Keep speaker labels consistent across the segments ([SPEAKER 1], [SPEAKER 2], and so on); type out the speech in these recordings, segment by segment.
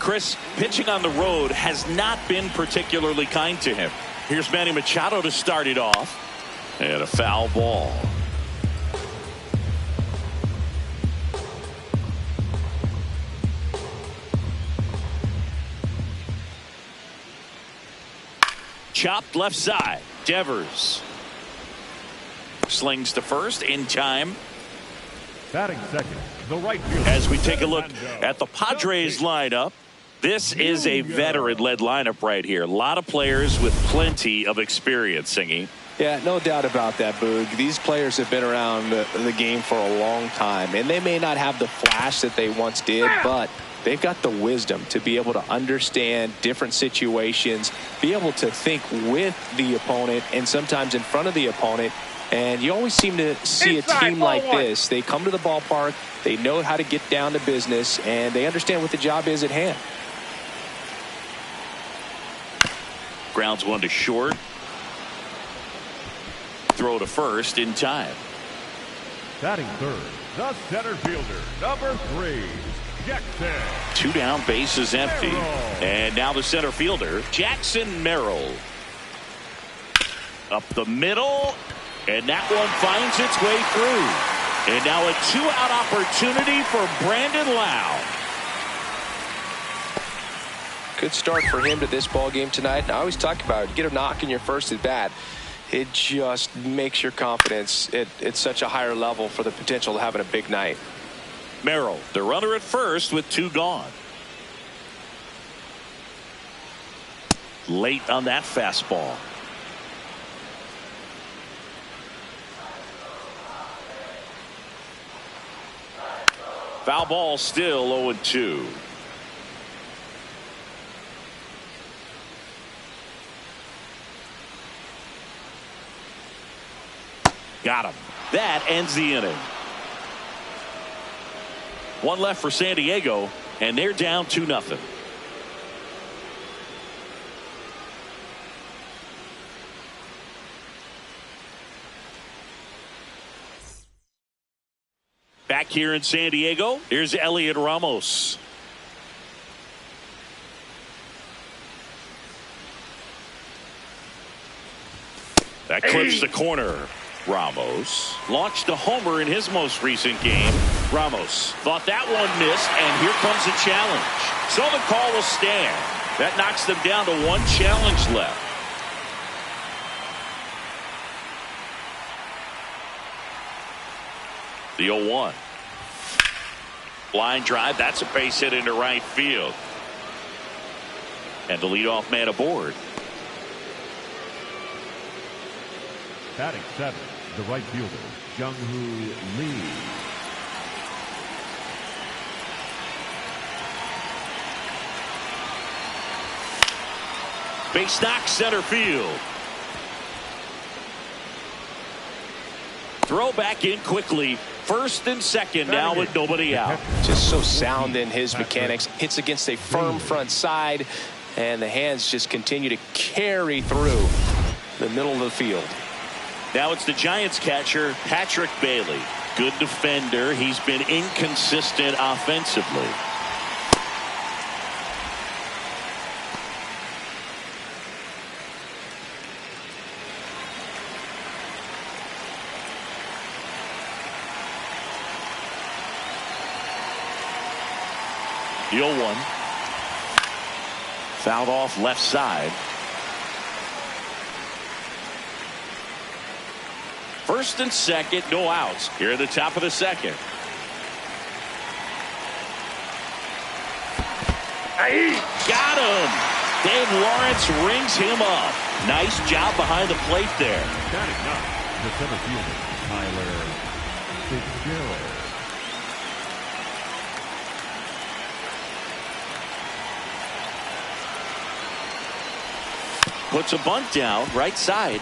[SPEAKER 1] Chris, pitching on the road has not been particularly kind to him. Here's Manny Machado to start it off. And a foul ball. Chopped left side. Devers slings to first in time.
[SPEAKER 2] Batting second, the right fielder.
[SPEAKER 1] As we take a look at the Padres lineup, this is a veteran-led lineup right here. A lot of players with plenty of experience, Singy.
[SPEAKER 3] Yeah, no doubt about that, Boog. These players have been around the game for a long time, and they may not have the flash that they once did, but they've got the wisdom to be able to understand different situations, be able to think with the opponent and sometimes in front of the opponent. And you always seem to see a team like this. They come to the ballpark, they know how to get down to business, and they understand what the job is at hand.
[SPEAKER 1] Grounds one to short. Throw to first in time.
[SPEAKER 2] Batting third, the center fielder, number 3, Jackson.
[SPEAKER 1] 2 down, bases empty. And now the center fielder, Jackson Merrill. Up the middle, and that one finds its way through. And now a 2-out opportunity for Brandon Lau.
[SPEAKER 3] Good start for him to this ball game tonight. And I always talk about it. Get a knock in your first at bat. It just makes your confidence at such a higher level for the potential of having a big night.
[SPEAKER 1] Merrill, the runner at first with 2 gone. Late on that fastball. Foul ball, still 0-2. Got him. That ends the inning. 1 left for San Diego, and they're down 2-0. Back here in San Diego, here's Elliot Ramos. That clips the corner. Ramos launched a homer in his most recent game. Ramos thought that one missed, and here comes a challenge. So the call will stand. That knocks them down to 1 challenge left. The 0-1. Line drive. That's a base hit into right field. And the leadoff man aboard.
[SPEAKER 2] Batting 7, the right fielder, Jung-Hoo Lee.
[SPEAKER 1] Base knock, center field. Throw back in quickly. First and second now with nobody out.
[SPEAKER 3] Just so sound in his mechanics. Hits against a firm front side, and the hands just continue to carry through the middle of the field.
[SPEAKER 1] Now it's the Giants catcher, Patrick Bailey. Good defender. He's been inconsistent offensively. The 0-1. Fouled off left side. First and second, no outs here at the top of the second. Got him. Dave Lawrence rings him up. Nice job behind the plate there.
[SPEAKER 2] Batting 9, the center fielder, Tyler Fitzgerald.
[SPEAKER 1] Puts a bunt down right side.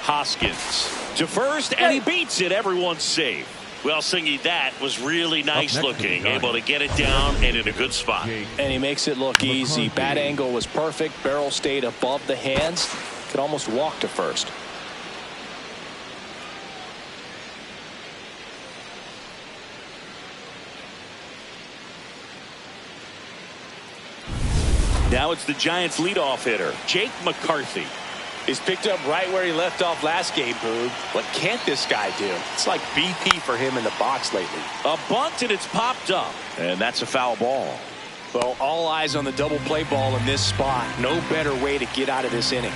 [SPEAKER 1] Hoskins to first, and he beats it. Everyone's safe. Well, Singy, that was really nice looking. Able to get it down and in a good spot.
[SPEAKER 3] And he makes it look easy. Bat angle was perfect. Barrel stayed above the hands. Could almost walk to first.
[SPEAKER 1] Now it's the Giants leadoff hitter, Jake McCarthy.
[SPEAKER 3] He's picked up right where he left off last game, Boog. What can't this guy do? It's like BP for him in the box lately.
[SPEAKER 1] A bunt, and it's popped up. And that's a foul ball.
[SPEAKER 3] Well, all eyes on the double play ball in this spot. No better way to get out of this inning.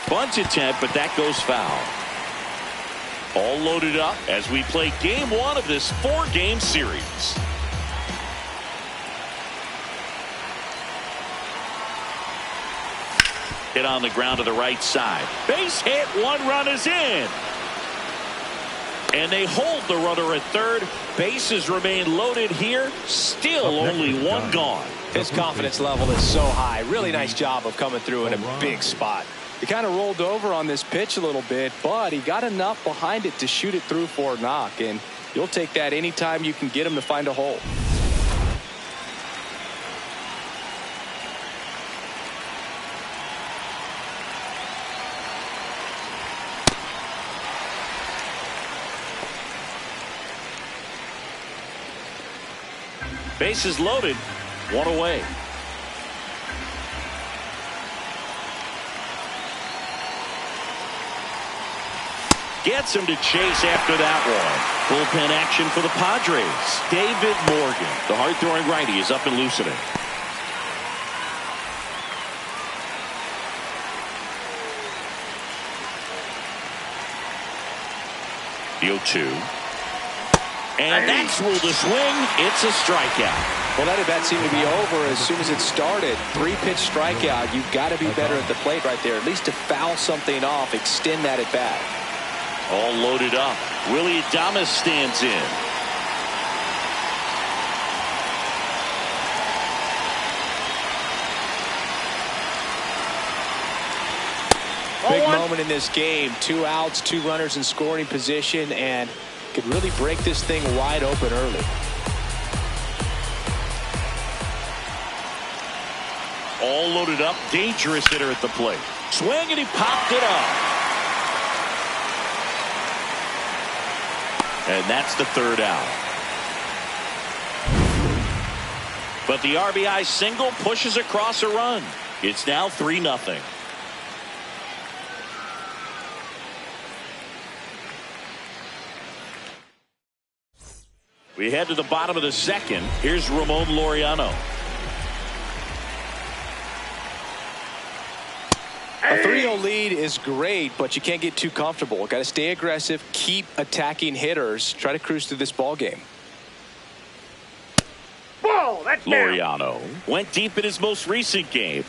[SPEAKER 1] Bunt attempt, but that goes foul. All loaded up as we play game one of this 4-game series. Hit on the ground to the right side. Base hit, 1 run is in. And they hold the runner at third. Bases remain loaded here. Still only 1 gone.
[SPEAKER 3] His confidence level is so high. Really nice job of coming through in a big spot. He kind of rolled over on this pitch a little bit, but he got enough behind it to shoot it through for a knock. And you'll take that anytime you can get him to find a hole.
[SPEAKER 1] Bases loaded, 1 away. Gets him to chase after that one. Bullpen action for the Padres. David Morgan, the hard-throwing righty, is up and loosening. The 0-2. And that's ruled a swing. It's a strikeout.
[SPEAKER 3] Well, that at bat seemed to be over as soon as it started. 3-pitch strikeout. You've got to be better at the plate right there. At least to foul something off, extend that at bat.
[SPEAKER 1] All loaded up. Willie Adames stands in.
[SPEAKER 3] Big moment in this game. 2 outs, 2 runners in scoring position, and could really break this thing wide open early.
[SPEAKER 1] All loaded up. Dangerous hitter at the plate. Swing, and he popped it up. And that's the 3rd out. But the RBI single pushes across a run. It's now 3-0. We head to the bottom of the 2nd. Here's Ramon Laureano.
[SPEAKER 3] A 3-0 lead is great, but you can't get too comfortable. Got to stay aggressive, keep attacking hitters, try to cruise through this ball game.
[SPEAKER 4] Ball, that's
[SPEAKER 1] Laureano went deep in his most recent game.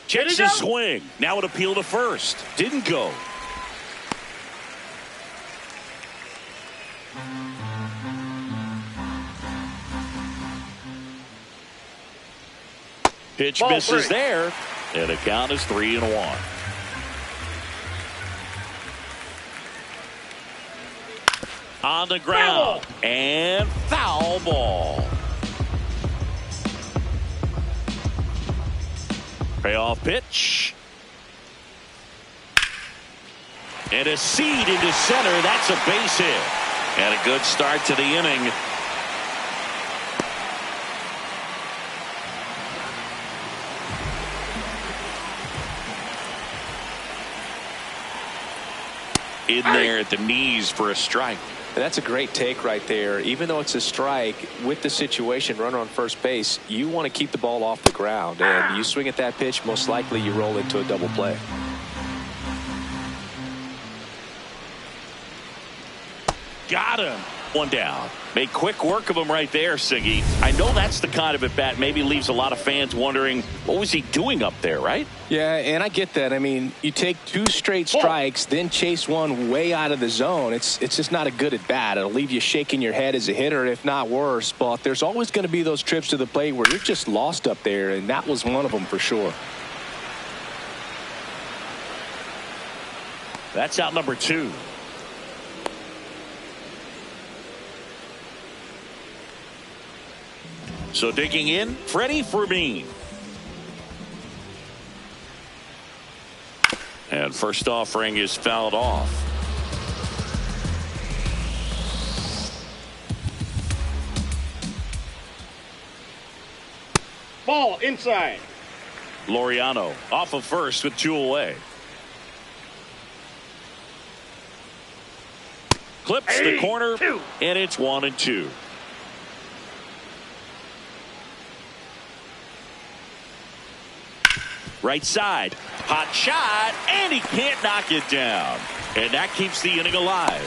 [SPEAKER 1] Checks his swing. Now an appeal to first. Didn't go. Pitch
[SPEAKER 4] Ball
[SPEAKER 1] misses
[SPEAKER 4] 3.
[SPEAKER 1] there, and the count is 3-1. On the ground, and foul ball. Payoff pitch. And a seed into center. That's a base hit. And a good start to the inning. In there at the knees for a strike.
[SPEAKER 3] And that's a great take right there. Even though it's a strike, with the situation, runner on first base, you want to keep the ball off the ground. And you swing at that pitch, most likely you roll into a double play.
[SPEAKER 1] Got him. 1 down. Made quick work of him right there, Siggy. I know that's the kind of at bat maybe leaves a lot of fans wondering what was he doing up there, right?
[SPEAKER 3] Yeah, and I get that. I mean, you take 2 straight strikes, then chase one way out of the zone. It's just not a good at bat. It'll leave you shaking your head as a hitter, if not worse. But there's always going to be those trips to the plate where you're just lost up there, and that was one of them for sure.
[SPEAKER 1] That's out number 2. So digging in, Freddie Fermin. And 1. First offering is fouled off.
[SPEAKER 4] Ball inside.
[SPEAKER 1] Laureano off of first with 2 away. Clips the corner, and it's 1-2. Right side, hot shot, and he can't knock it down. And that keeps the inning alive.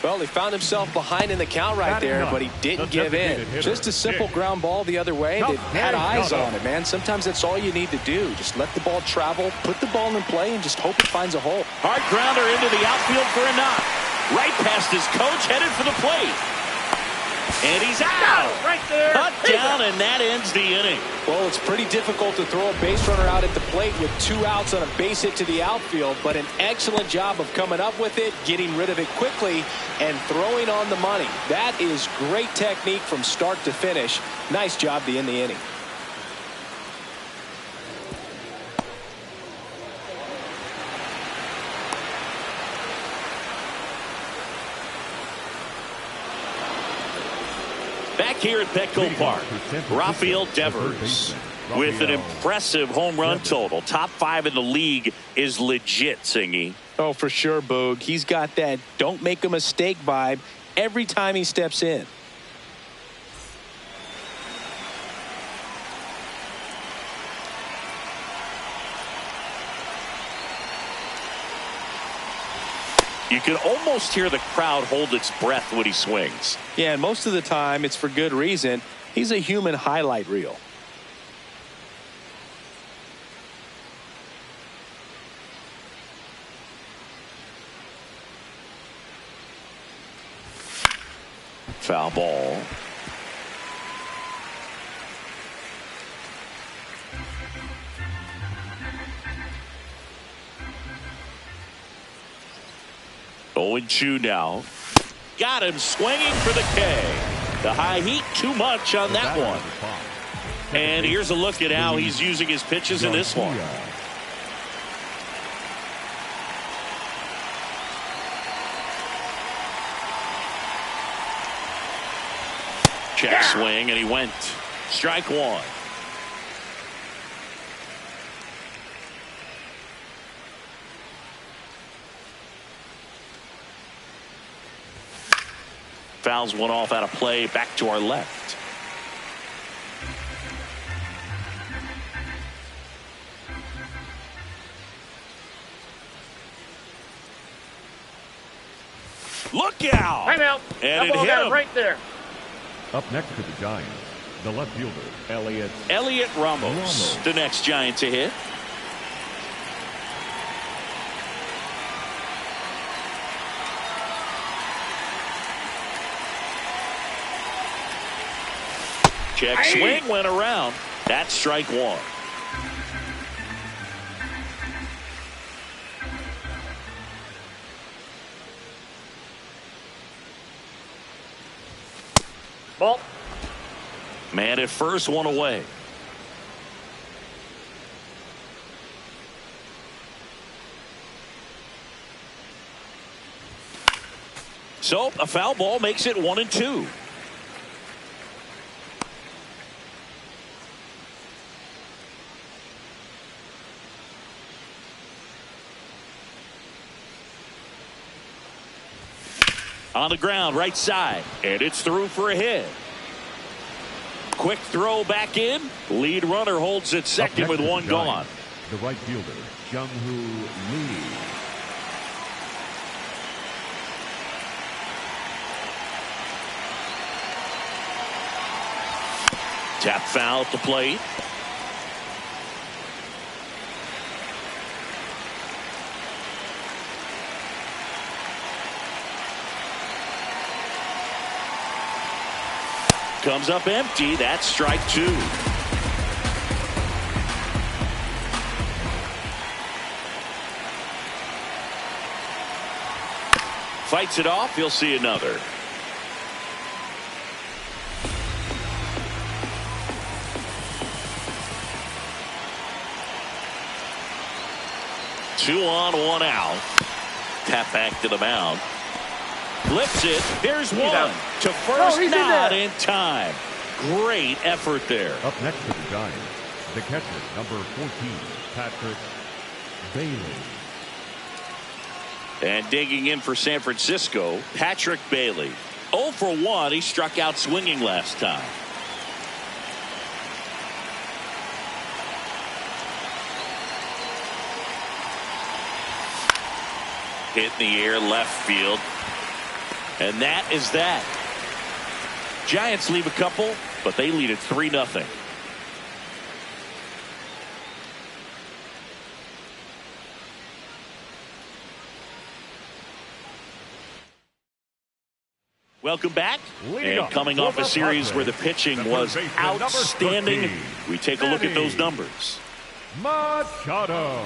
[SPEAKER 3] Well, he found himself behind in the count right there, but he didn't give in. Just a simple ground ball the other way that had eyes on it, man. Sometimes that's all you need to do. Just let the ball travel, put the ball in play, and just hope it finds a hole.
[SPEAKER 1] Hard grounder into the outfield for a knock. Right past his coach, headed for the plate. And he's out.
[SPEAKER 4] Right there.
[SPEAKER 1] Cut down, and that ends the inning.
[SPEAKER 3] Well, it's pretty difficult to throw a base runner out at the plate with 2 outs on a base hit to the outfield, but an excellent job of coming up with it, getting rid of it quickly, and throwing on the money. That is great technique from start to finish. Nice job to end the inning.
[SPEAKER 1] Back here at Petco Park, Rafael Devers with an impressive home run total. Top 5 in the league is legit, Singy.
[SPEAKER 3] Oh, for sure, Boog. He's got that don't make a mistake vibe every time he steps in.
[SPEAKER 1] You can almost hear the crowd hold its breath when he swings.
[SPEAKER 3] Yeah, and most of the time it's for good reason. He's a human highlight reel.
[SPEAKER 1] Foul ball. Going 2 now. Got him swinging for the K. The high heat, too much on that one. And here's a look at how he's using his pitches in this one. Check swing, and he went. Strike 1. Fouls one off out of play, back to our left. Look out!
[SPEAKER 4] Timeout.
[SPEAKER 1] And
[SPEAKER 4] that
[SPEAKER 1] it
[SPEAKER 4] ball
[SPEAKER 1] hit
[SPEAKER 4] got
[SPEAKER 1] him.
[SPEAKER 4] right there.
[SPEAKER 2] Up next for the Giants, the left fielder,
[SPEAKER 1] Elliot Ramos, the next Giant to hit. Check swing went around. That's strike 1.
[SPEAKER 4] Ball.
[SPEAKER 1] Man at first, 1 away. So a foul ball makes it 1-2. On the ground, right side, and it's through for a hit. Quick throw back in. Lead runner holds at second with 1 gone.
[SPEAKER 2] The right fielder, Jung-Hoo Lee.
[SPEAKER 1] Tap foul at the plate. Comes up empty. That's strike 2. Fights it off. You'll see another. 2 on, 1 out. Tap back to the mound. Flips it. There's one to first, not in time. Great effort there.
[SPEAKER 2] Up next for the Giants, the catcher, number 14, Patrick Bailey.
[SPEAKER 1] And digging in for San Francisco, Patrick Bailey. 0 for 1. He struck out swinging last time. Hit in the air, left field. And that is that. Giants leave a couple, but they lead it 3-0. Welcome back. And coming off a series where the pitching was outstanding, we take a look at those numbers.
[SPEAKER 2] Machado.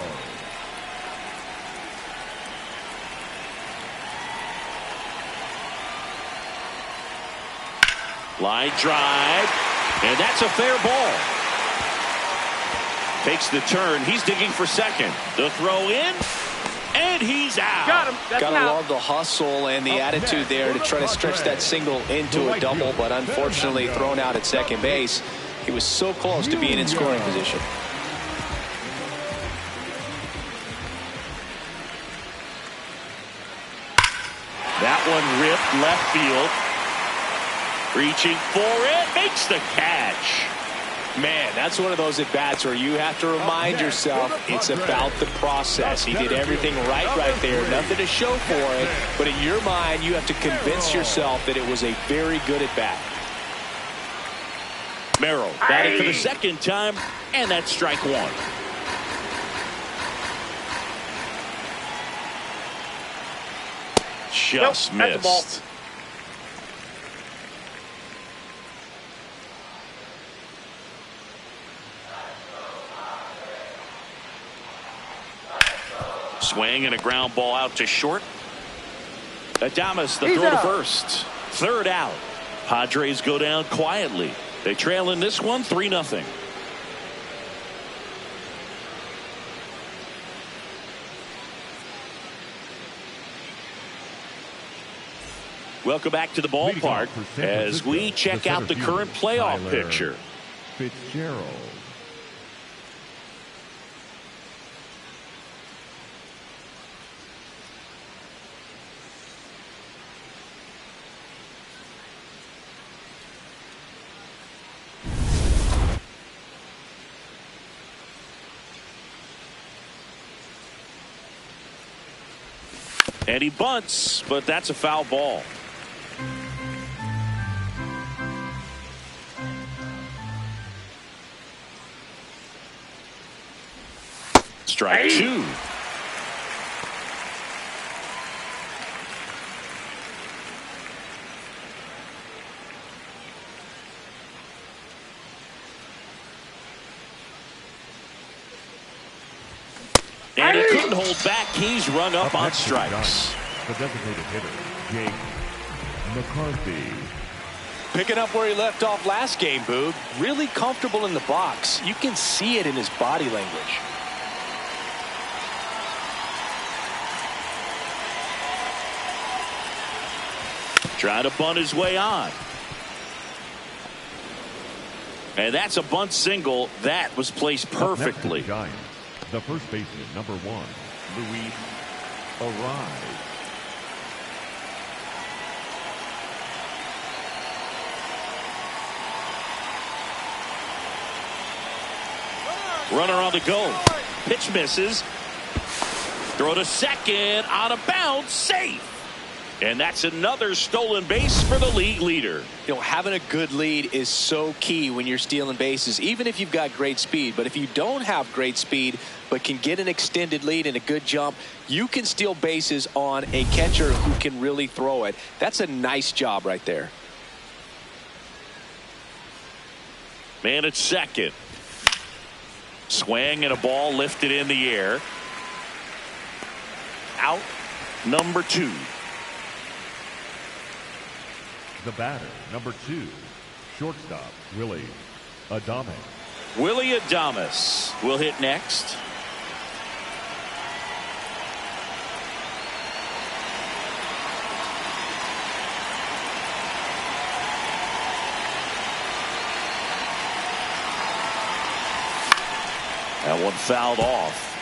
[SPEAKER 1] Line drive, and that's a fair ball. Takes the turn. He's digging for second. The throw in, and he's out.
[SPEAKER 4] Got him. That's
[SPEAKER 3] Gotta
[SPEAKER 4] out.
[SPEAKER 3] love the hustle and the attitude there to try to stretch that single into a double, but unfortunately thrown out at second base. He was so close to being in scoring position.
[SPEAKER 1] That one ripped left field. Reaching for it, makes the catch.
[SPEAKER 3] Man, that's one of those at-bats where you have to remind yourself it's about the process. He did everything right there. Nothing to show for it. But in your mind, you have to convince yourself that it was a very good at-bat.
[SPEAKER 1] Merrill batting for the second time, and that's strike one. Just
[SPEAKER 4] Nope, that's a ball.
[SPEAKER 1] missed. Swing and a ground ball out to short. Adames, the throw to first. Third out. Padres go down quietly. They trail in this one 3-0. Welcome back to the ballpark as we check out the current playoff picture.
[SPEAKER 2] Fitzgerald.
[SPEAKER 1] And he bunts, but that's a foul ball. Strike two. And he couldn't hold back. He's rung up on strikes.
[SPEAKER 2] The designated hitter, Jake McCarthy.
[SPEAKER 3] Picking up where he left off last game, Boog. Really comfortable in the box. You can see it in his body language.
[SPEAKER 1] Trying to bunt his way on. And that's a bunt single. That was placed perfectly.
[SPEAKER 2] Giants, the first baseman, number 1, Luis Arise.
[SPEAKER 1] Runner on the go. Pitch misses. Throw to second. On a bounce. Safe. And that's another stolen base for the league leader.
[SPEAKER 3] You know, having a good lead is so key when you're stealing bases, even if you've got great speed. But if you don't have great speed but can get an extended lead and a good jump, you can steal bases on a catcher who can really throw it. That's a nice job right there.
[SPEAKER 1] Man at second. Swing and a ball lifted in the air. Out number 2.
[SPEAKER 2] The batter, number 2, shortstop, Willie Adames.
[SPEAKER 1] Willie Adames will hit next. That one fouled off.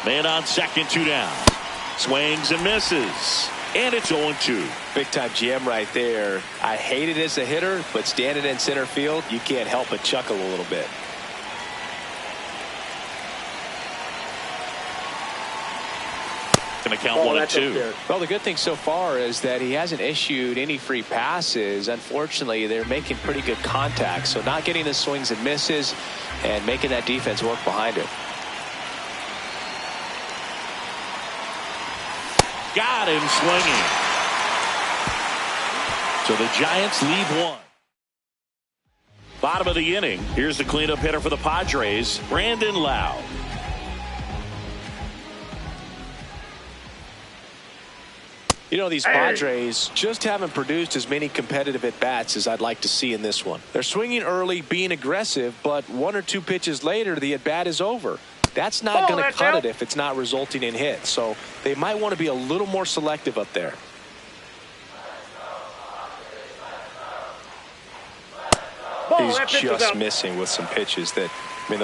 [SPEAKER 1] Man on second, 2 down. Swings and misses. And it's 0-2.
[SPEAKER 3] Big time GM right there. I hate it as a hitter, but standing in center field, you can't help but chuckle a little bit.
[SPEAKER 1] Going to count 1-2.
[SPEAKER 3] Well, the good thing so far is that he hasn't issued any free passes. Unfortunately, they're making pretty good contact, so not getting the swings and misses and making that defense work behind it.
[SPEAKER 1] Got him swinging. So the Giants lead 1. Bottom of the inning. Here's the cleanup hitter for the Padres, Brandon Lowe.
[SPEAKER 3] You know, these Padres just haven't produced as many competitive at-bats as I'd like to see in this one. They're swinging early, being aggressive, but 1 or 2 pitches later, the at-bat is over. That's not going to cut it if it's not resulting in hits. So they might want to be a little more selective up there. He's just missing with some pitches that, I mean,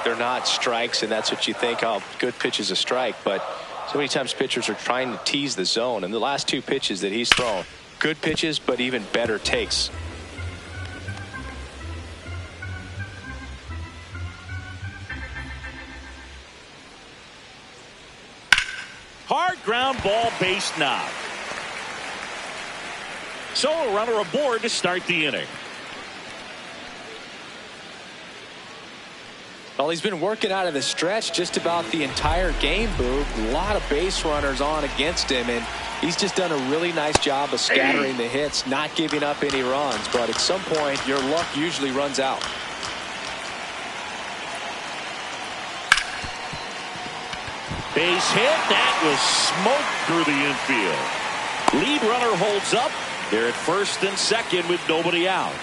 [SPEAKER 3] they're not strikes, and that's what you think, oh, good pitch is a strike. But so many times pitchers are trying to tease the zone, and the last 2 pitches that he's thrown, good pitches, but even better takes.
[SPEAKER 1] Hard ground ball, base knock. So a runner aboard to start the inning.
[SPEAKER 3] Well, he's been working out of the stretch just about the entire game, Boog. A lot of base runners on against him, and he's just done a really nice job of scattering the hits, not giving up any runs. But at some point, your luck usually runs out.
[SPEAKER 1] Base hit. That was smoked through the infield. Lead runner holds up. They're at first and second with nobody out.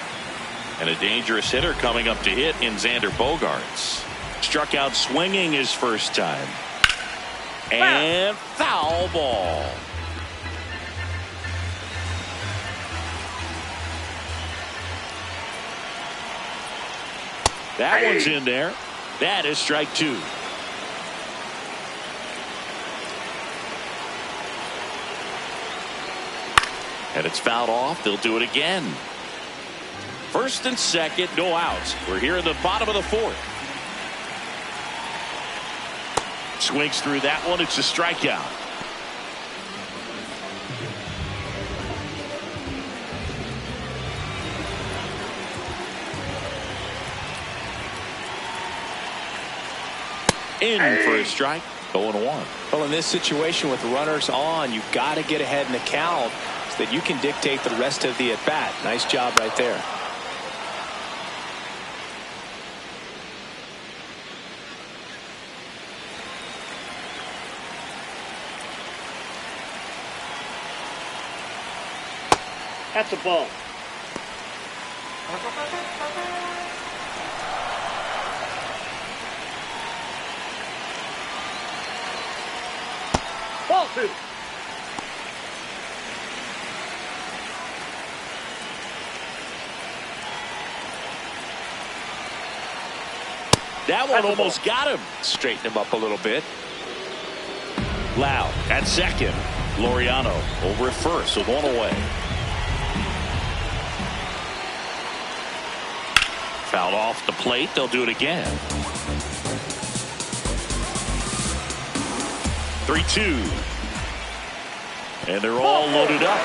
[SPEAKER 1] And a dangerous hitter coming up to hit in Xander Bogaerts. Struck out swinging his first time. And foul ball. That one's in there. That is strike 2. And it's fouled off. They'll do it again. First and second, no outs. We're here in the bottom of the 4th. Swings through that one. It's a strikeout. In for a strike. 0-1.
[SPEAKER 3] Well, in this situation with runners on, you've got to get ahead in the count so that you can dictate the rest of the at-bat. Nice job right there.
[SPEAKER 4] That's a ball. Ball 2.
[SPEAKER 1] That one almost got him.
[SPEAKER 3] Straighten him up a little bit.
[SPEAKER 1] Loud at second. Laureano over at first with 1 away. Fouled off the plate. They'll do it again. 3-2. And they're all loaded up.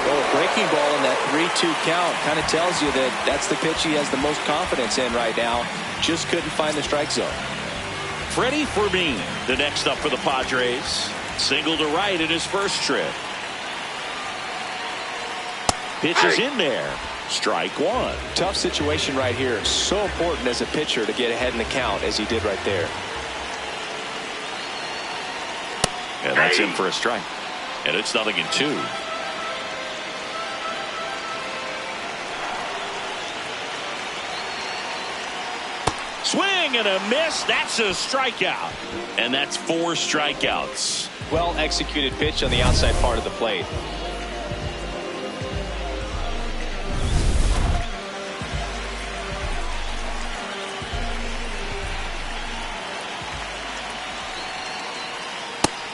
[SPEAKER 3] Well, a breaking ball in that 3-2 count kind of tells you that that's the pitch he has the most confidence in right now. Just couldn't find the strike zone.
[SPEAKER 1] Freddie Fermin, the next up for the Padres. Single to right in his first trip. Pitch is in there. Strike 1.
[SPEAKER 3] Tough situation right here. So important as a pitcher to get ahead in the count as he did right there.
[SPEAKER 1] And that's in for a strike. And it's 0-2. Swing Swing and a miss. That's a strikeout. And that's 4 strikeouts.
[SPEAKER 3] Well executed pitch on the outside part of the plate.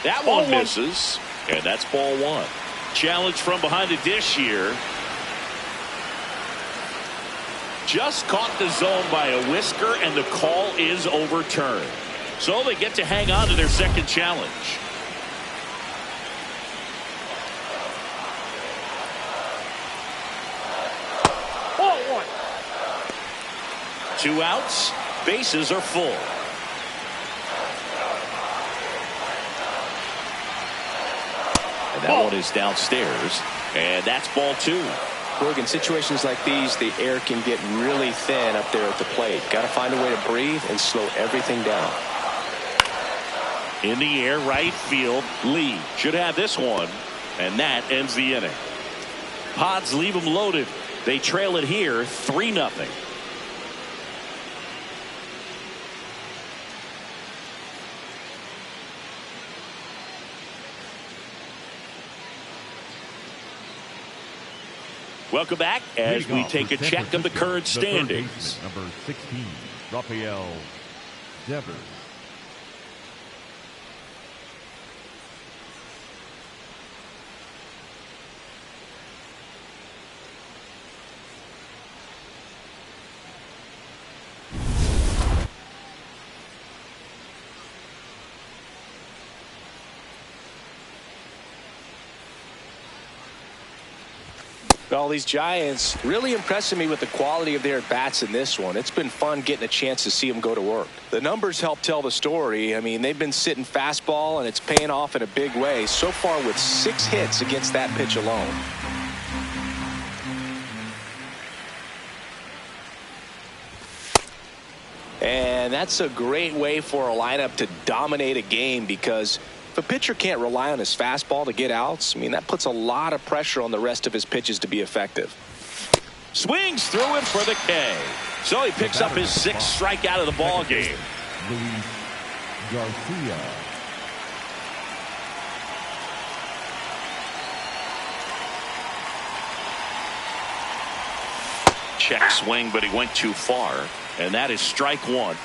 [SPEAKER 1] That one misses, and that's ball 1. Challenge from behind the dish here. Just caught the zone by a whisker, and the call is overturned. So they get to hang on to their second challenge.
[SPEAKER 4] Ball 1.
[SPEAKER 1] 2 outs, bases are full. And that one is downstairs, and that's ball 2.
[SPEAKER 3] Look, in situations like these, the air can get really thin up there at the plate. Got to find a way to breathe and slow everything down.
[SPEAKER 1] In the air, right field, Lee should have this one, and that ends the inning. Pods leave them loaded. They trail it here 3-0. Welcome back as we take a check of the current standings.
[SPEAKER 2] Number 16, Rafael Devers.
[SPEAKER 3] Well, these Giants really impressing me with the quality of their at-bats in this one. It's been fun getting a chance to see them go to work. The numbers help tell the story. I mean, they've been sitting fastball, and it's paying off in a big way so far with 6 hits against that pitch alone. And that's a great way for a lineup to dominate a game, because if a pitcher can't rely on his fastball to get outs, I mean, that puts a lot of pressure on the rest of his pitches to be effective.
[SPEAKER 1] Swings through it for the K. So he picks up his 6th strikeout of the ball game.
[SPEAKER 2] Luis Garcia.
[SPEAKER 1] Check swing, but he went too far. And that is strike 1.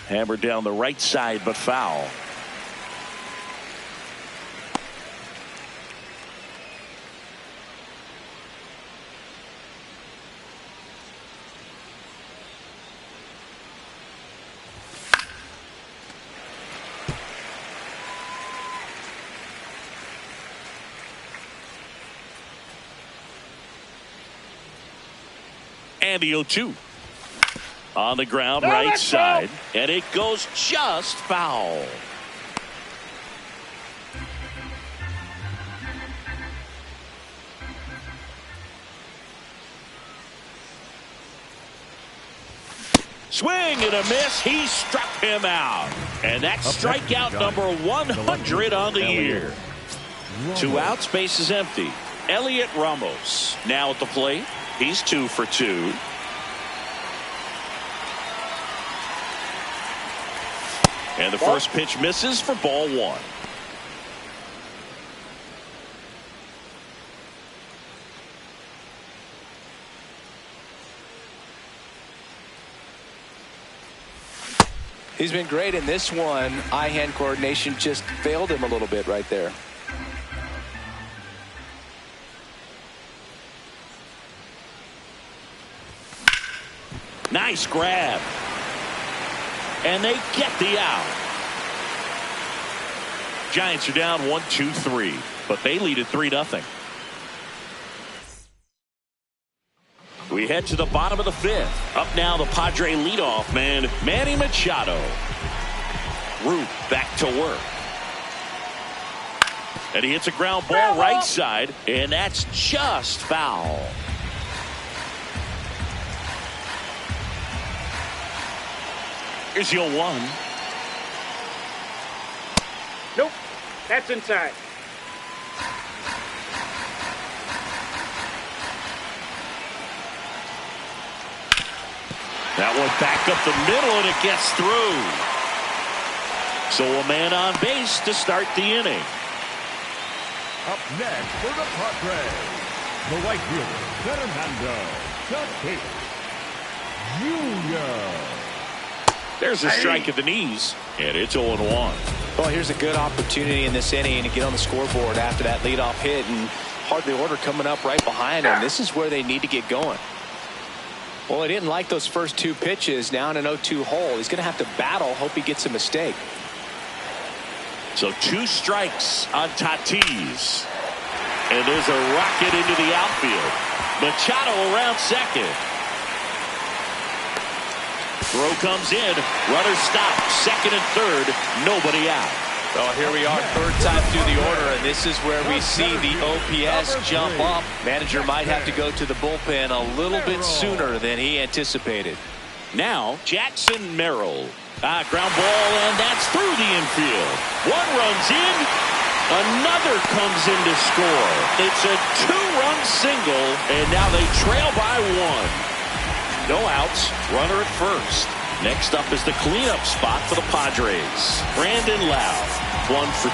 [SPEAKER 1] Hammered down the right side, but foul. And the 0-2. On the ground, right side, and it goes just foul. Swing and a miss. He struck him out. And that's strikeout number 100 on the year. 2 outs, base is empty. Elliot Ramos now at the plate. He's 2 for 2. And the first pitch misses for ball 1.
[SPEAKER 3] He's been great in this one. Eye-hand coordination just failed him a little bit right there.
[SPEAKER 1] Nice grab. And they get the out. Giants are down 1-2-3, but they lead at 3-0. We head to the bottom of the 5th. Up now, the Padre leadoff man, Manny Machado. Root back to work. And he hits a ground ball right side, and that's just foul. Here's the 0-1.
[SPEAKER 4] Nope. That's inside.
[SPEAKER 1] That one back up the middle, and it gets through. So a man on base to start the inning.
[SPEAKER 2] Up next for the Padres, the right fielder, Fernando Tatis Jr.
[SPEAKER 1] There's a strike at the knees, and it's 0-1.
[SPEAKER 3] Well, here's a good opportunity in this inning to get on the scoreboard after that leadoff hit, and hardly order coming up right behind him. This is where they need to get going. Well, he didn't like those first two pitches. Now in an 0-2 hole, he's going to have to battle. Hope he gets a mistake.
[SPEAKER 1] So 2 strikes on Tatis, and there's a rocket into the outfield. Machado around second. Throw comes in. Runner stopped. Second and third. Nobody out.
[SPEAKER 3] Well, here we are, third time through the order, and this is where we see the OPS jump up. Manager might have to go to the bullpen a little bit sooner than he anticipated.
[SPEAKER 1] Now, Jackson Merrill. Ground ball, and that's through the infield. One runs in. Another comes in to score. It's a 2-run single, and now they trail by 1. No outs. Runner at first. Next up is the cleanup spot for the Padres. Brandon Lau, 1 for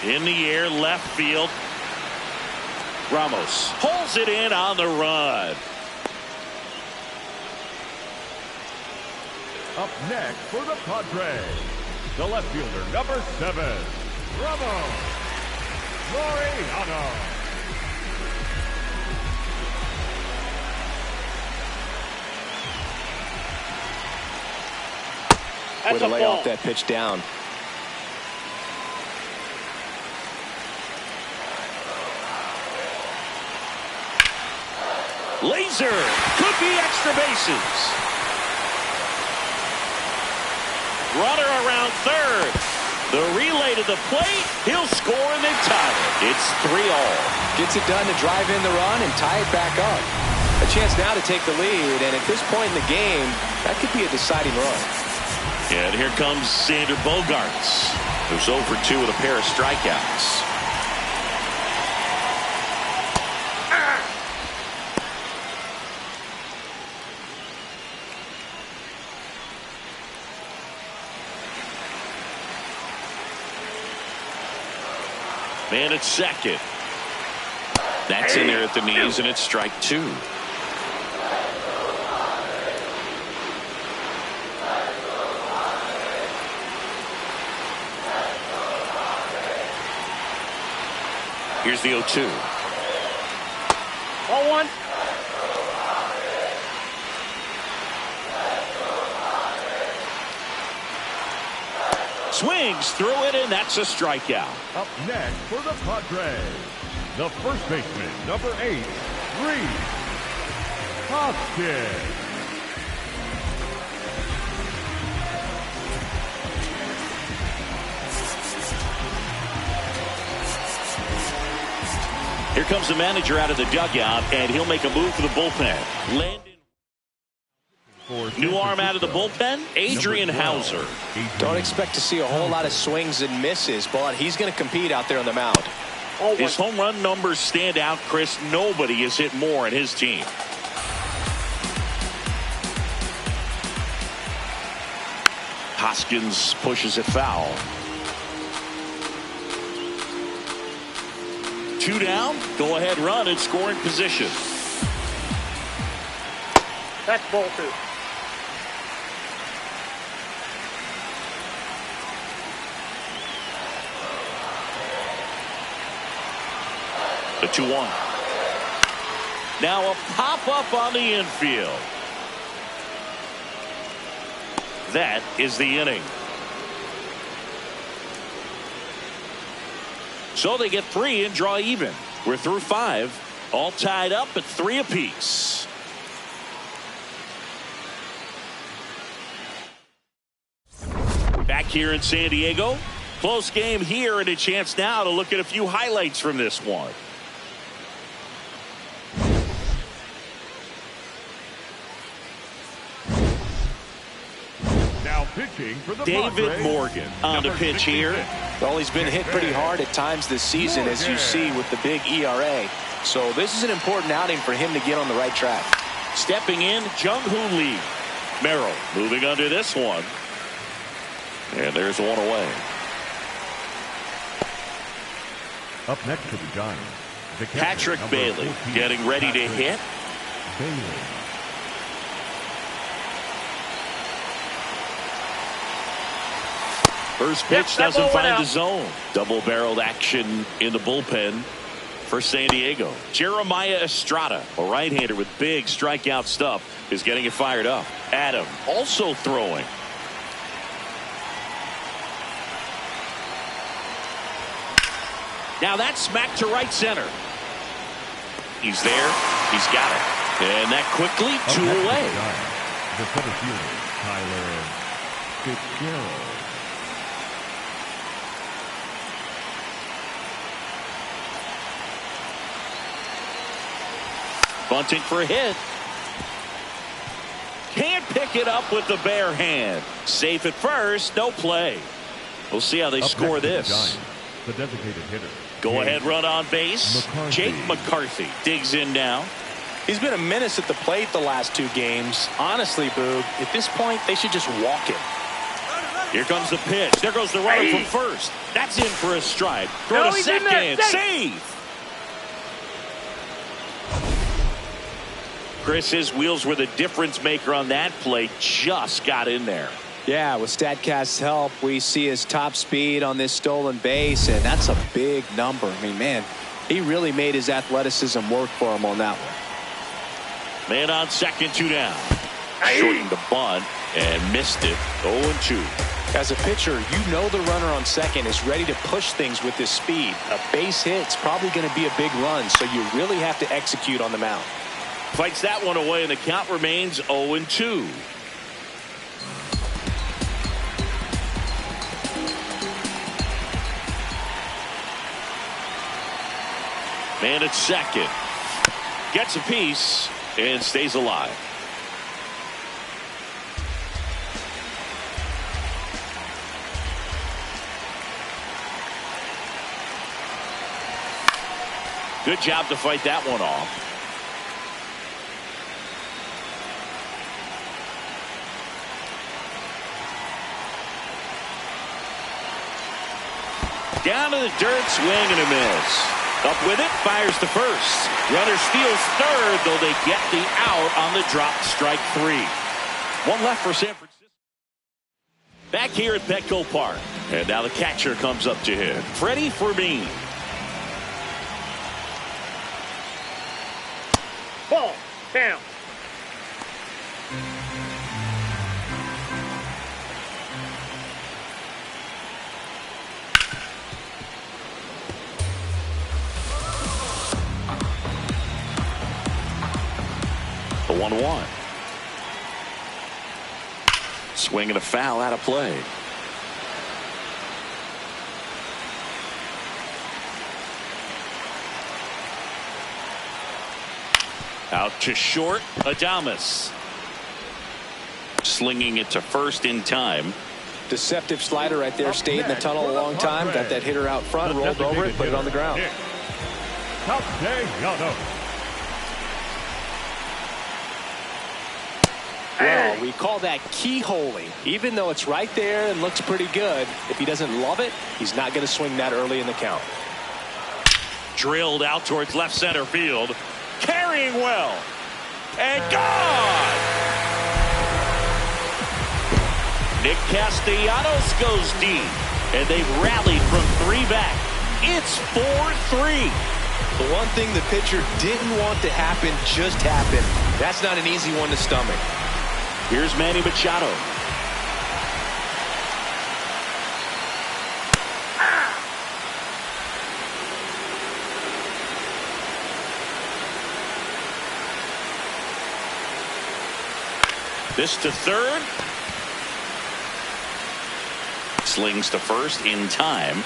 [SPEAKER 1] 2. In the air, left field. Ramos pulls it in on the run.
[SPEAKER 2] Up next for the Padres, the left fielder, number 7, Ramos Laureano.
[SPEAKER 3] Way to lay off that pitch down.
[SPEAKER 1] Laser could be extra bases. Runner around third. The relay to the plate. He'll score, and they tie it. It's 3-all.
[SPEAKER 3] Gets it done to drive in the run and tie it back up. A chance now to take the lead, and at this point in the game, that could be a deciding run.
[SPEAKER 1] And here comes Sander Bogarts, who's 0 for 2 with a pair of strikeouts. Man at second. That's in there at the knees, and it's strike 2. Here's the 0-2.
[SPEAKER 4] 0-1.
[SPEAKER 1] Swings through it, and that's a strikeout.
[SPEAKER 2] Up next for the Padres, the first baseman, number 8, Reese Hoskins.
[SPEAKER 1] Here comes the manager out of the dugout, and he'll make a move for the bullpen. New arm out of the bullpen, Adrian Hauser.
[SPEAKER 3] Don't expect to see a whole lot of swings and misses, but he's going to compete out there on the mound.
[SPEAKER 1] His home run numbers stand out, Chris. Nobody has hit more in his team. Hoskins pushes it foul. 2 down. Go ahead run and scoring position.
[SPEAKER 4] That's ball 2.
[SPEAKER 1] The 2-1. Now a pop-up on the infield. That is the inning. So they get 3 and draw even. We're through 5. All tied up at 3 apiece. Back here in San Diego. Close game here, and a chance now to look at a few highlights from this one.
[SPEAKER 2] Now Pitching for the
[SPEAKER 1] David
[SPEAKER 2] Padres,
[SPEAKER 1] Morgan on the pitch here.
[SPEAKER 3] Well, he's been hit pretty hard at times this season, as you see with the big ERA. So this is an important outing for him to get on the right track.
[SPEAKER 1] Stepping in, Jung-Hoo Lee. Merrill moving under this one. And there's one away.
[SPEAKER 2] Up next to the Giants, the catcher,
[SPEAKER 1] Patrick
[SPEAKER 2] number
[SPEAKER 1] Bailey
[SPEAKER 2] 14,
[SPEAKER 1] getting ready to hit.
[SPEAKER 2] Bailey.
[SPEAKER 1] First pitch doesn't find the zone. Double-barreled action in the bullpen for San Diego. Jeremiah Estrada, a right-hander with big strikeout stuff, is getting it fired up. Adam also throwing. Now that's smacked to right center. He's there. He's got it. And that quickly,
[SPEAKER 2] Up
[SPEAKER 1] two
[SPEAKER 2] next to
[SPEAKER 1] away.
[SPEAKER 2] the Giants, the center fielder, Tyler Fitzgerald.
[SPEAKER 1] Bunting for a hit. Can't pick it up with the bare hand. Safe at first, no play. We'll see how they
[SPEAKER 2] Up
[SPEAKER 1] score
[SPEAKER 2] next to the
[SPEAKER 1] this.
[SPEAKER 2] Giants, the designated hitter.
[SPEAKER 1] Go ahead run on base.
[SPEAKER 2] McCarthy.
[SPEAKER 1] Jake McCarthy digs in now.
[SPEAKER 3] He's been a menace at the plate the last two games. Honestly, Boog, at this point, they should just walk him.
[SPEAKER 1] Here comes the pitch. There goes the runner from first. That's in for a strike. Throw
[SPEAKER 4] No,
[SPEAKER 1] to
[SPEAKER 4] he's in there.
[SPEAKER 1] second. Save. Chris, his wheels were the difference maker on that play. Just got in there.
[SPEAKER 3] Yeah, with StatCast's help, we see his top speed on this stolen base, and that's a big number. I mean, man, he really made his athleticism work for him on that one.
[SPEAKER 1] Man on second, two down. Shortened the bunt and missed it. 0-2.
[SPEAKER 3] As a pitcher, you know the runner on second is ready to push things with his speed. A base hit's probably going to be a big run, so you really have to execute on the mound.
[SPEAKER 1] Fights that one away, and the count remains 0-2. Man at second. Gets a piece and stays alive. Good job to fight that one off. Down to the dirt, swing and a miss. Up with it, fires to first. Runner steals third, though they get the out on the drop, strike three. One left for San Francisco. Back here at Petco Park. And now the catcher comes up to him. Freddie Fermin.
[SPEAKER 4] Ball. Down.
[SPEAKER 1] The 1-1. Swing and a foul out of play. Out to short, Adames. Slinging it to first in time.
[SPEAKER 3] Deceptive slider right there. Stayed in the tunnel a long time. Got that hitter out front, rolled over it, put it on the ground. Well, we call that keyholing. Even though it's right there and looks pretty good, if he doesn't love it, he's not going to swing that early in the count.
[SPEAKER 1] Drilled out towards left center field. Carrying well. And gone! Nick Castellanos goes deep. And they've rallied from three back. It's 4-3.
[SPEAKER 3] The one thing the pitcher didn't want to happen just happened. That's not an easy one to stomach.
[SPEAKER 1] Here's Manny Machado. This to third. Slings to first in time.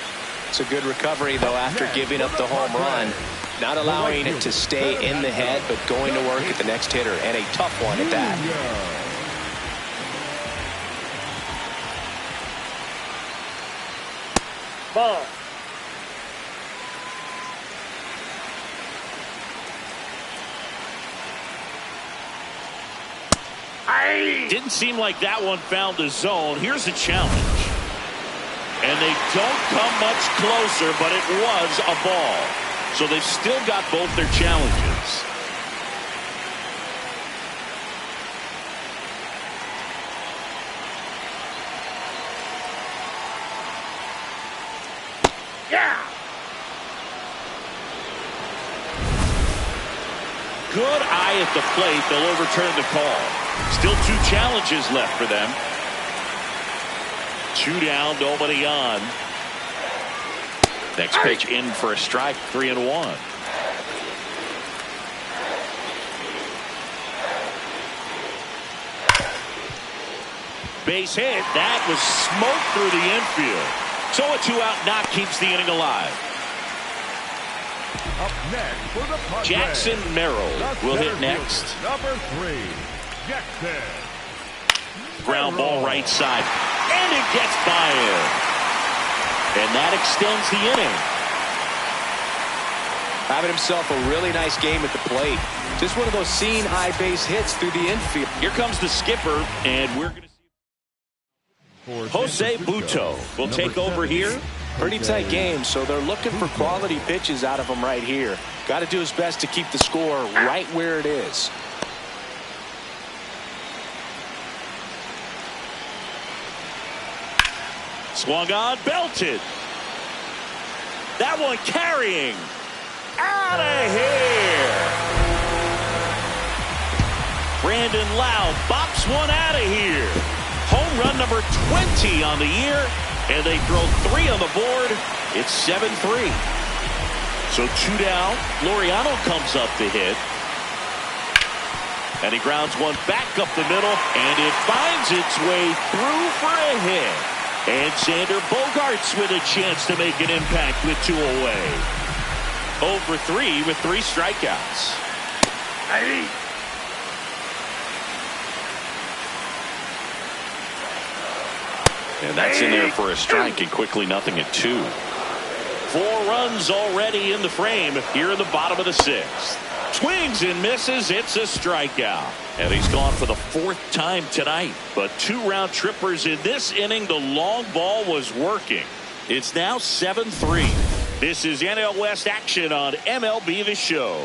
[SPEAKER 3] It's a good recovery, though, after giving up the home run. Not allowing it to stay in the head, but going to work at the next hitter, and a tough one at that.
[SPEAKER 4] Ball.
[SPEAKER 1] Didn't seem like that one found the zone. Here's a challenge. And they don't come much closer, but it was a ball. So they've still got both their challenges.
[SPEAKER 4] Yeah.
[SPEAKER 1] Good eye at the plate. They'll overturn the call. Still 2 challenges left for them. 2 down, nobody on. Next pitch in for a strike, 3-1. Base hit. That was smoked through the infield. So a 2-out knock keeps the inning alive.
[SPEAKER 2] Up next for the Padres,
[SPEAKER 1] Jackson Merrill will hit next.
[SPEAKER 2] Number 3, Jackson.
[SPEAKER 1] Ground ball right side. And it gets by him. And that extends the inning.
[SPEAKER 3] Having himself a really nice game at the plate. Just one of those seeing eye base hits through the infield.
[SPEAKER 1] Here comes the skipper, and we're going to see Jose Buto will take over here.
[SPEAKER 3] Pretty tight game, so they're looking for quality pitches out of him right here. Got to do his best to keep the score right where it is.
[SPEAKER 1] Swung on, belted. That one carrying. Out of here. Brandon Lowe bops one out of here. Home run number 20 on the year, and they throw 3 on the board. It's 7-3. So 2 down. Laureano comes up to hit. And he grounds one back up the middle, and it finds its way through for a hit. And Xander Bogaerts with a chance to make an impact with 2 away. 0 for 3 with 3 strikeouts. And that's in there for a strike, and quickly 0-2. 4 runs already in the frame here in the bottom of the 6th. Swings and misses. It's a strikeout. And he's gone for the 4th time tonight. But 2 round trippers in this inning. The long ball was working. It's now 7-3. This is NL West action on MLB The Show.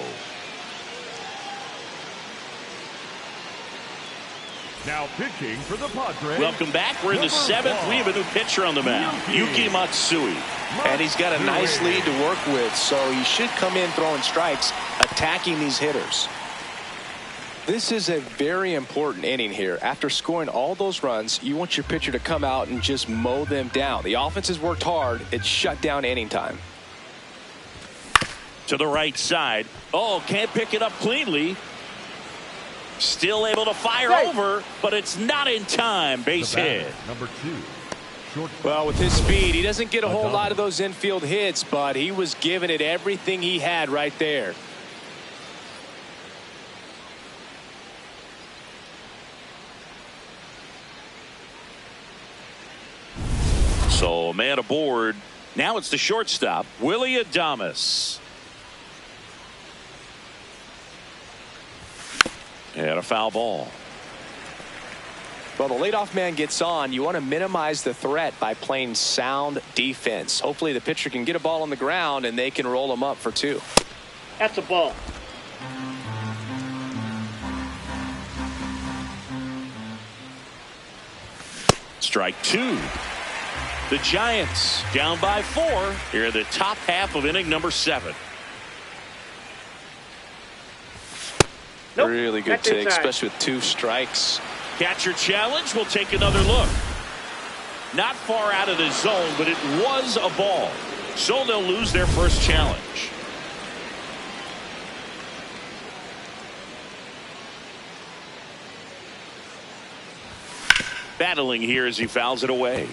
[SPEAKER 2] Now pitching for the Padres.
[SPEAKER 1] Welcome back. We're in the 7th. We have a new pitcher on the mound, Yuki Matsui.
[SPEAKER 3] And he's got a nice lead to work with, so he should come in throwing strikes, attacking these hitters. This is a very important inning here. After scoring all those runs, you want your pitcher to come out and just mow them down. The offense has worked hard. It's shut down inning time.
[SPEAKER 1] To the right side. Oh, can't pick it up cleanly. Still able to fire over, but it's not in time. Base hit.
[SPEAKER 2] Number 2.
[SPEAKER 3] Well, with his speed, he doesn't get a whole lot of those infield hits, but he was giving it everything he had right there.
[SPEAKER 1] So a man aboard. Now it's the shortstop, Willie Adames. And a foul ball.
[SPEAKER 3] Well, the leadoff man gets on. You want to minimize the threat by playing sound defense. Hopefully the pitcher can get a ball on the ground and they can roll him up for 2.
[SPEAKER 4] That's a ball.
[SPEAKER 1] Strike 2. The Giants down by 4 here in the top half of inning number 7.
[SPEAKER 4] Nope.
[SPEAKER 3] Really good
[SPEAKER 4] That's
[SPEAKER 3] take,
[SPEAKER 4] inside.
[SPEAKER 3] especially with 2 strikes.
[SPEAKER 1] Catcher challenge. We'll take another look. Not far out of the zone, but it was a ball. So they'll lose their first challenge. Battling here as he fouls it away.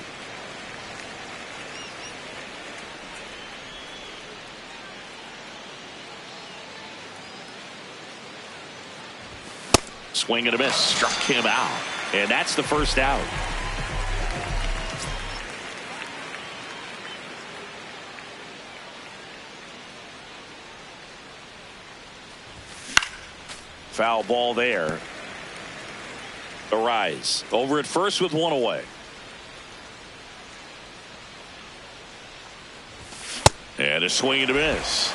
[SPEAKER 1] Swing and a miss. Struck him out. And that's the first out. Foul ball there. Arise over at first with one away. And a swing and a miss.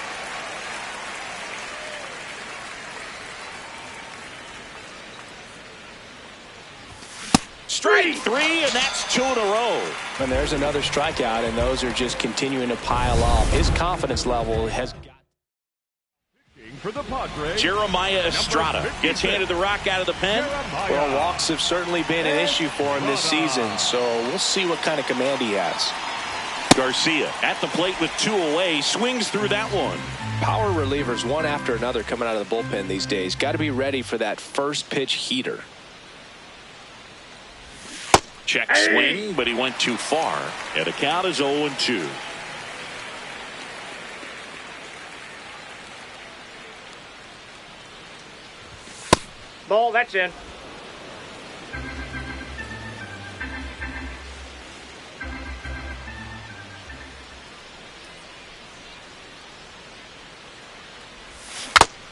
[SPEAKER 1] Strike three, and that's 2 in a row.
[SPEAKER 3] And there's another strikeout, and those are just continuing to pile up. His confidence level has got.
[SPEAKER 2] For the Padres,
[SPEAKER 1] Jeremiah Estrada gets handed the rock out of the pen.
[SPEAKER 3] Well, walks have certainly been an issue for him this season, so we'll see what kind of command he has.
[SPEAKER 1] Garcia at the plate with 2 away, swings through that one.
[SPEAKER 3] Power relievers one after another coming out of the bullpen these days. Got to be ready for that first pitch heater.
[SPEAKER 1] Check swing, but he went too far. And the count is 0-2.
[SPEAKER 4] Ball, that's in.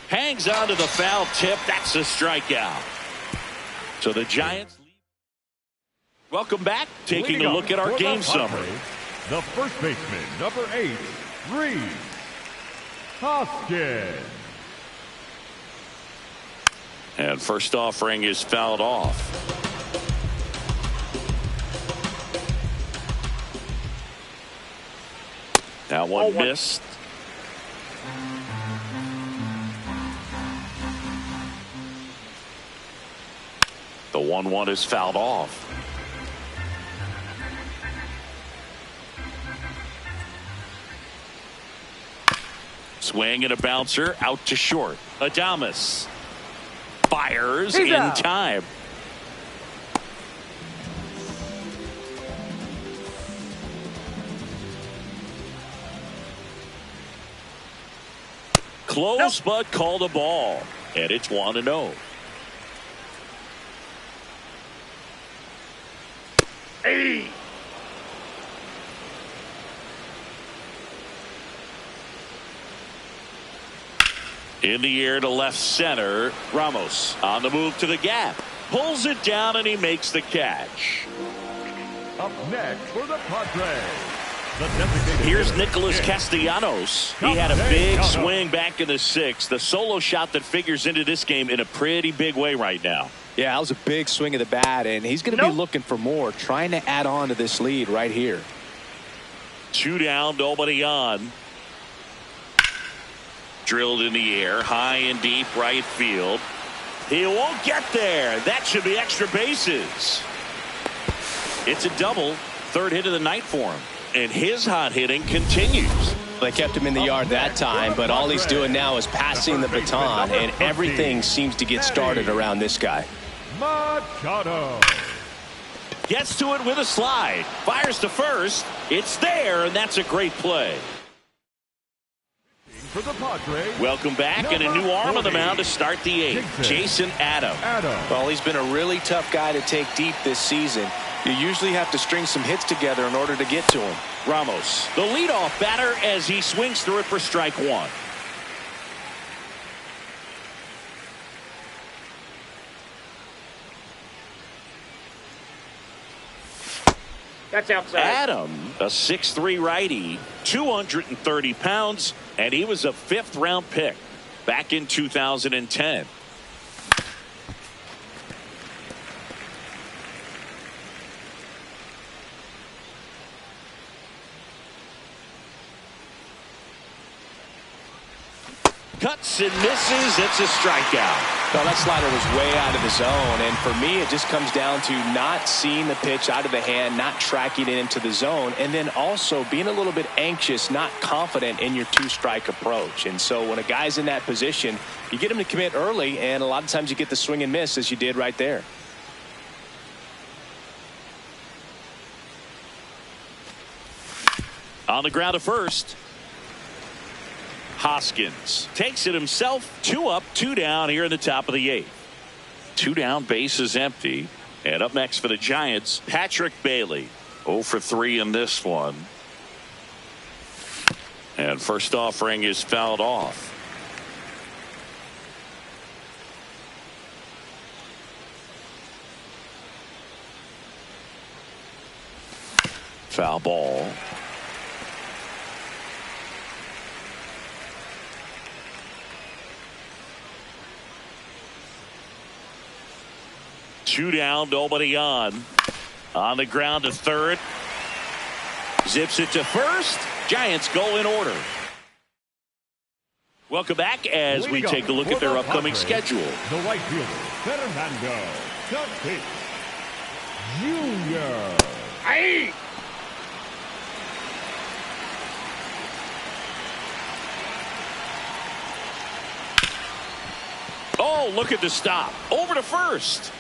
[SPEAKER 1] Hangs on to the foul tip. That's a strikeout. So the Giants. Welcome back. Taking a look at our game summary.
[SPEAKER 2] The first baseman, number 8, Reed Hoskins.
[SPEAKER 1] And first offering is fouled off. That one missed. The 1-1 is fouled off. Swing and a bouncer out to short. Adames fires in time. Close, but called a ball. And it's 1-0.
[SPEAKER 4] Hey.
[SPEAKER 1] In the air to left center. Ramos on the move to the gap. Pulls it down and he makes the catch.
[SPEAKER 2] Up next for the Padres. The designated
[SPEAKER 1] Here's
[SPEAKER 2] hitter
[SPEAKER 1] Nicholas
[SPEAKER 2] is
[SPEAKER 1] Castellanos. He had a big swing back in the 6th. The solo shot that figures into this game in a pretty big way right now.
[SPEAKER 3] Yeah, that was a big swing of the bat, and he's going to be looking for more, trying to add on to this lead right here.
[SPEAKER 1] 2 down, nobody on. Drilled in the air, high and deep right field. He won't get there. That should be extra bases. It's a double. 3rd hit of the night for him. And his hot hitting continues.
[SPEAKER 3] They kept him in the yard that time, but all he's doing now is passing the baton, and everything seems to get started around this guy.
[SPEAKER 2] Machado.
[SPEAKER 1] Gets to it with a slide. Fires to first. It's there, and that's a great play.
[SPEAKER 2] For the Padres,
[SPEAKER 1] Welcome back, and a new arm on the mound to start the 8th. Jason Adam.
[SPEAKER 3] Well, he's been a really tough guy to take deep this season. You usually have to string some hits together in order to get to him.
[SPEAKER 1] Ramos, the leadoff batter, as he swings through it for strike 1.
[SPEAKER 4] That's outside.
[SPEAKER 1] Adam, a 6'3" righty, 230 pounds, and he was a 5th-round pick back in 2010. Cuts and misses. It's a strikeout.
[SPEAKER 3] Well, that slider was way out of the zone, and for me it just comes down to not seeing the pitch out of the hand, not tracking it into the zone, and then also being a little bit anxious, not confident in your 2-strike approach. And so when a guy's in that position, you get him to commit early, and a lot of times you get the swing and miss, as you did right there.
[SPEAKER 1] On the ground to first. Hoskins takes it himself. 2 up, 2 down here in the top of the 8th. 2 down, base is empty. And up next for the Giants, Patrick Bailey. 0 for 3 in this one. And first offering is fouled off. Foul ball. Two down, nobody on. On the ground to third. Zips it to first. Giants go in order. Welcome back as we take a look at their upcoming schedule.
[SPEAKER 2] The right fielder, Fernando Tatis Jr.
[SPEAKER 4] Hey!
[SPEAKER 1] Oh, look at the stop. Over to first.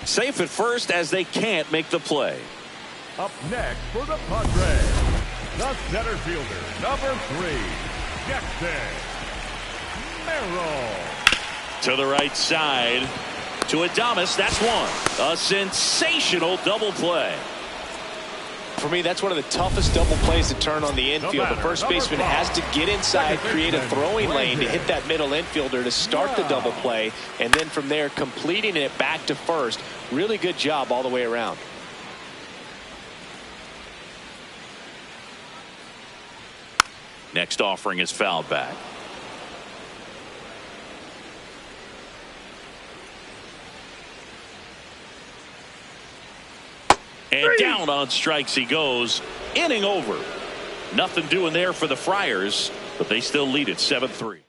[SPEAKER 1] Safe at first as they can't make the play.
[SPEAKER 2] Up next for the Padres, the center fielder, number 3, Jackson Merrill.
[SPEAKER 1] To the right side. To Adames. That's one. A sensational double play.
[SPEAKER 3] For me, that's one of the toughest double plays to turn on the infield. The first baseman has to get inside, create a throwing lane to hit that middle infielder to start the double play, and then from there completing it back to first. Really good job all the way around.
[SPEAKER 1] Next offering is fouled back. And down on strikes he goes. Inning over. Nothing doing there for the Friars, but they still lead it 7-3.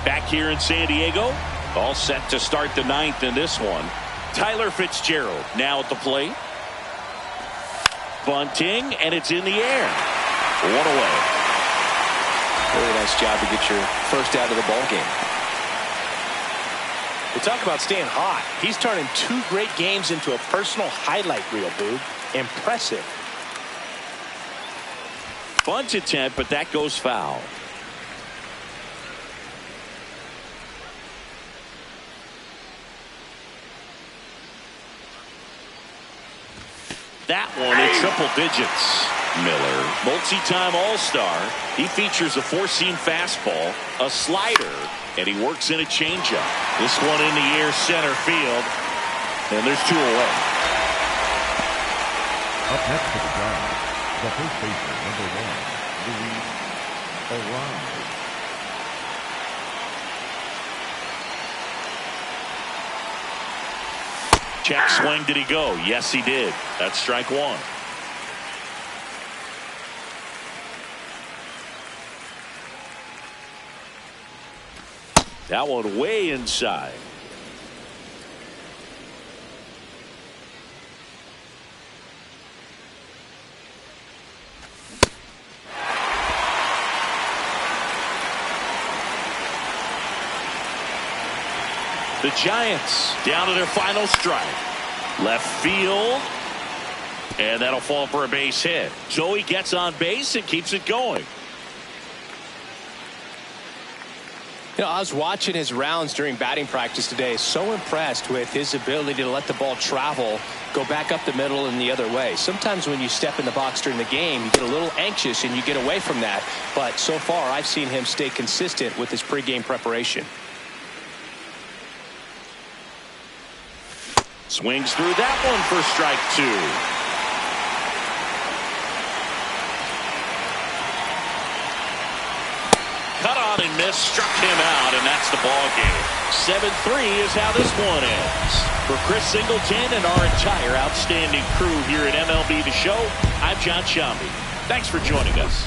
[SPEAKER 1] Back here in San Diego, all set to start the ninth in this one. Tyler Fitzgerald now at the plate. Bunting, and it's in the air. One away.
[SPEAKER 3] Really nice job to get your first out of the ball game. We talk about staying hot. He's turning 2 great games into a personal highlight reel, Boog. Impressive.
[SPEAKER 1] Bunt attempt, but that goes foul. That one in triple digits. Miller, multi-time All-Star. He features a 4-seam fastball, a slider, and he works in a changeup. This one in the air center field, and there's 2 away.
[SPEAKER 2] Up next for the Giants, the first baseman, number 1, Luis Arraez.
[SPEAKER 1] Check swing, did he go? Yes, he did. That's strike 1. That one way inside. The Giants down to their final strike. Left field. And that'll fall for a base hit. So he gets on base and keeps it going.
[SPEAKER 3] You know, I was watching his rounds during batting practice today. So impressed with his ability to let the ball travel, go back up the middle and the other way. Sometimes when you step in the box during the game, you get a little anxious and you get away from that. But so far, I've seen him stay consistent with his pregame preparation.
[SPEAKER 1] Swings through that one for strike 2. Cut on and miss, struck him out, and that's the ball game. 7-3 is how this one ends. For Chris Singleton and our entire outstanding crew here at MLB The Show, I'm John Shambi. Thanks for joining us.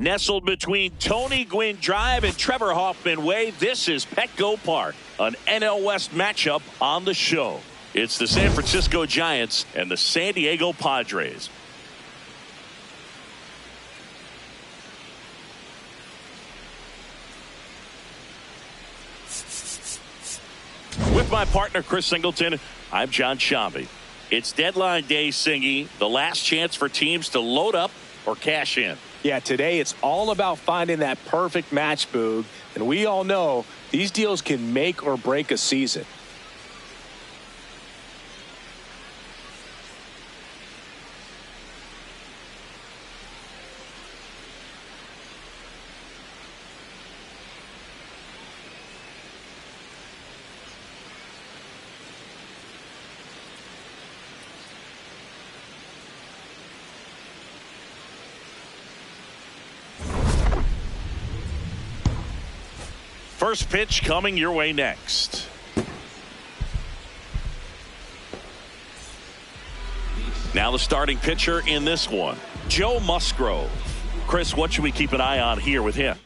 [SPEAKER 1] Nestled between Tony Gwynn Drive and Trevor Hoffman Way, this is Petco Park, an NL West matchup on the show. It's the San Francisco Giants and the San Diego Padres. With my partner, Chris Singleton, I'm John Shambi. It's deadline day, Singy, the last chance for teams to load up or cash in.
[SPEAKER 3] Yeah, today it's all about finding that perfect match, Boog. And we all know these deals can make or break a season.
[SPEAKER 1] First pitch coming your way next. Now the starting pitcher in this one, Joe Musgrove. Chris, what should we keep an eye on here with him?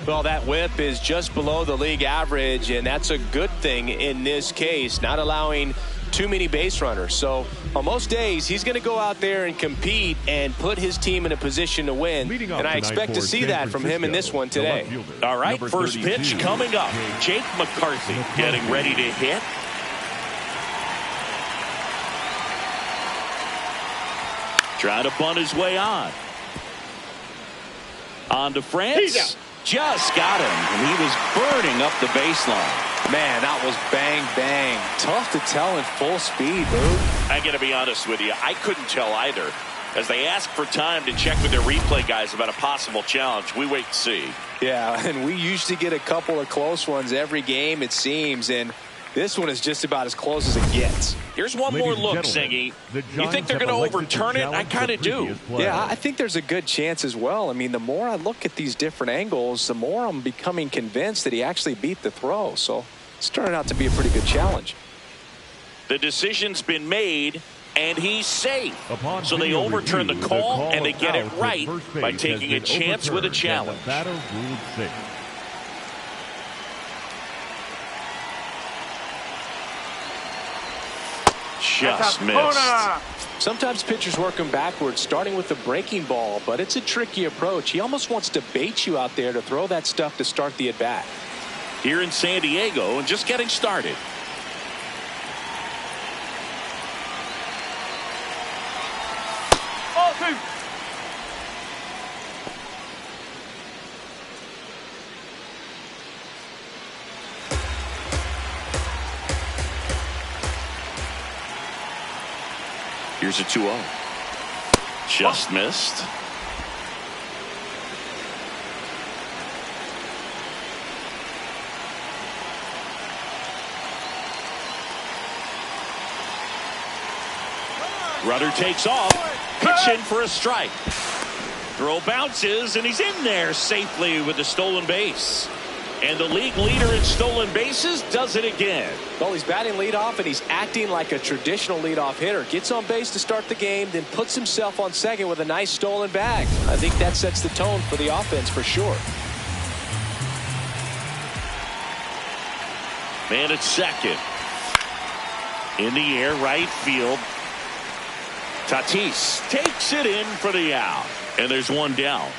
[SPEAKER 3] Well, that whip is just below the league average, and that's a good thing in this case, not allowing too many base runners. So on most days, he's going to go out there and compete and put his team in a position to win. And I expect to see that from him in this one today.
[SPEAKER 1] All right, first pitch coming up. Jake McCarthy getting ready to hit. Trying to bunt his way on. On to France. Just got him, and he was burning up the baseline.
[SPEAKER 3] Man, that was bang, bang. Tough to tell in full speed, dude.
[SPEAKER 1] I got to be honest with you. I couldn't tell either. As they ask for time to check with their replay guys about a possible challenge, we wait and see.
[SPEAKER 3] Yeah, and we usually get a couple of close ones every game, it seems, and this one is just about as close as it gets.
[SPEAKER 1] Here's one more look, Singy. You think they're going to overturn it? I kind of do.
[SPEAKER 3] Yeah, I think there's a good chance as well. I mean, the more I look at these different angles, the more I'm becoming convinced that he actually beat the throw. So it's turning out to be a pretty good challenge.
[SPEAKER 1] The decision's been made, and he's safe. So they overturn the call, and they get it right by taking a chance with a challenge. Just missed.
[SPEAKER 3] Sometimes pitchers work him backwards, starting with the breaking ball, but it's a tricky approach. He almost wants to bait you out there to throw that stuff to start the at-bat.
[SPEAKER 1] Here in San Diego and just getting started. Here's a 2-0. Just missed. Runner takes off. Pitch in for a strike. Throw bounces, and he's in there safely with the stolen base. And the league leader in stolen bases does it again.
[SPEAKER 3] Well, he's batting leadoff, and he's acting like a traditional leadoff hitter. Gets on base to start the game, then puts himself on second with a nice stolen bag. I think that sets the tone for the offense for sure.
[SPEAKER 1] Man at second. In the air, right field. Tatis takes it in for the out. And there's one down.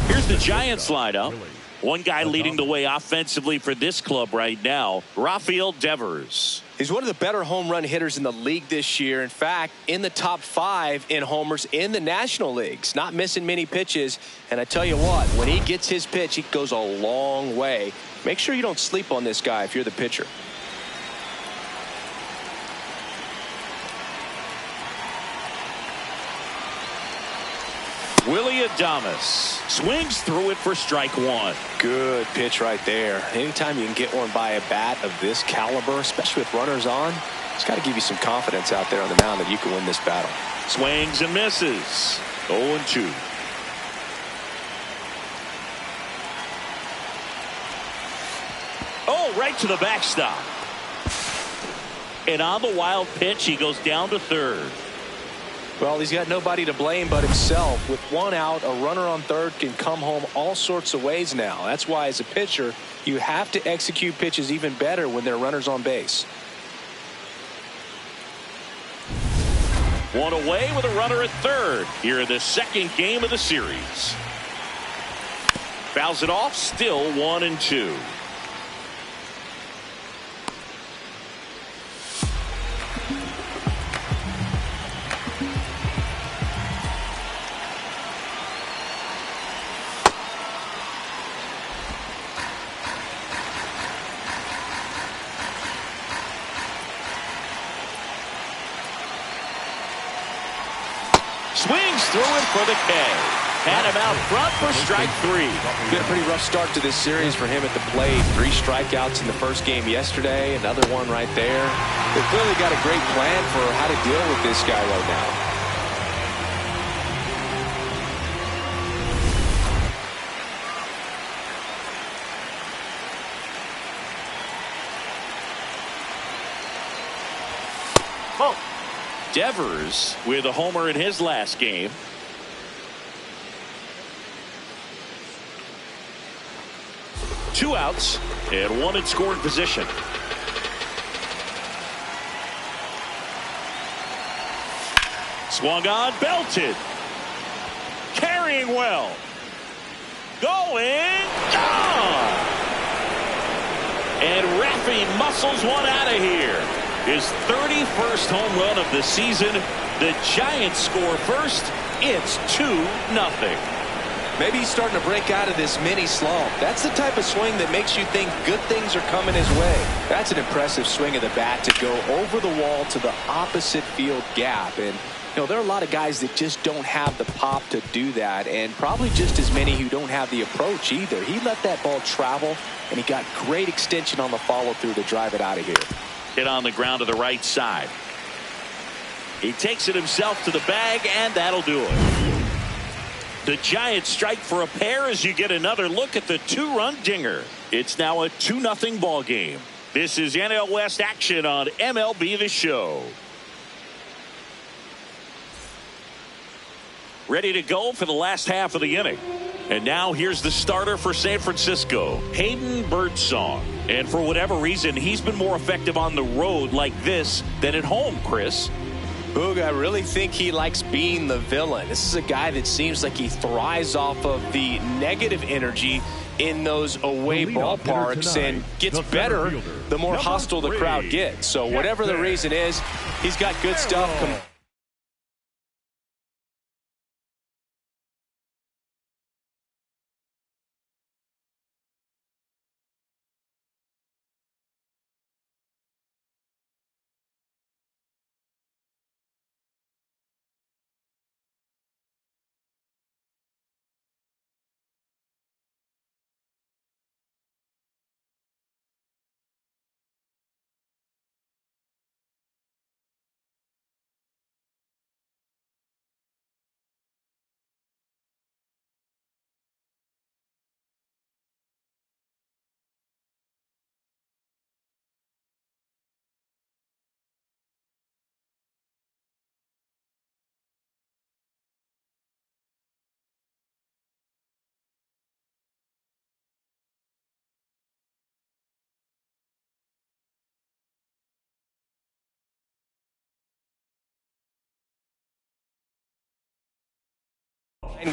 [SPEAKER 1] Here's the Giants lineup. One guy leading the way offensively for this club right now, Rafael Devers.
[SPEAKER 3] He's one of the better home run hitters in the league this year. In fact, in the top 5 in homers in the National Leagues. Not missing many pitches. And I tell you what, when he gets his pitch, he goes a long way. Make sure you don't sleep on this guy if you're the pitcher.
[SPEAKER 1] Willie Adames swings through it for strike one.
[SPEAKER 3] Good pitch right there. Anytime you can get one by a bat of this caliber, especially with runners on, it's got to give you some confidence out there on the mound that you can win this battle.
[SPEAKER 1] Swings and misses. 0-2. Oh, right to the backstop. And on the wild pitch, he goes down to third.
[SPEAKER 3] Well, he's got nobody to blame but himself. With one out, a runner on third can come home all sorts of ways now. That's why, as a pitcher, you have to execute pitches even better when there are runners on base.
[SPEAKER 1] One away with a runner at third here in the second game of the series. Fouls it off, still 1-2. Swings through it for the K. Had him out front for strike 3.
[SPEAKER 3] Been a pretty rough start to this series for him at the plate. 3 strikeouts in the first game yesterday. Another one right there. They've clearly got a great plan for how to deal with this guy right now.
[SPEAKER 1] Devers with a homer in his last game. 2 outs and 1 in scoring position. Swung on, belted. Carrying well. Going, gone. And Raffy muscles one out of here. His 31st home run of the season. The Giants score first. It's 2-0.
[SPEAKER 3] Maybe he's starting to break out of this mini slump. That's the type of swing that makes you think good things are coming his way. That's an impressive swing of the bat to go over the wall to the opposite field gap. And you know, there are a lot of guys that just don't have the pop to do that, and probably just as many who don't have the approach either. He let that ball travel, and he got great extension on the follow-through to drive it out of here.
[SPEAKER 1] Hit on the ground to the right side. He takes it himself to the bag, and that'll do it. The Giants strike for a pair as you get another look at the 2-run dinger. It's now a 2-0 ball game. This is NL West action on MLB The Show. Ready to go for the last half of the inning. And now here's the starter for San Francisco, Hayden Birdsong. And for whatever reason, he's been more effective on the road like this than at home, Chris.
[SPEAKER 3] Boog, I really think he likes being the villain. This is a guy that seems like he thrives off of the negative energy in those away ballparks and gets better the more hostile the crowd gets. So whatever the reason is, he's got good stuff.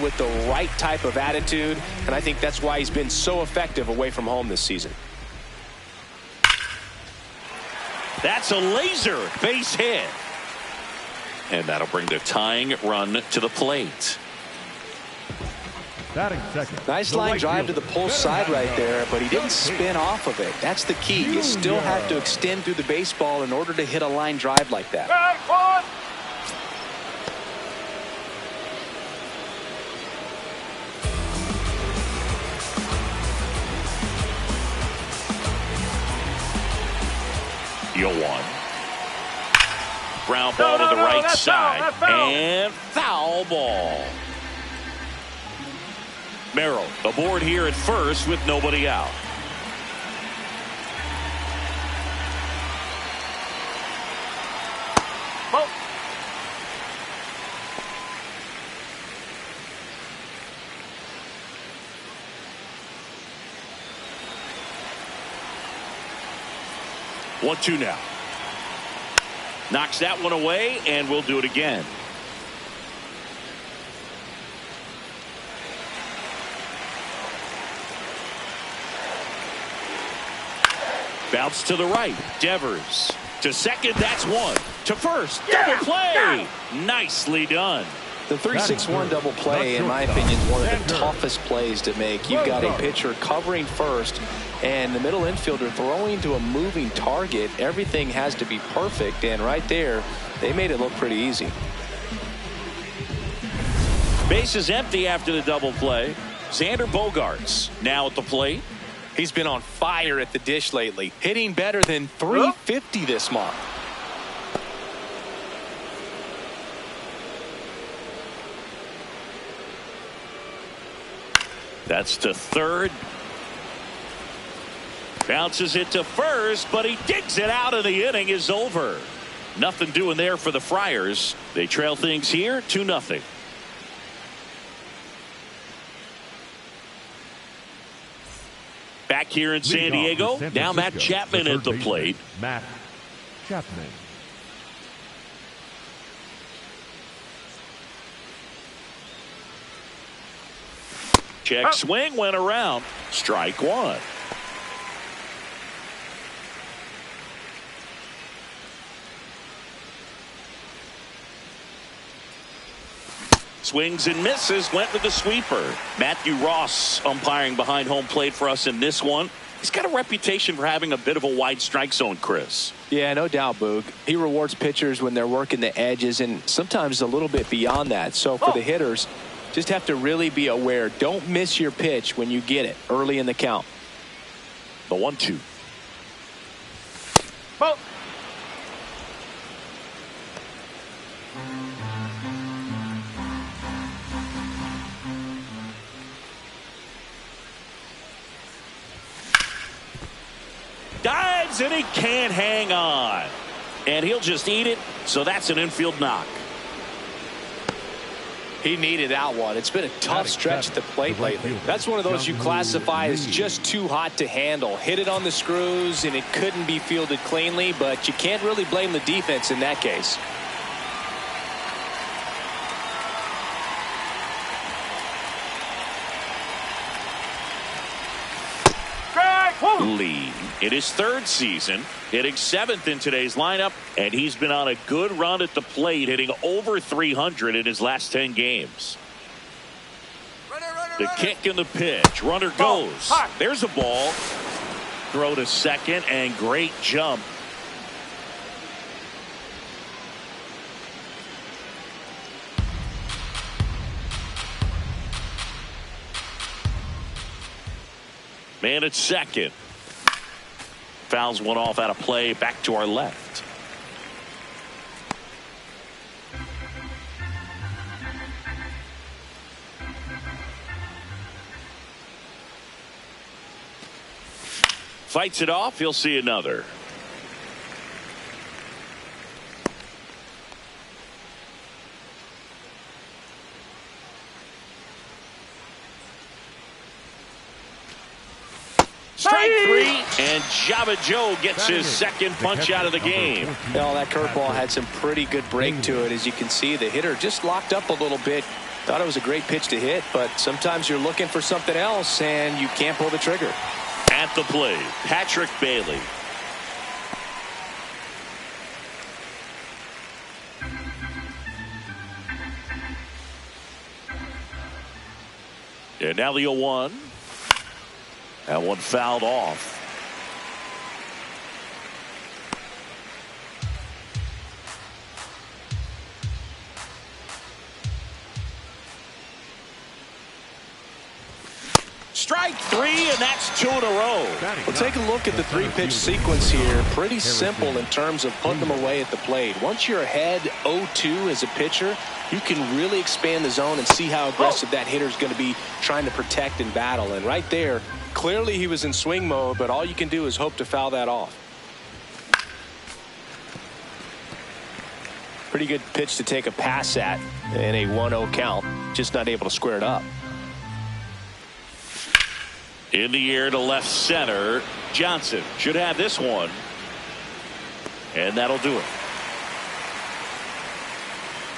[SPEAKER 3] With the right type of attitude, and I think that's why he's been so effective away from home this season.
[SPEAKER 1] That's a laser base hit, and that'll bring the tying run to the plate.
[SPEAKER 2] Batting second.
[SPEAKER 3] Nice line drive to the pull side right there, but he didn't spin off of it. That's the key. You still have to extend through the baseball in order to hit a line drive like that.
[SPEAKER 1] One. Ground ball to the right side. And foul ball. Merrill aboard here at first with nobody out.
[SPEAKER 4] Oh.
[SPEAKER 1] 1-2 now. Knocks that one away, and we'll do it again. Bounce to the right. Devers to second. That's one. To first. Double play. Nicely done.
[SPEAKER 3] The 3-6-1 double play, in my opinion, is one of the toughest plays to make. You've got a pitcher covering first and the middle infielder throwing to a moving target. Everything has to be perfect, and right there, they made it look pretty easy.
[SPEAKER 1] Base is empty after the double play. Xander Bogaerts now at the plate.
[SPEAKER 3] He's been on fire at the dish lately, hitting better than .350 this month.
[SPEAKER 1] That's to third. Bounces it to first, but he digs it out, and the inning is over. Nothing doing there for the Friars. They trail things here 2-0. Back here in San Diego, now Matt Chapman at the plate.
[SPEAKER 2] Matt Chapman.
[SPEAKER 1] Check swing went around. Strike one. Swings and misses, went with the sweeper. Matthew Ross umpiring behind home plate for us in this one. He's got a reputation for having a bit of a wide strike zone, Chris.
[SPEAKER 3] Yeah, no doubt, Boog. He rewards pitchers when they're working the edges and sometimes a little bit beyond that. So for the hitters, just have to really be aware. Don't miss your pitch when you get it early in the count.
[SPEAKER 1] The 1-2.
[SPEAKER 4] Ball.
[SPEAKER 1] Dives and he can't hang on. And he'll just eat it. So that's an infield knock.
[SPEAKER 3] He needed that one. It's been a tough stretch at the plate lately. That's one of those you classify as just too hot to handle. Hit it on the screws and it couldn't be fielded cleanly, but you can't really blame the defense in that case.
[SPEAKER 1] Lee in his third season, hitting 7th in today's lineup, and he's been on a good run at the plate, hitting over 300 in his last 10 games. The kick and the pitch. Runner goes. There's a ball. Throw to second, and great jump. Man at second. Fouls one off out of play. Back to our left. Fights it off. He'll see another. Strike three, and Java Joe gets his second punch out of the game.
[SPEAKER 3] Well, that curveball had some pretty good break to it. As you can see, the hitter just locked up a little bit. Thought it was a great pitch to hit, but sometimes you're looking for something else, and you can't pull the trigger.
[SPEAKER 1] At the plate, Patrick Bailey. And now the 0-1. That one fouled off. Strike three, and that's 2 in a row.
[SPEAKER 3] Well, take a look at the 3-pitch sequence here. Pretty simple in terms of putting them away at the plate. Once you're ahead 0-2 as a pitcher, you can really expand the zone and see how aggressive that hitter is going to be trying to protect and battle. And right there, clearly he was in swing mode, but all you can do is hope to foul that off. Pretty good pitch to take a pass at in a 1-0 count. Just not able to square it up.
[SPEAKER 1] In the air to left center. Johnson should have this one. And that'll do it.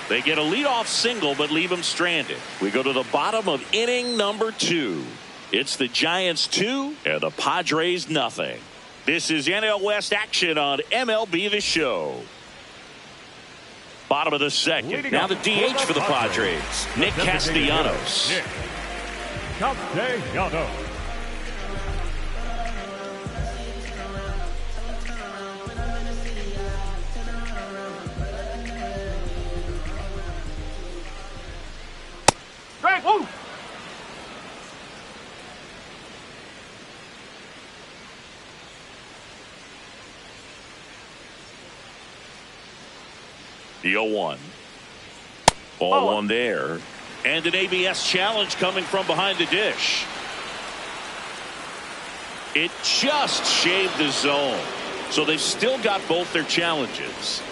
[SPEAKER 1] They get a leadoff single, but leave him stranded. We go to the bottom of inning number 2. It's the Giants 2 and the Padres nothing. This is NL West action on MLB The Show. Bottom of the second. Now the DH for the Padres, Nick Castellanos.
[SPEAKER 2] Nick Castellanos.
[SPEAKER 4] Woo!
[SPEAKER 1] The 0-1. Ball one there. And an ABS challenge coming from behind the dish. It just shaved the zone. So they've still got both their challenges.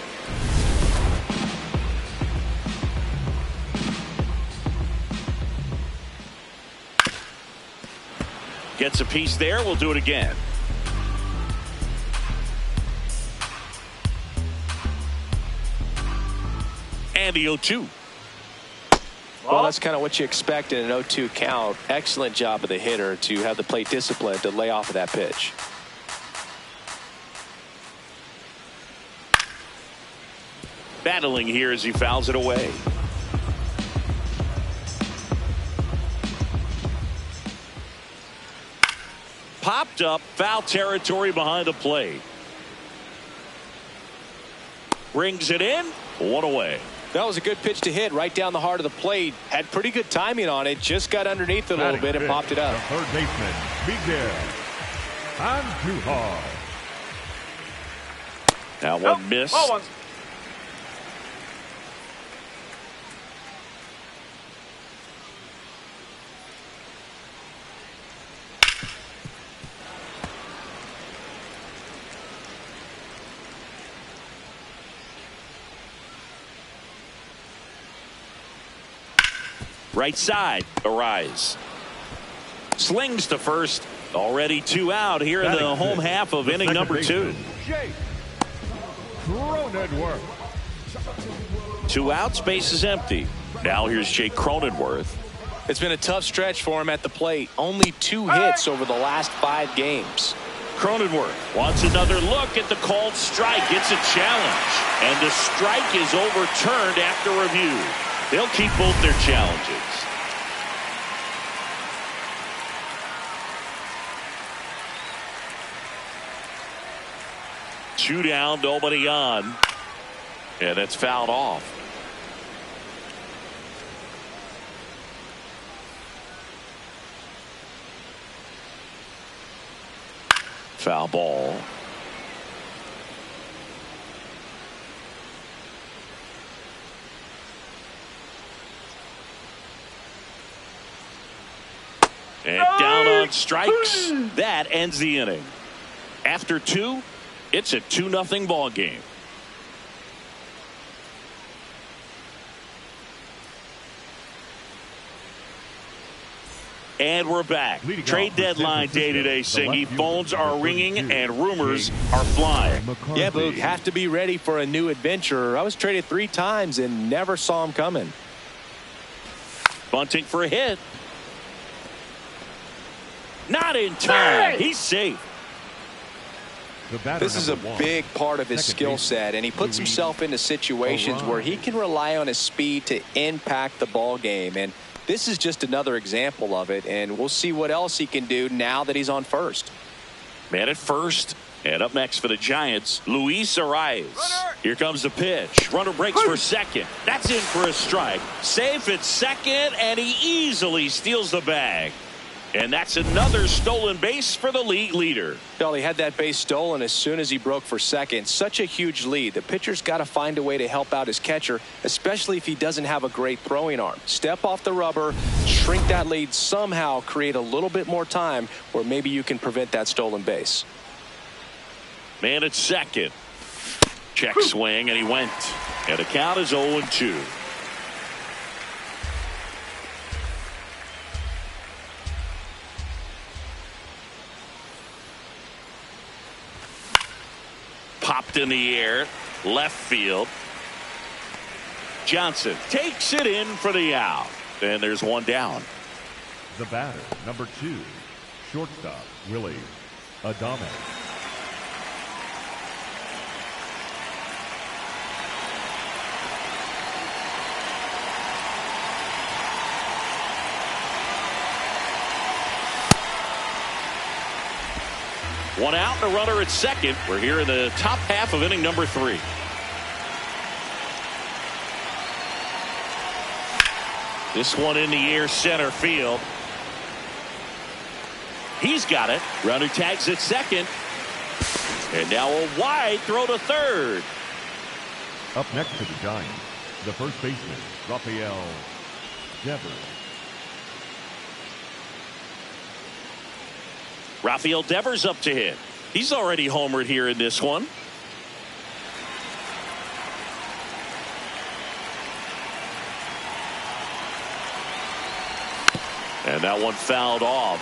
[SPEAKER 1] Gets a piece there. We'll do it again. And the 0-2.
[SPEAKER 3] Well, that's kind of what you expect in an 0-2 count. Excellent job of the hitter to have the plate discipline to lay off of that pitch.
[SPEAKER 1] Battling here as he fouls it away. Popped up, foul territory behind the plate. Brings it in, 1 away.
[SPEAKER 3] That was a good pitch to hit right down the heart of the plate. Had pretty good timing on it. Just got underneath it a little bit and popped it up.
[SPEAKER 2] The third baseman, Miguel Andujar.
[SPEAKER 1] Now one miss. Right side, Arise. Slings to first. Already 2 out here in the home half of inning number 2.
[SPEAKER 2] Jake Cronenworth.
[SPEAKER 1] 2 outs, base is empty. Now here's Jake Cronenworth.
[SPEAKER 3] It's been a tough stretch for him at the plate. Only 2 hits over the last 5 games.
[SPEAKER 1] Cronenworth wants another look at the called strike. It's a challenge. And the strike is overturned after review. They'll keep both their challenges. Two down, nobody on. And it's fouled off. Foul ball. And down on strikes. That ends the inning. After 2, it's a 2-0 ball game. And we're back. Trade deadline day today, Singy. Phones are ringing and rumors are flying.
[SPEAKER 3] Yeah, Boog, have to be ready for a new adventure. I was traded 3 times and never saw him coming.
[SPEAKER 1] Bunting for a hit. Not in time. He's safe.
[SPEAKER 3] This is a big part of his skill set, and he puts himself into situations where he can rely on his speed to impact the ball game. And this is just another example of it, and we'll see what else he can do now that he's on first.
[SPEAKER 1] Man at first, and up next for the Giants, Luis Arias. Here comes the pitch. Runner breaks for second. That's in for a strike. Safe at second, and he easily steals the bag. And that's another stolen base for the league leader.
[SPEAKER 3] Well, he had that base stolen as soon as he broke for second. Such a huge lead. The pitcher's got to find a way to help out his catcher, especially if he doesn't have a great throwing arm. Step off the rubber, shrink that lead somehow, create a little bit more time where maybe you can prevent that stolen base.
[SPEAKER 1] Man at second. Check swing, and he went. And the count is 0-2. Popped in the air, left field. Johnson takes it in for the out. And there's 1 down.
[SPEAKER 2] The batter, number 2, shortstop, Willie Adames.
[SPEAKER 1] One out and a runner at second. We're here in the top half of inning number 3. This one in the air, center field. He's got it. Runner tags at second. And now a wide throw to third.
[SPEAKER 2] Up next to the Giants, the first baseman, Rafael Devers.
[SPEAKER 1] Rafael Devers up to hit. He's already homered here in this one. And that one fouled off.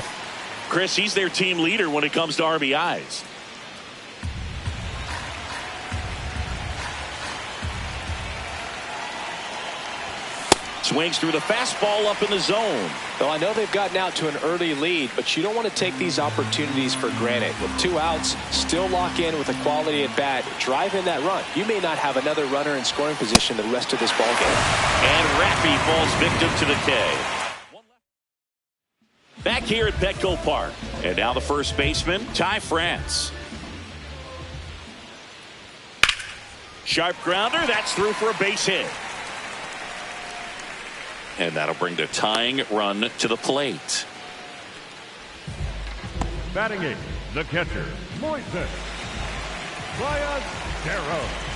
[SPEAKER 1] Chris, he's their team leader when it comes to RBIs. Swings through the fastball up in the zone.
[SPEAKER 3] Well, I know they've gotten out to an early lead, but you don't want to take these opportunities for granted. With 2 outs, still lock in with a quality at bat, drive in that run. You may not have another runner in scoring position the rest of this ball game.
[SPEAKER 1] And Rappy falls victim to the K. Back here at Petco Park. And now the first baseman, Ty France. Sharp grounder, that's through for a base hit. And that'll bring the tying run to the plate.
[SPEAKER 2] Batting 8, the catcher, Moises Ballesteros.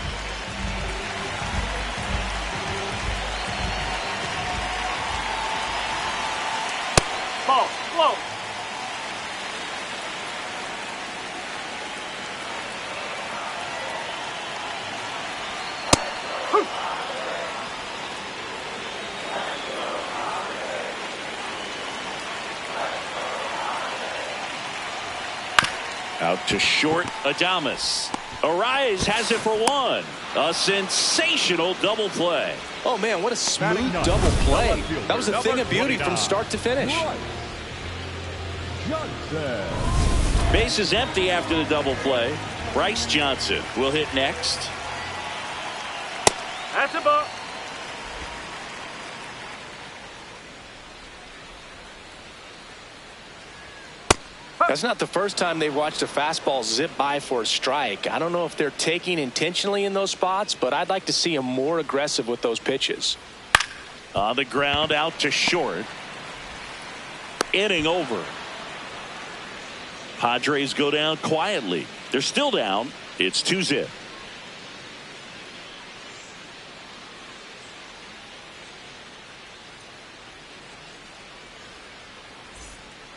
[SPEAKER 4] Ball, slow.
[SPEAKER 1] Out to short, Adames. Arraez has it for 1. A sensational double play.
[SPEAKER 3] Oh, man, what a smooth double play. That was a thing of beauty from start to finish.
[SPEAKER 1] Base is empty after the double play. Bryce Johnson will hit next.
[SPEAKER 4] That's a ball.
[SPEAKER 3] That's not the first time they've watched a fastball zip by for a strike. I don't know if they're taking intentionally in those spots, but I'd like to see them more aggressive with those pitches.
[SPEAKER 1] On the ground, out to short. Inning over. Padres go down quietly. They're still down. It's 2-0.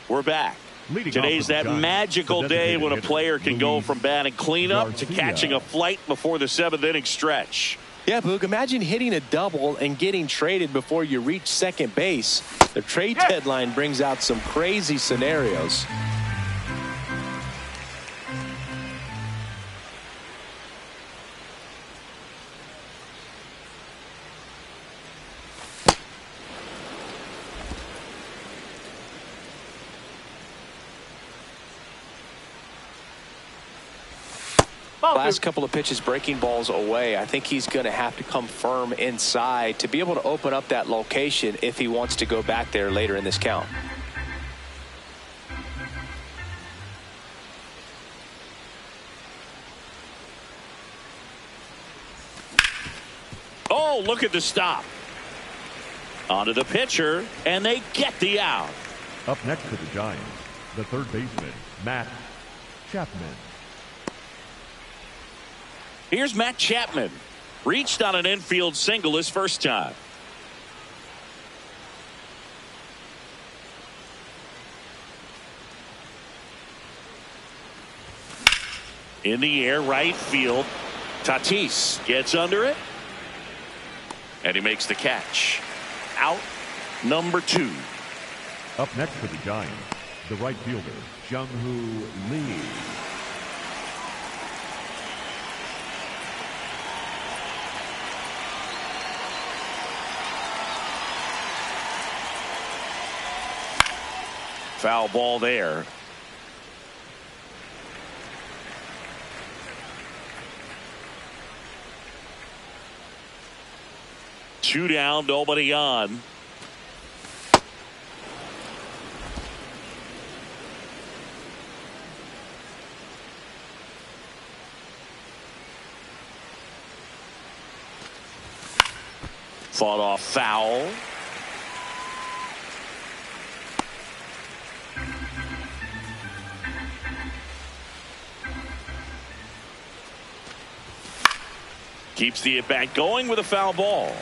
[SPEAKER 1] We're back. Today's that magical day when a player can go from batting cleanup to catching a flight before the 7th inning stretch.
[SPEAKER 3] Yeah, Boog, imagine hitting a double and getting traded before you reach second base. The trade deadline brings out some crazy scenarios. Last couple of pitches breaking balls away. I think he's going to have to come firm inside to be able to open up that location if he wants to go back there later in this count.
[SPEAKER 1] Oh, look at the stop. Onto the pitcher, and they get the out.
[SPEAKER 2] Up next for the Giants, the third baseman, Matt Chapman.
[SPEAKER 1] Here's Matt Chapman. Reached on an infield single his first time. In the air, right field. Tatis gets under it. And he makes the catch. Out number 2.
[SPEAKER 2] Up next for the Giants, the right fielder, Jung-Hoo Lee.
[SPEAKER 1] Foul ball there. Two down, nobody on. Fought off foul. Keeps the at-bat going with a foul ball.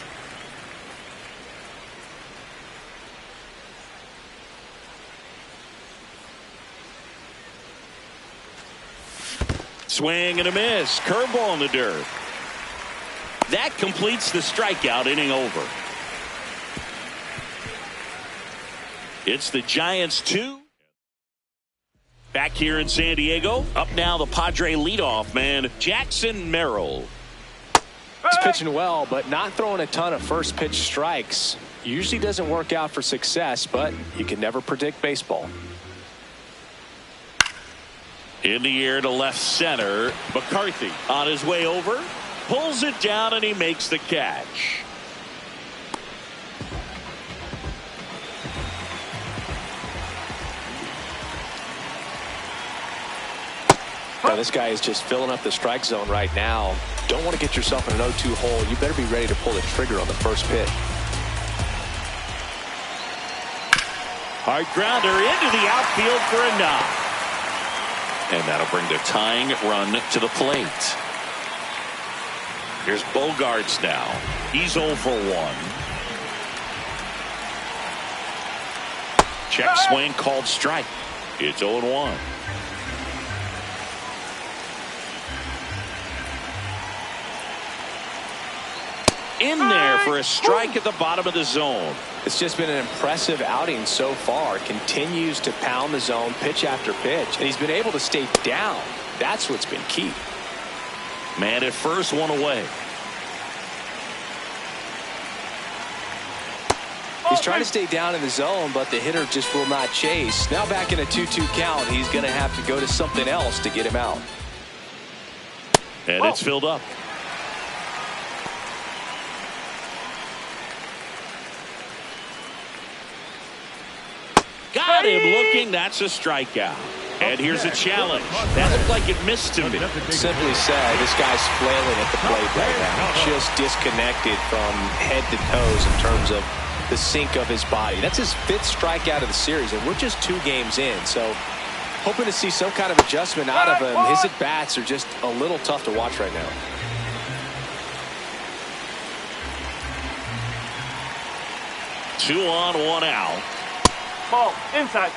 [SPEAKER 1] Swing and a miss. Curveball in the dirt. That completes the strikeout. Inning over. It's the Giants 2. Back here in San Diego, up now the Padre leadoff man, Jackson Merrill.
[SPEAKER 3] He's pitching well, but not throwing a ton of first pitch strikes. Usually doesn't work out for success, but you can never predict baseball.
[SPEAKER 1] In the air to left center, McCarthy on his way over, pulls it down, and he makes the catch.
[SPEAKER 3] Now, this guy is just filling up the strike zone right now. Don't want to get yourself in an 0-2 hole. You better be ready to pull the trigger on the first pitch.
[SPEAKER 1] Hard grounder into the outfield for a knock. And that'll bring the tying run to the plate. Here's Bogarts now. He's 0 for 1. Check swing called strike. It's 0-1. In there for a strike at the bottom of the zone.
[SPEAKER 3] It's just been an impressive outing so far. Continues to pound the zone pitch after pitch, and he's been able to stay down. That's what's been key.
[SPEAKER 1] Man at first, one away.
[SPEAKER 3] He's trying to stay down in the zone, but the hitter just will not chase. Now back in a 2-2 count, he's going to have to go to something else to get him out.
[SPEAKER 1] And it's filled up. Got him looking. That's a strikeout. And here's a challenge. That looked like it missed to me.
[SPEAKER 3] Simply said, this guy's flailing at the plate right now. Just disconnected from head to toes in terms of the sink of his body. That's his 5th strikeout of the series, and we're just 2 games in. So hoping to see some kind of adjustment out of him. His at-bats are just a little tough to watch right now.
[SPEAKER 1] Two on, one out.
[SPEAKER 4] Ball inside.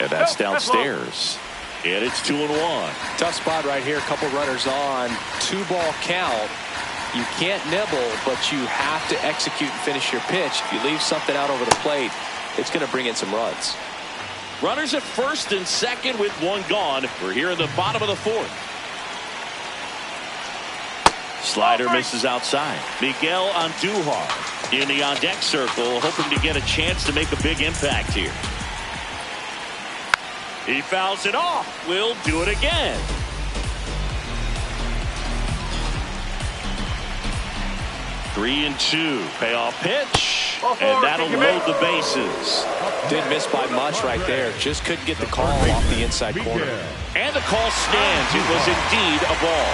[SPEAKER 1] And that's downstairs. And it's 2-1.
[SPEAKER 3] Tough spot right here. A couple runners on. 2-ball count. You can't nibble, but you have to execute and finish your pitch. If you leave something out over the plate, it's going to bring in some runs.
[SPEAKER 1] Runners at first and second with 1 gone. We're here in the bottom of the 4th. Slider misses outside. Miguel Andujar in the on-deck circle, hoping to get a chance to make a big impact here. He fouls it off. We'll do it again. Three and 2. Payoff pitch. And that'll load the bases.
[SPEAKER 3] Didn't miss by much right there. Just couldn't get the call off the inside corner.
[SPEAKER 1] And the call stands. It was indeed a ball.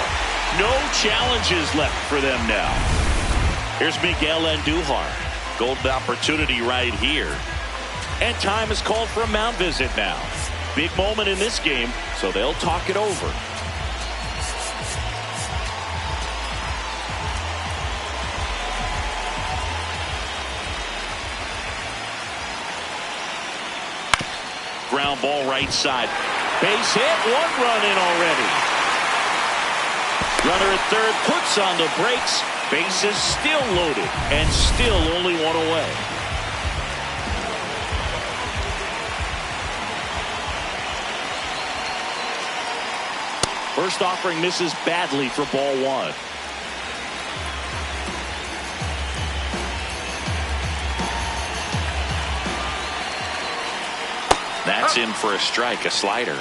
[SPEAKER 1] No challenges left for them now. Here's Miguel Andujar. Golden opportunity right here. And time is called for a mound visit now. Big moment in this game, so they'll talk it over. Ground ball right side. Base hit. 1 run in already. Runner at third puts on the brakes. Bases still loaded and still only 1 away. First offering misses badly for ball 1. That's in for a strike, a slider.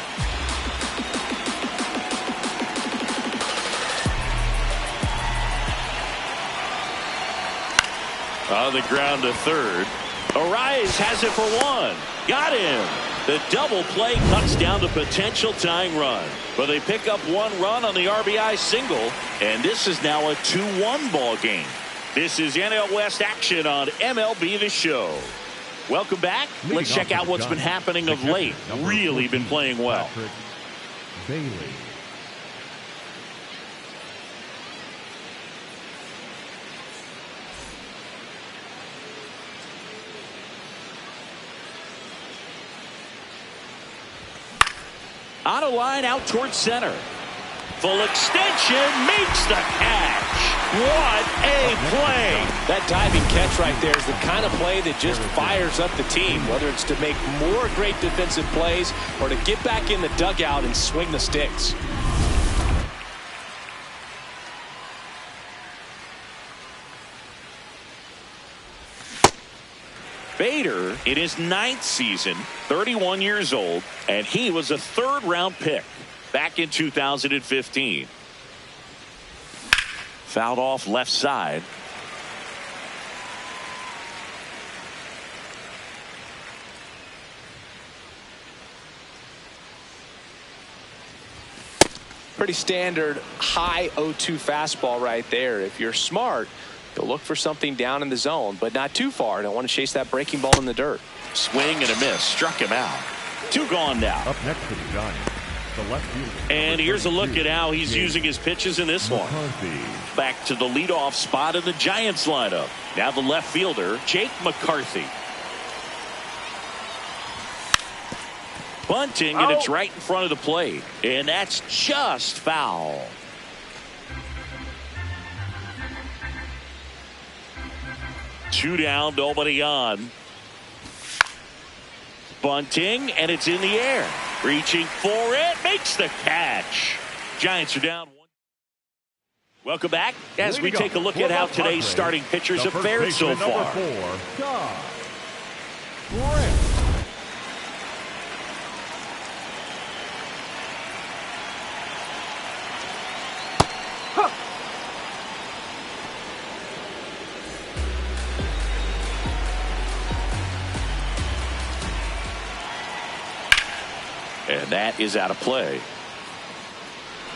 [SPEAKER 1] On the ground to third. Arias has it for 1. Got him. The double play cuts down the potential tying run. But they pick up 1 run on the RBI single. And this is now a 2-1 ball game. This is NL West action on MLB The Show. Welcome back. Let's check out what's been happening of late. Really been playing well.
[SPEAKER 2] Bailey.
[SPEAKER 1] On a line out towards center. Full extension makes the catch. What a play.
[SPEAKER 3] That diving catch right there is the kind of play that just fires up the team, whether it's to make more great defensive plays or to get back in the dugout and swing the sticks.
[SPEAKER 1] Bader in his 9th season, 31 years old, and he was a 3rd-round pick back in 2015. Fouled off left side.
[SPEAKER 3] Pretty standard high 0-2 fastball right there. If you're smart, you'll look for something down in the zone, but not too far. Don't want to chase that breaking ball in the dirt.
[SPEAKER 1] Swing and a miss. Struck him out. 2 gone now.
[SPEAKER 2] Up next for the Giants, the left fielder.
[SPEAKER 1] And here's a look at how he's using his pitches in this one. Back to the leadoff spot in the Giants lineup. Now the left fielder, Jake McCarthy. Bunting, and it's right in front of the plate. And that's just foul. Two down, nobody on. Bunting, and it's in the air. Reaching for it, makes the catch. Giants are down 1. Welcome back as we take a look at how today's starting pitchers have fared so far. And that is out of play.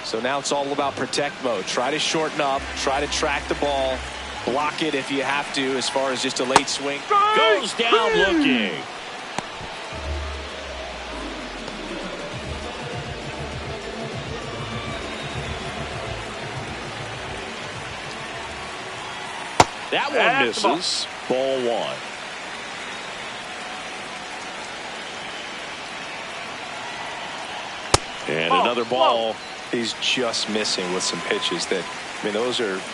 [SPEAKER 3] So now it's all about protect mode. Try to shorten up, try to track the ball, block it if you have to as far as just a late swing.
[SPEAKER 1] Goes down looking. That one misses. Ball 1. And another ball.
[SPEAKER 3] He's just missing with some pitches that, I mean,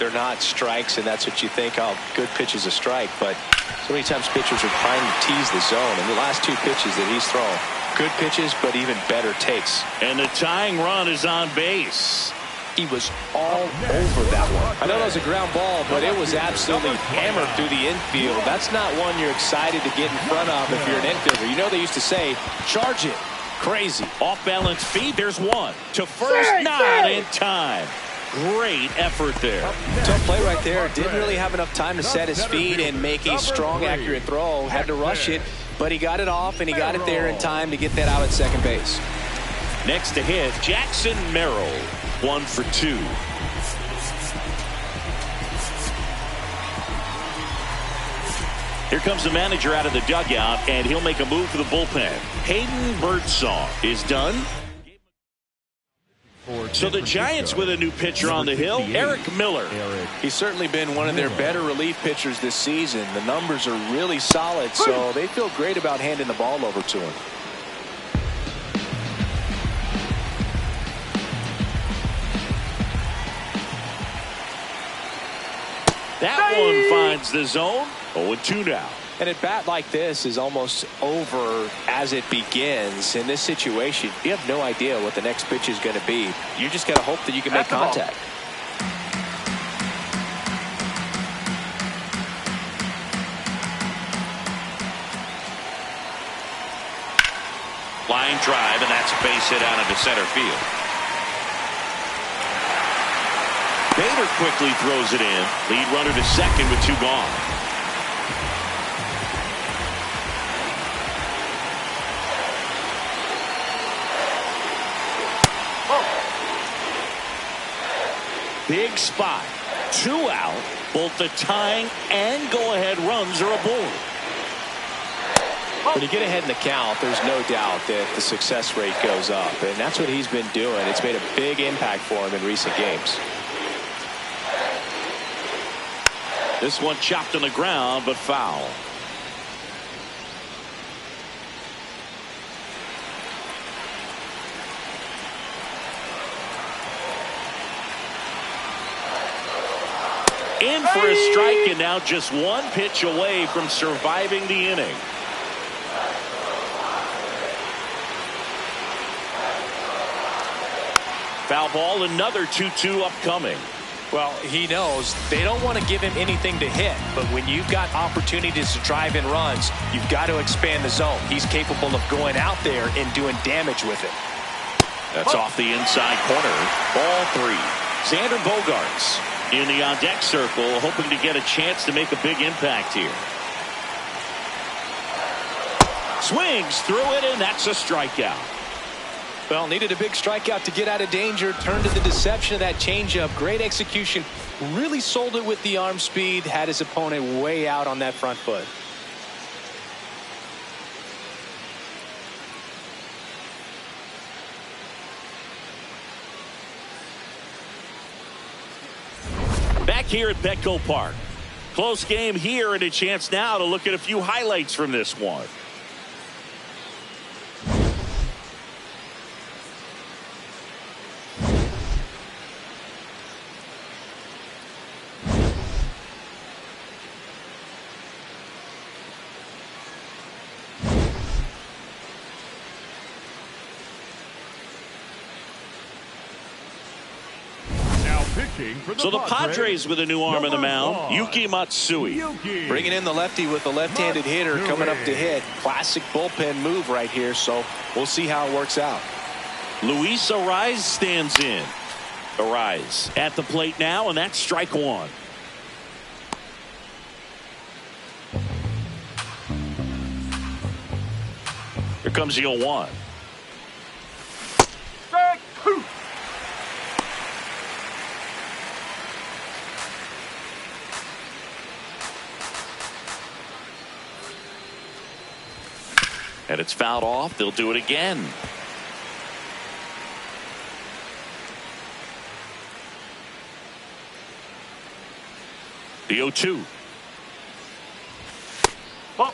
[SPEAKER 3] they're not strikes, and that's what you think, oh, good pitch is a strike. But so many times pitchers are trying to tease the zone. And the last 2 pitches that he's thrown, good pitches, but even better takes.
[SPEAKER 1] And the tying run is on base.
[SPEAKER 3] He was all over that one. I know that was a ground ball, but it was absolutely hammered through the infield. That's not one you're excited to get in front of if you're an infielder. You know they used to say, charge it. Crazy.
[SPEAKER 1] Off balance feed. There's one. To first, not in time. Great effort there.
[SPEAKER 3] Tough play right there. Didn't really have enough time to set his feet and make a strong, accurate throw. Had to rush it, but he got it off, and he got it there in time to get that out at second base.
[SPEAKER 1] Next to hit, Jackson Merrill. 1 for 2. Here comes the manager out of the dugout, and he'll make a move for the bullpen. Hayden Birdsong is done. So the Giants with a new pitcher on the hill, Eric Miller.
[SPEAKER 3] He's certainly been one of their better relief pitchers this season. The numbers are really solid, so they feel great about handing the ball over to him.
[SPEAKER 1] That one finds the zone. 0-2 now.
[SPEAKER 3] And at bat like this is almost over as it begins. In this situation, you have no idea what the next pitch is going to be. You just got to hope that you can make contact.
[SPEAKER 1] Line drive, and that's a base hit out into center field. Bader quickly throws it in. Lead runner to second with 2 gone. Big spot. 2 out. Both the tying and go-ahead runs are aboard.
[SPEAKER 3] When you get ahead in the count, there's no doubt that the success rate goes up. And that's what he's been doing. It's made a big impact for him in recent games.
[SPEAKER 1] This one chopped on the ground, but foul. In for a strike, and now just one pitch away from surviving the inning. Foul ball, another 2-2 upcoming.
[SPEAKER 3] Well, he knows they don't want to give him anything to hit, but when you've got opportunities to drive in runs, you've got to expand the zone. He's capable of going out there and doing damage with it.
[SPEAKER 1] That's off the inside corner. Ball 3. Xander Bogaerts in the on-deck circle, hoping to get a chance to make a big impact here. Swings through it, and that's a strikeout.
[SPEAKER 3] Well, needed a big strikeout to get out of danger. Turned to the deception of that changeup. Great execution. Really sold it with the arm speed. Had his opponent way out on that front foot.
[SPEAKER 1] Back here at Petco Park. Close game here, and a chance now to look at a few highlights from this one. So the Padres with a new arm on the mound, Yuki Matsui.
[SPEAKER 3] Bringing in the lefty with the left-handed hitter coming up to hit. Classic bullpen move right here, so we'll see how it works out.
[SPEAKER 1] Luis Arraez stands in. Arraez at the plate now, and that's strike 1. Here comes the 0-1.
[SPEAKER 4] Strike 2.
[SPEAKER 1] And it's fouled off. They'll do it again. The 0-2.
[SPEAKER 4] Ball.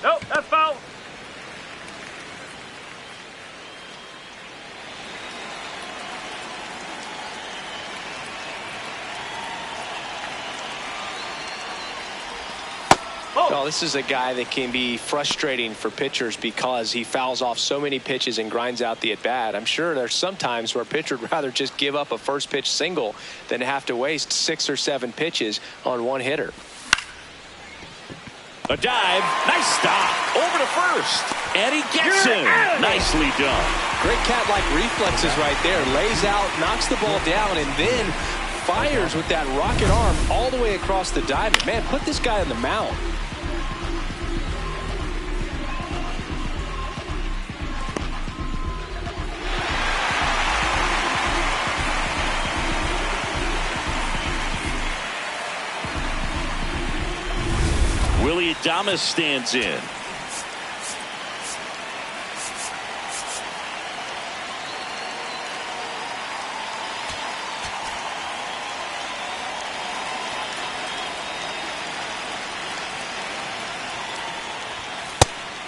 [SPEAKER 4] Nope, that's foul.
[SPEAKER 3] Well, this is a guy that can be frustrating for pitchers because he fouls off so many pitches and grinds out the at-bat. I'm sure there's some times where a pitcher would rather just give up a first pitch single than have to waste 6 or 7 pitches on one hitter.
[SPEAKER 1] A dive. Nice stop. Over to first. And he gets him. Nicely done.
[SPEAKER 3] Great cat-like reflexes right there. Lays out, knocks the ball down, and then fires with that rocket arm all the way across the diamond. Man, put this guy on the mound.
[SPEAKER 1] Willie Adames stands in.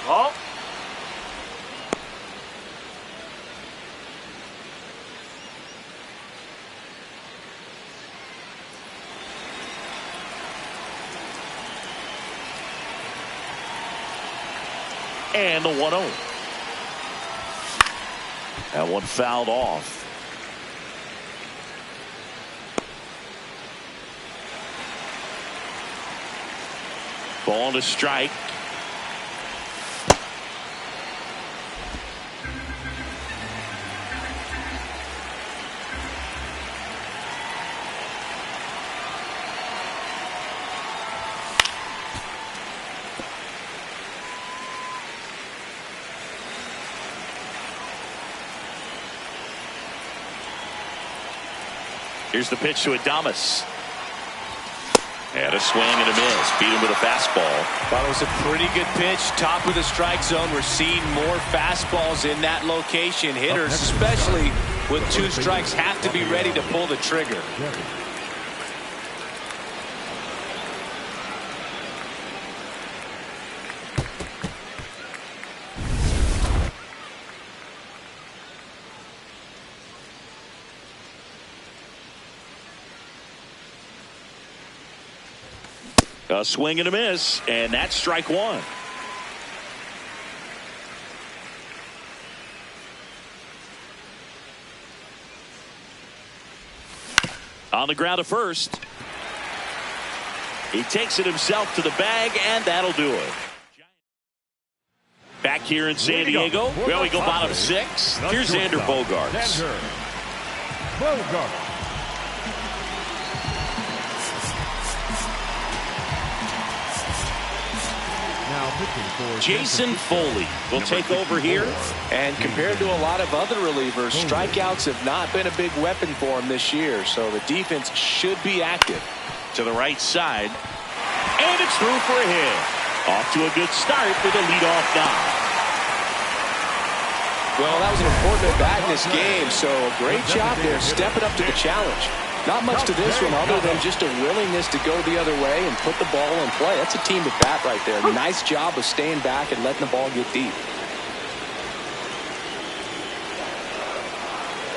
[SPEAKER 4] Ball.
[SPEAKER 1] And the 1-0. That one fouled off. Ball to strike. Here's the pitch to Adames. And a swing and a miss. Beat him with a fastball.
[SPEAKER 3] Thought it was a pretty good pitch. Top of the strike zone. We're seeing more fastballs in that location. Hitters, especially with 2 strikes, have to be ready to pull the trigger.
[SPEAKER 1] A swing and a miss, and that's strike one. On the ground at first. He takes it himself to the bag, and that'll do it. Back here in San Diego, well, we go bottom six. Here's Xander Bogaerts. Jason Foley will take over here.
[SPEAKER 3] And compared to a lot of other relievers, strikeouts have not been a big weapon for him this year, so the defense should be active.
[SPEAKER 1] To the right side, and it's through for a hit. Off to a good start with a leadoff knock.
[SPEAKER 3] Well, that was an important at-bat in this game, so a great job there stepping up to the challenge. Not much to this one other than just a willingness to go the other way and put the ball in play. That's a team at bat right there. Nice job of staying back and letting the ball get deep.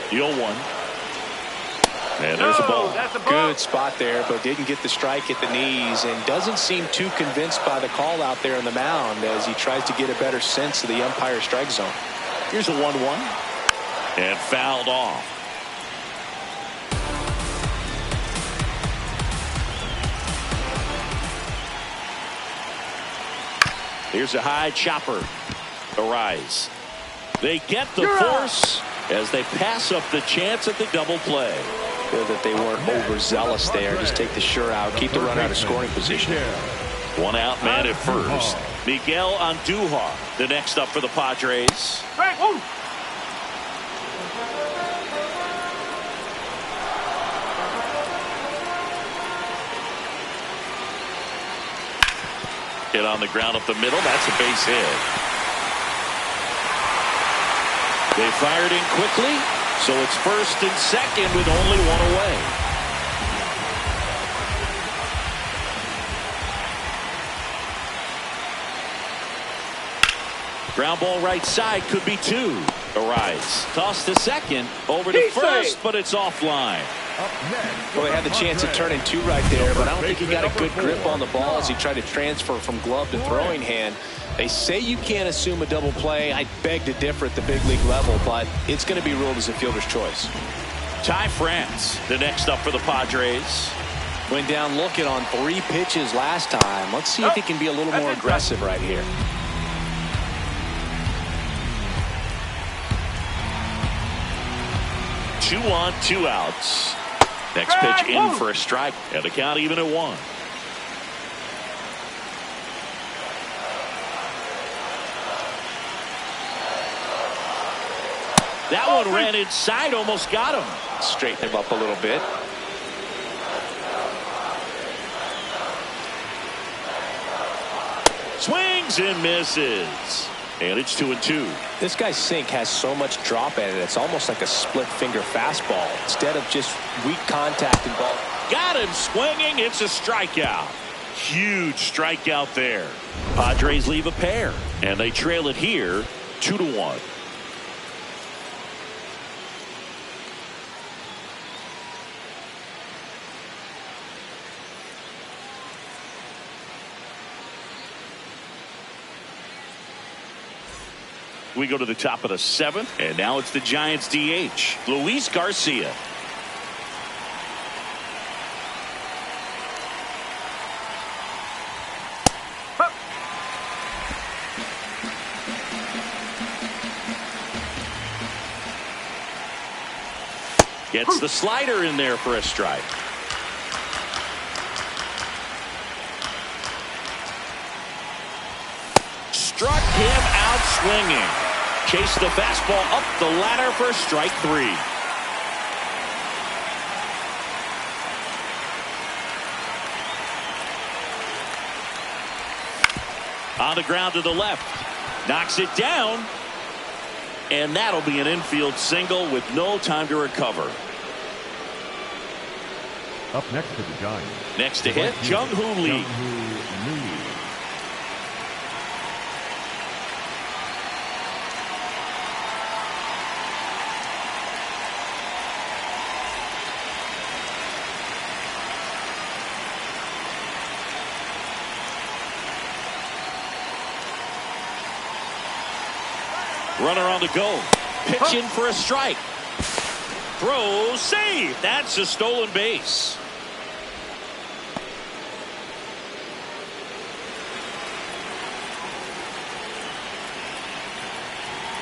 [SPEAKER 1] The 0-1. And there's a ball.
[SPEAKER 3] Good spot there, but didn't get the strike at the knees and doesn't seem too convinced by the call out there on the mound as he tries to get a better sense of the umpire strike zone.
[SPEAKER 1] Here's a 1-1. And fouled off. Here's a high chopper. A rise. They get the force as they pass up the chance at the double play.
[SPEAKER 3] Good that they weren't overzealous there. Just take the sure out. Keep the run out of scoring position.
[SPEAKER 1] One out man at first. Miguel Andujar, the next up for the Padres. Hit on the ground up the middle. That's a base hit. They fired in quickly, so it's first and second with only one away. Ground ball right side, could be two. A rise. Toss to second, over to first, but it's offline.
[SPEAKER 3] Well, they had the chance of turning two right there, but I don't think he got a good grip on the ball as he tried to transfer from glove to throwing hand. They say you can't assume a double play. I beg to differ at the big league level, but it's going to be ruled as a fielder's choice.
[SPEAKER 1] Ty France, the next up for the Padres.
[SPEAKER 3] Went down looking on 3 pitches last time. Let's see if he can be a little more aggressive right here.
[SPEAKER 1] Two on, 2 outs. Next pitch in for a strike, and the count even at 1. That one ran inside, almost got him.
[SPEAKER 3] Straighten him up a little bit.
[SPEAKER 1] Swings and misses. And it's 2-2.
[SPEAKER 3] This guy's sink has so much drop in it. It's almost like a split finger fastball instead of just weak contact and ball.
[SPEAKER 1] Got him swinging. It's a strikeout. Huge strikeout there. Padres leave a pair, and they trail it here 2-1. We go to the top of the 7th, and now it's the Giants DH, Luis Garcia. Gets the slider in there for a strike. Struck him out swinging. Chased the fastball up the ladder for strike 3. On the ground to the left. Knocks it down. And that'll be an infield single with no time to recover.
[SPEAKER 2] Up next to the Giants.
[SPEAKER 1] Next to hit, Jung-Hoo Lee. Runner on the go. Pitch in for a strike. Throw, save. That's a stolen base.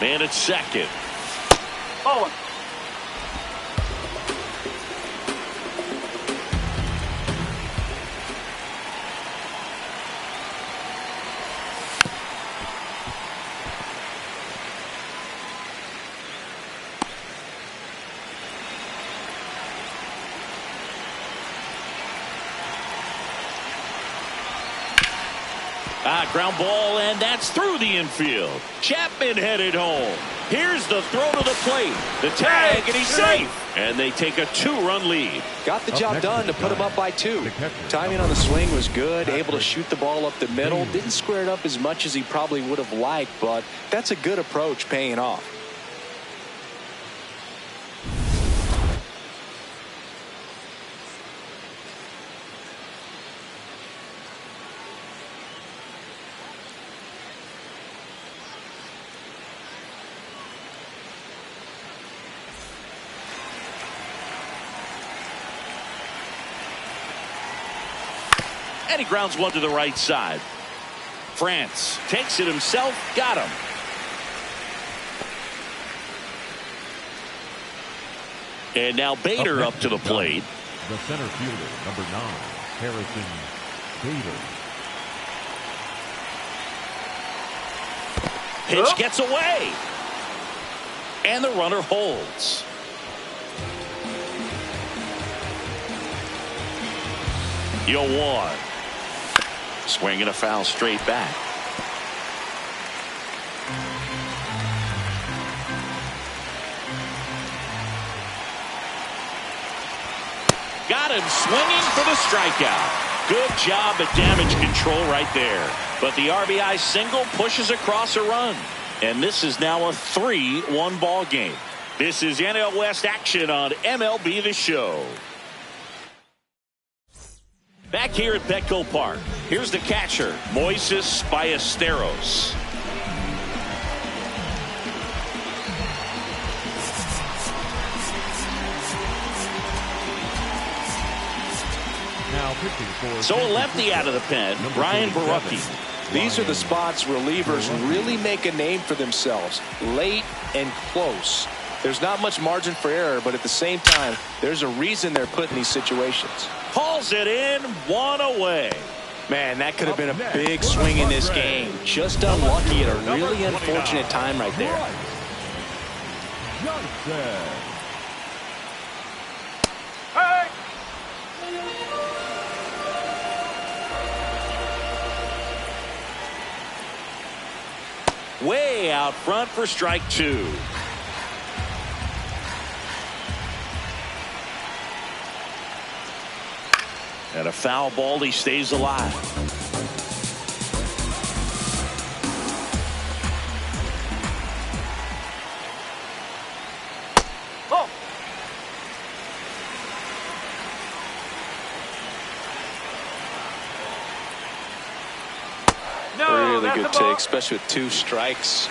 [SPEAKER 1] Man at second.
[SPEAKER 4] Oh.
[SPEAKER 1] Ground ball, and that's through the infield. Chapman headed home. Here's the throw to the plate. The tag, and he's safe. And they take a 2-run lead.
[SPEAKER 3] Got the job done to put him up by 2. Timing on the swing was good. Able to shoot the ball up the middle. Didn't square it up as much as he probably would have liked, but that's a good approach, paying off.
[SPEAKER 1] And he grounds one to the right side. France takes it himself. Got him. And now Bader up to the plate.
[SPEAKER 2] The center fielder, number 9, Harrison Bader.
[SPEAKER 1] Pitch gets away. And the runner holds. You'll one. Swing and a foul straight back. Got him swinging for the strikeout. Good job at damage control right there. But the RBI single pushes across a run. And this is now a 3-1 ball game. This is NL West action on MLB The Show. Back here at Petco Park, here's the catcher, Moises Ballesteros.
[SPEAKER 2] Now pitching for
[SPEAKER 1] So a lefty out of the pen, Brian Barucki.
[SPEAKER 3] These are the spots relievers really make a name for themselves. Late and close. There's not much margin for error, but at the same time, there's a reason they're put in these situations.
[SPEAKER 1] Hauls it in, 1 away.
[SPEAKER 3] Man, that could have been a big swing in this game. Just unlucky at a really unfortunate time right there.
[SPEAKER 2] Johnson.
[SPEAKER 4] Hey!
[SPEAKER 1] Way out front for strike 2. And a foul ball, he stays alive.
[SPEAKER 4] Oh! No,
[SPEAKER 3] Really
[SPEAKER 4] that's
[SPEAKER 3] good
[SPEAKER 4] the ball.
[SPEAKER 3] take, especially with 2 strikes.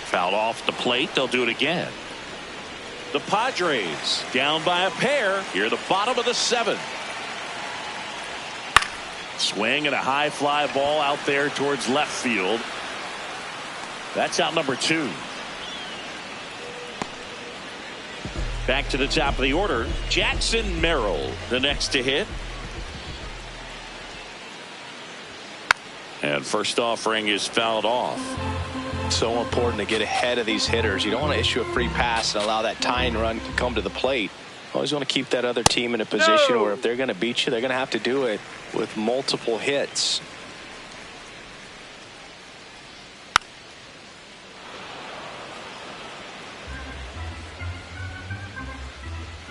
[SPEAKER 1] Fouled off the plate. They'll do it again. The Padres down by a pair here at the bottom of the 7th. Swing and a high fly ball out there towards left field. That's out number 2. Back to the top of the order, Jackson Merrill, the next to hit. And first offering is fouled off.
[SPEAKER 3] So important to get ahead of these hitters. You don't want to issue a free pass and allow that tying run to come to the plate. Always want to keep that other team in a position where if they're going to beat you, they're going to have to do it with multiple hits.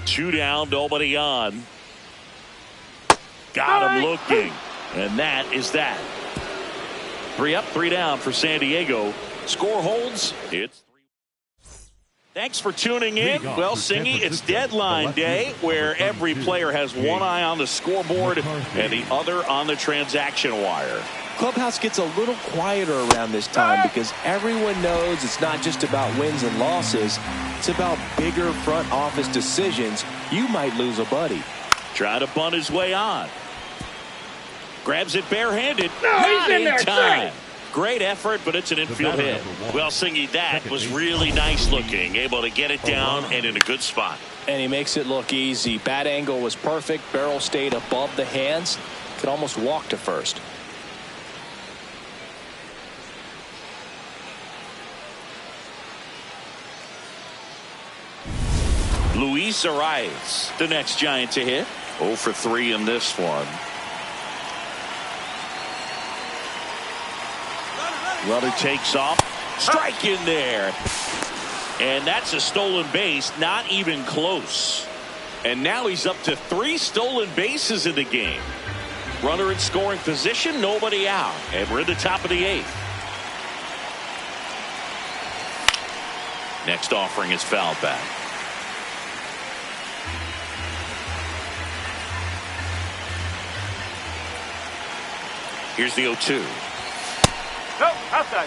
[SPEAKER 1] Two down, nobody on. Got him looking. And that is that. 3 up, 3 down for San Diego. Score holds. It's Thanks for tuning in. Well, Singy, it's deadline day where every player has one eye on the scoreboard and the other on the transaction wire.
[SPEAKER 3] Clubhouse gets a little quieter around this time because everyone knows it's not just about wins and losses. It's about bigger front office decisions. You might lose a buddy.
[SPEAKER 1] Trying to bunt his way on. Grabs it barehanded.
[SPEAKER 4] No,
[SPEAKER 1] Not
[SPEAKER 4] he's in there.
[SPEAKER 1] time. Great effort, but it's an infield hit. Well, Singy, that was really nice looking. Able to get it down and in a good spot.
[SPEAKER 3] And he makes it look easy. Bat angle was perfect. Barrel stayed above the hands. Could almost walk to first.
[SPEAKER 1] Luis Arias, the next Giant to hit. 0 for 3 in this one. Runner takes off. Strike in there. And that's a stolen base. Not even close. And now he's up to 3 stolen bases in the game. Runner in scoring position. Nobody out. And we're in the top of the 8th. Next offering is fouled back. Here's the 0-2.
[SPEAKER 4] Nope, outside.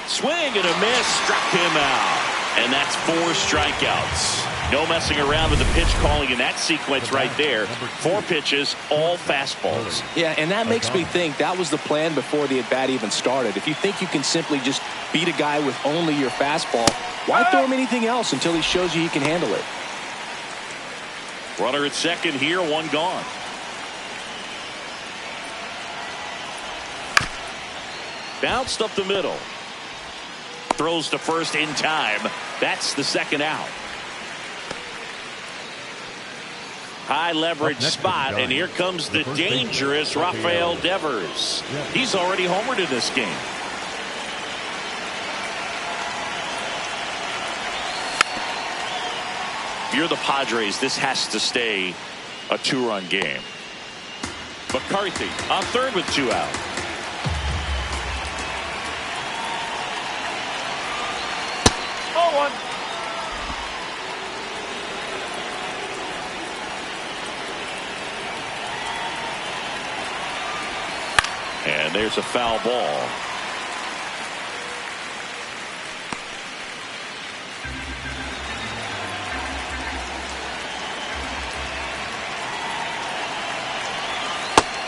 [SPEAKER 1] Swing and a miss. Struck him out. And that's 4 strikeouts. No messing around with the pitch calling in that sequence right there. 4 pitches, all fastballs.
[SPEAKER 3] Yeah, and that makes me think that was the plan before the at-bat even started. If you think you can simply just beat a guy with only your fastball, why throw him anything else until he shows you he can handle it?
[SPEAKER 1] Runner at second here, 1 gone. Bounced up the middle. Throws to first in time. That's the 2nd out. High leverage spot, and here comes the dangerous Rafael Devers. He's already homered in this game. If you're the Padres, this has to stay a 2-run game. McCarthy on third with 2 out.
[SPEAKER 4] Oh, 1.
[SPEAKER 1] And there's a foul ball.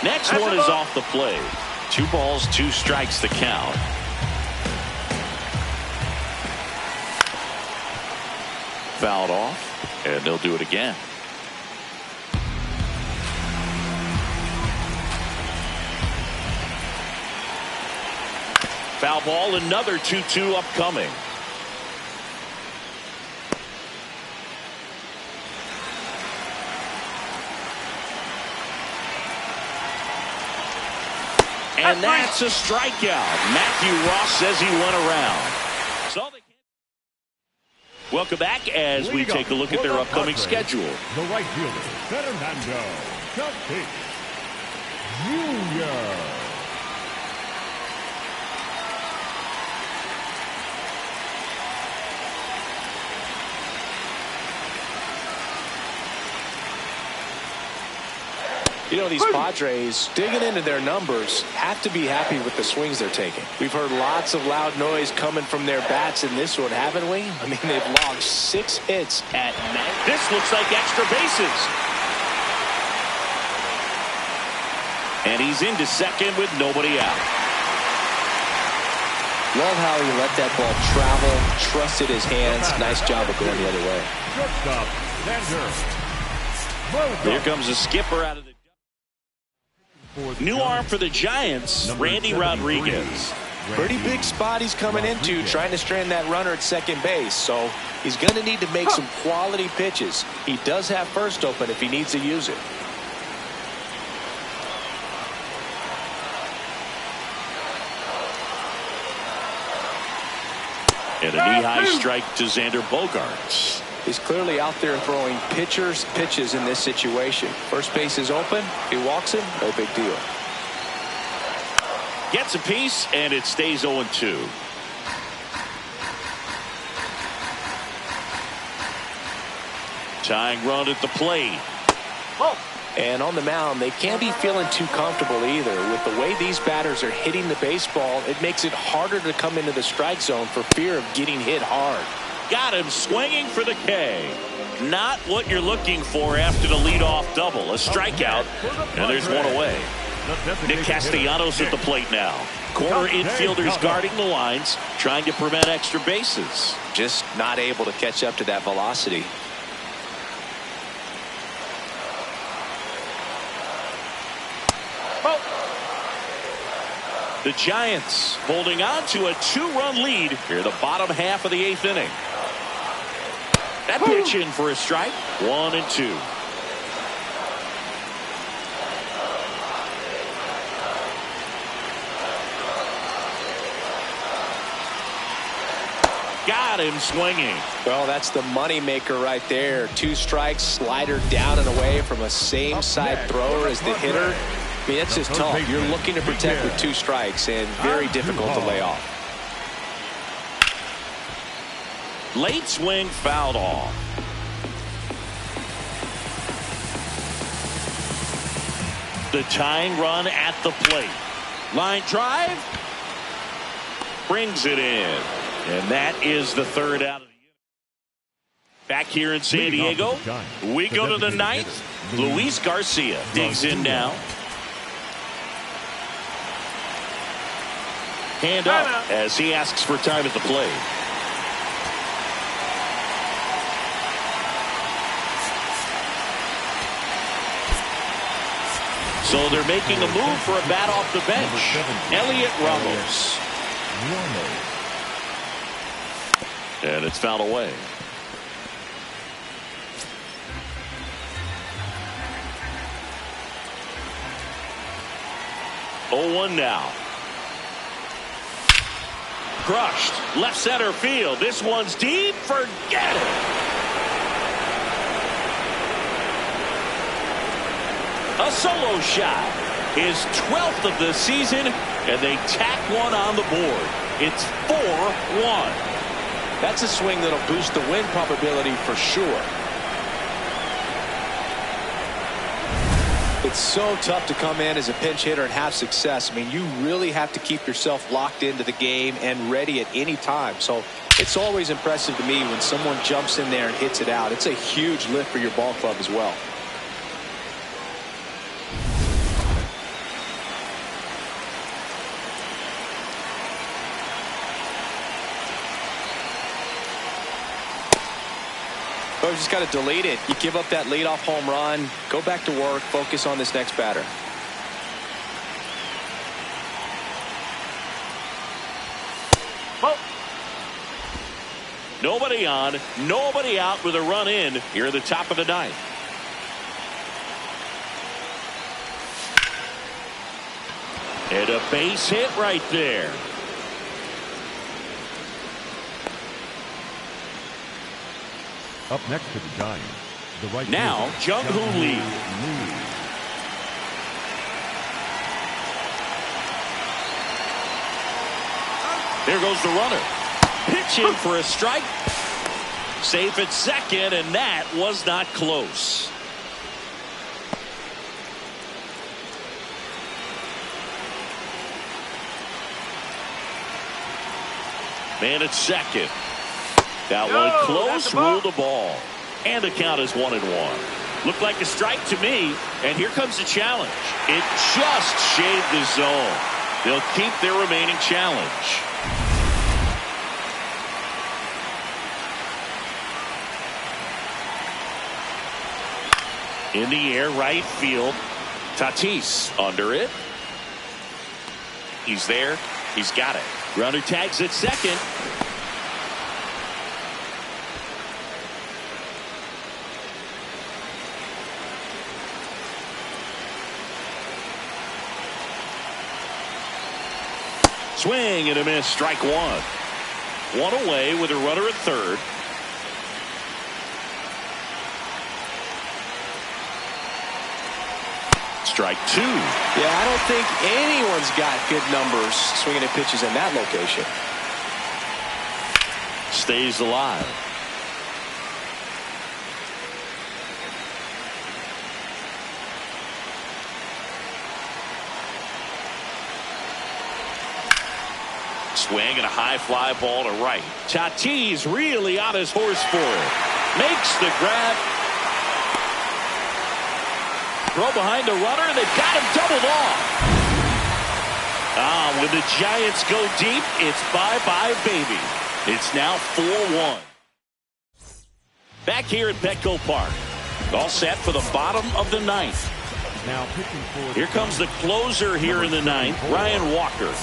[SPEAKER 1] Next one is off the plate. 2 balls, 2 strikes the count. Fouled off, and they'll do it again. Foul ball, another 2-2 upcoming. And that's a strikeout. Matthew Ross says he went around. So welcome back as we take a look at their upcoming schedule.
[SPEAKER 2] The right fielder, Fernando Tatis Jr.
[SPEAKER 3] You know, these Padres, digging into their numbers, have to be happy with the swings they're taking. We've heard lots of loud noise coming from their bats in this one, haven't we? I mean, they've logged 6 hits at night.
[SPEAKER 1] This looks like extra bases. And he's into second with nobody out.
[SPEAKER 3] Love how he let that ball travel, trusted his hands. Nice job of going the other way.
[SPEAKER 2] Shortstop, Xander.
[SPEAKER 1] Here comes the skipper out of the new arm for the Giants, Randy Rodriguez.
[SPEAKER 3] Pretty big spot he's coming into, trying to strand that runner at second base. So he's going to need to make some quality pitches. He does have first open if he needs to use it.
[SPEAKER 1] And a knee-high strike to Xander Bogaerts.
[SPEAKER 3] He's clearly out there throwing pitchers pitches in this situation. First base is open. If he walks him, no big deal.
[SPEAKER 1] Gets a piece, and it stays 0-2. Tying run at the plate.
[SPEAKER 4] Oh.
[SPEAKER 3] And on the mound, they can't be feeling too comfortable either. With the way these batters are hitting the baseball, it makes it harder to come into the strike zone for fear of getting hit hard.
[SPEAKER 1] Got him swinging for the K. Not what you're looking for after the leadoff double. A strikeout, and there's one away. Nick Castellanos at the plate now. Corner infielders guarding the lines, trying to prevent extra bases.
[SPEAKER 3] Just not able to catch up to that velocity.
[SPEAKER 1] The Giants holding on to a 2-run lead here in the bottom half of the 8th inning. That pitch in for a strike. 1-2. Got him swinging.
[SPEAKER 3] Well, that's the money maker right there. 2 strikes, slider down and away from a same side thrower as the hitter. I mean, that's just tough. You're looking to protect with 2 strikes and very difficult to lay off.
[SPEAKER 1] Late swing fouled off. The tying run at the plate. Line drive. Brings it in. And that is the 3rd out of the inning. Back here in San Diego, we go to the 9th. Luis Garcia digs in now. Hand up as he asks for time at the plate. So they're making a move for a bat off the bench. Elliot Ramos. And it's fouled away. Oh, 1 now. Crushed. Left center field. This one's deep. Forget it. A solo shot. His 12th of the season, and they tack one on the board. It's 4-1.
[SPEAKER 3] That's a swing that'll boost the win probability for sure. It's so tough to come in as a pinch hitter and have success. I mean, you really have to keep yourself locked into the game and ready at any time. So it's always impressive to me when someone jumps in there and hits it out. It's a huge lift for your ball club as well. So you just got to delete it. You give up that leadoff home run, go back to work, focus on this next batter.
[SPEAKER 4] Oh.
[SPEAKER 1] Nobody on, nobody out with a run in here at the top of the 9th. And a base hit right there.
[SPEAKER 2] Up next to the Giants, the right
[SPEAKER 1] now, Jung-Hoo Lee. There goes the runner. Pitch in for a strike. Safe at second, and that was not close. Man at second. That one close, ruled the ball. And the count is 1-1. Looked like a strike to me, and here comes the challenge. It just shaved the zone. They'll keep their remaining challenge. In the air, right field. Tatis under it. He's there. He's got it. Runner tags at second. Swing and a miss. Strike 1. One away with a runner at third. strike two.
[SPEAKER 3] Yeah, I don't think anyone's got good numbers swinging at pitches in that location.
[SPEAKER 1] Stays alive. Swing and a high fly ball to right. Tatis really on his horse for it. Makes the grab. Throw behind the runner. They've got him doubled off. When the Giants go deep, it's bye-bye, baby. It's now 4-1. Back here at Petco Park. All set for the bottom of the ninth.
[SPEAKER 2] Now pitching for
[SPEAKER 1] Here comes the closer here in the ninth, Ryan Walker.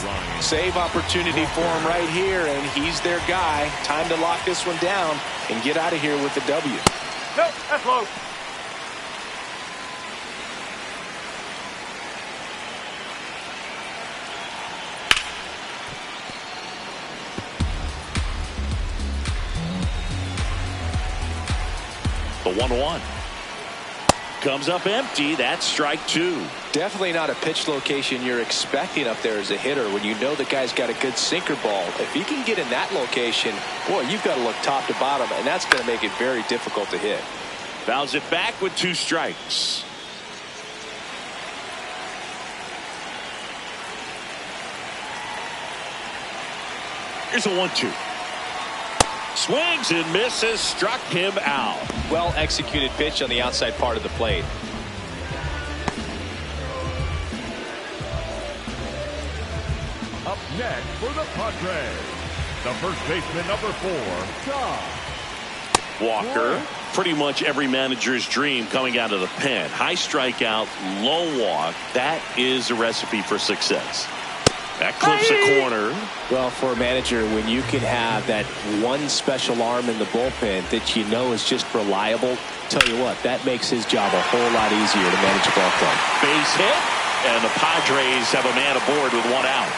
[SPEAKER 3] Save opportunity for him right here, and he's their guy. Time to lock this one down and get out of here with the W.
[SPEAKER 4] Nope, that's low.
[SPEAKER 1] The 1-1. Comes up empty. That's strike two.
[SPEAKER 3] Definitely not a pitch location you're expecting up there as a hitter when you know the guy's got a good sinker ball. If he can get in that location, boy, you've got to look top to bottom, and that's going to make it very difficult to hit.
[SPEAKER 1] Fouls it back with 2 strikes. Here's a 1-2. Swings and misses, struck him out.
[SPEAKER 3] Well executed pitch on the outside part of the plate.
[SPEAKER 2] up next for the Padres, the first baseman, number 4, Josh
[SPEAKER 1] Walker. Pretty much every manager's dream coming out of the pen. High strikeout, low walk. That is a recipe for success. That clips a corner.
[SPEAKER 3] Well, for a manager, when you can have that one special arm in the bullpen that you know is just reliable, tell you what, that makes his job a whole lot easier to manage a ball club.
[SPEAKER 1] Base hit, and the Padres have a man aboard with 1 out.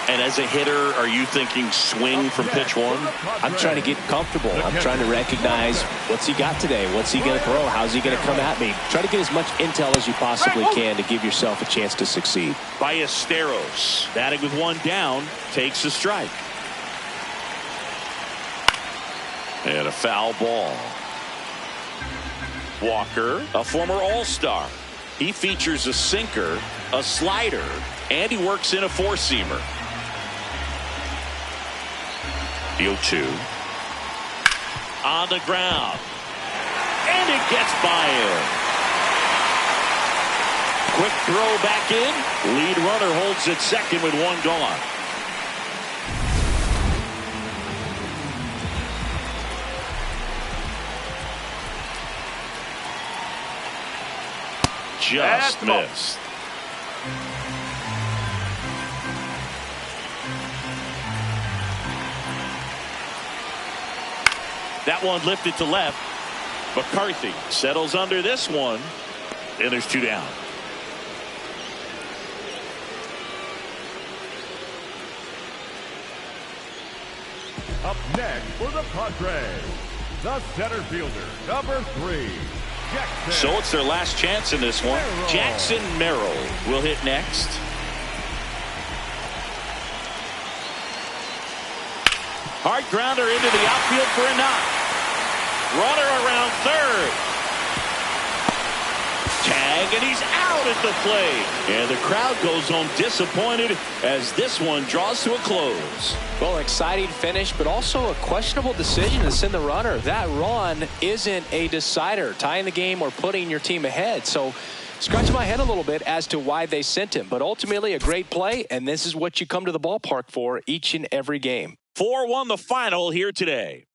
[SPEAKER 1] And as a hitter, are you thinking swing from pitch one?
[SPEAKER 3] I'm trying to get comfortable. I'm trying to recognize what's he got today. What's he going to throw? How's he going to come at me? Try to get as much intel as you possibly can to give yourself a chance to succeed.
[SPEAKER 1] Ballesteros, batting with 1 down, takes a strike. And a foul ball. Walker, a former All-Star. He features a sinker, a slider, and he works in a 4-seamer. 0-2 on the ground, and it gets by him. Quick throw back in. Lead runner holds at second with 1 gone. Just missed. That one lifted to left. McCarthy settles under this one, and there's 2 down.
[SPEAKER 2] Up next for the Padres, the center fielder, number 3, Jackson.
[SPEAKER 1] So it's their last chance in this one.
[SPEAKER 2] Merrill.
[SPEAKER 1] Jackson Merrill will hit next. Hard grounder into the outfield for a knock. Runner around third. Tag, and he's out at the plate. And the crowd goes home disappointed as this one draws to a close.
[SPEAKER 3] Well, exciting finish, but also a questionable decision to send the runner. That run isn't a decider, tying the game or putting your team ahead. So scratching my head a little bit as to why they sent him. But ultimately a great play, and this is what you come to the ballpark for each and every game.
[SPEAKER 1] 4-1 the final here today.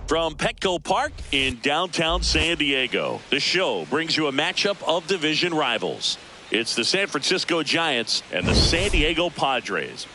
[SPEAKER 1] From Petco Park in downtown San Diego, the show brings you a matchup of division rivals. It's the San Francisco Giants and the San Diego Padres.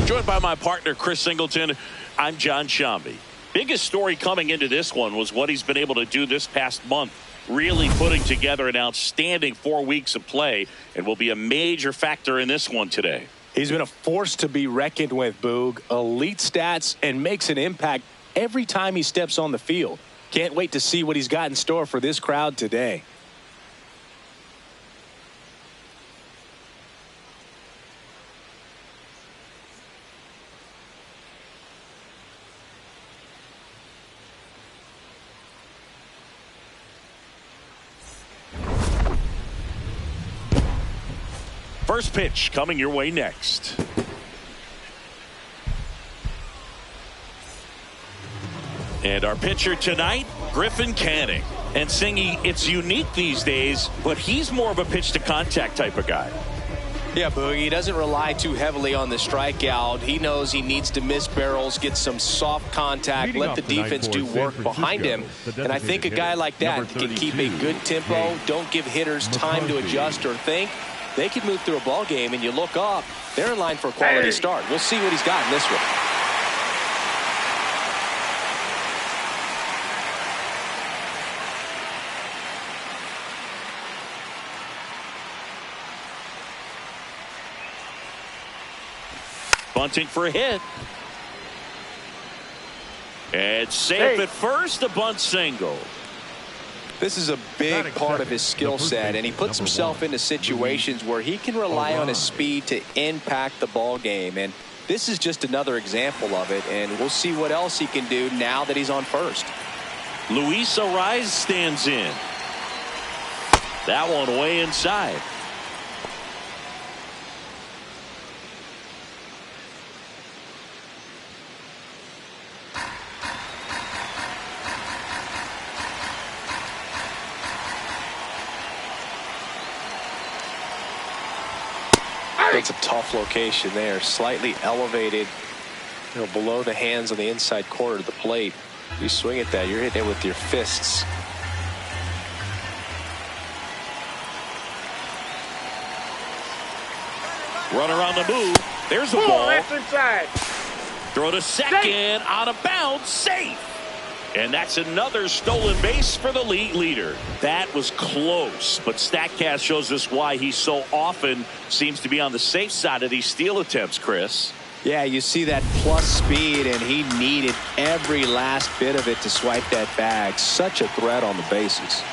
[SPEAKER 1] Joined by my partner, Chris Singleton, I'm John Shambi. Biggest story coming into this one was what he's been able to do this past month, really putting together an outstanding 4 weeks of play, and will be a major factor in this one today.
[SPEAKER 3] He's been a force to be reckoned with, Boog. Elite stats and makes an impact every time he steps on the field. Can't wait to see what he's got in store for this crowd today.
[SPEAKER 1] First pitch coming your way next. And our pitcher tonight, Griffin Canning. And Singy, it's unique these days, but he's more of a pitch to contact type of guy.
[SPEAKER 3] Yeah, Boogie, he doesn't rely too heavily on the strikeout. He knows he needs to miss barrels, get some soft contact, let the defense do work behind him. And I think a guy like that can keep a good tempo, don't give hitters time to adjust or think. They could move through a ball game, and you look up, they're in line for a quality start. We'll see what he's got in this one.
[SPEAKER 1] Bunting for a hit. And safe at first, a bunt single.
[SPEAKER 3] This is a big part of his skill set, and he puts himself into situations where he can rely on his speed to impact the ball game. And this is just another example of it, and we'll see what else he can do now that he's on first.
[SPEAKER 1] Luis Ariz stands in. That one way inside.
[SPEAKER 3] It's a tough location there, slightly elevated, below the hands on the inside corner of the plate. You swing at that, you're hitting it with your fists.
[SPEAKER 1] Runner on the move. There's a ball.
[SPEAKER 4] That's inside.
[SPEAKER 1] Throw to second, out of bounds, safe. And that's another stolen base for the league leader. That was close, but StatCast shows us why he so often seems to be on the safe side of these steal attempts, Chris.
[SPEAKER 3] Yeah, you see that plus speed, and he needed every last bit of it to swipe that bag. Such a threat on the bases.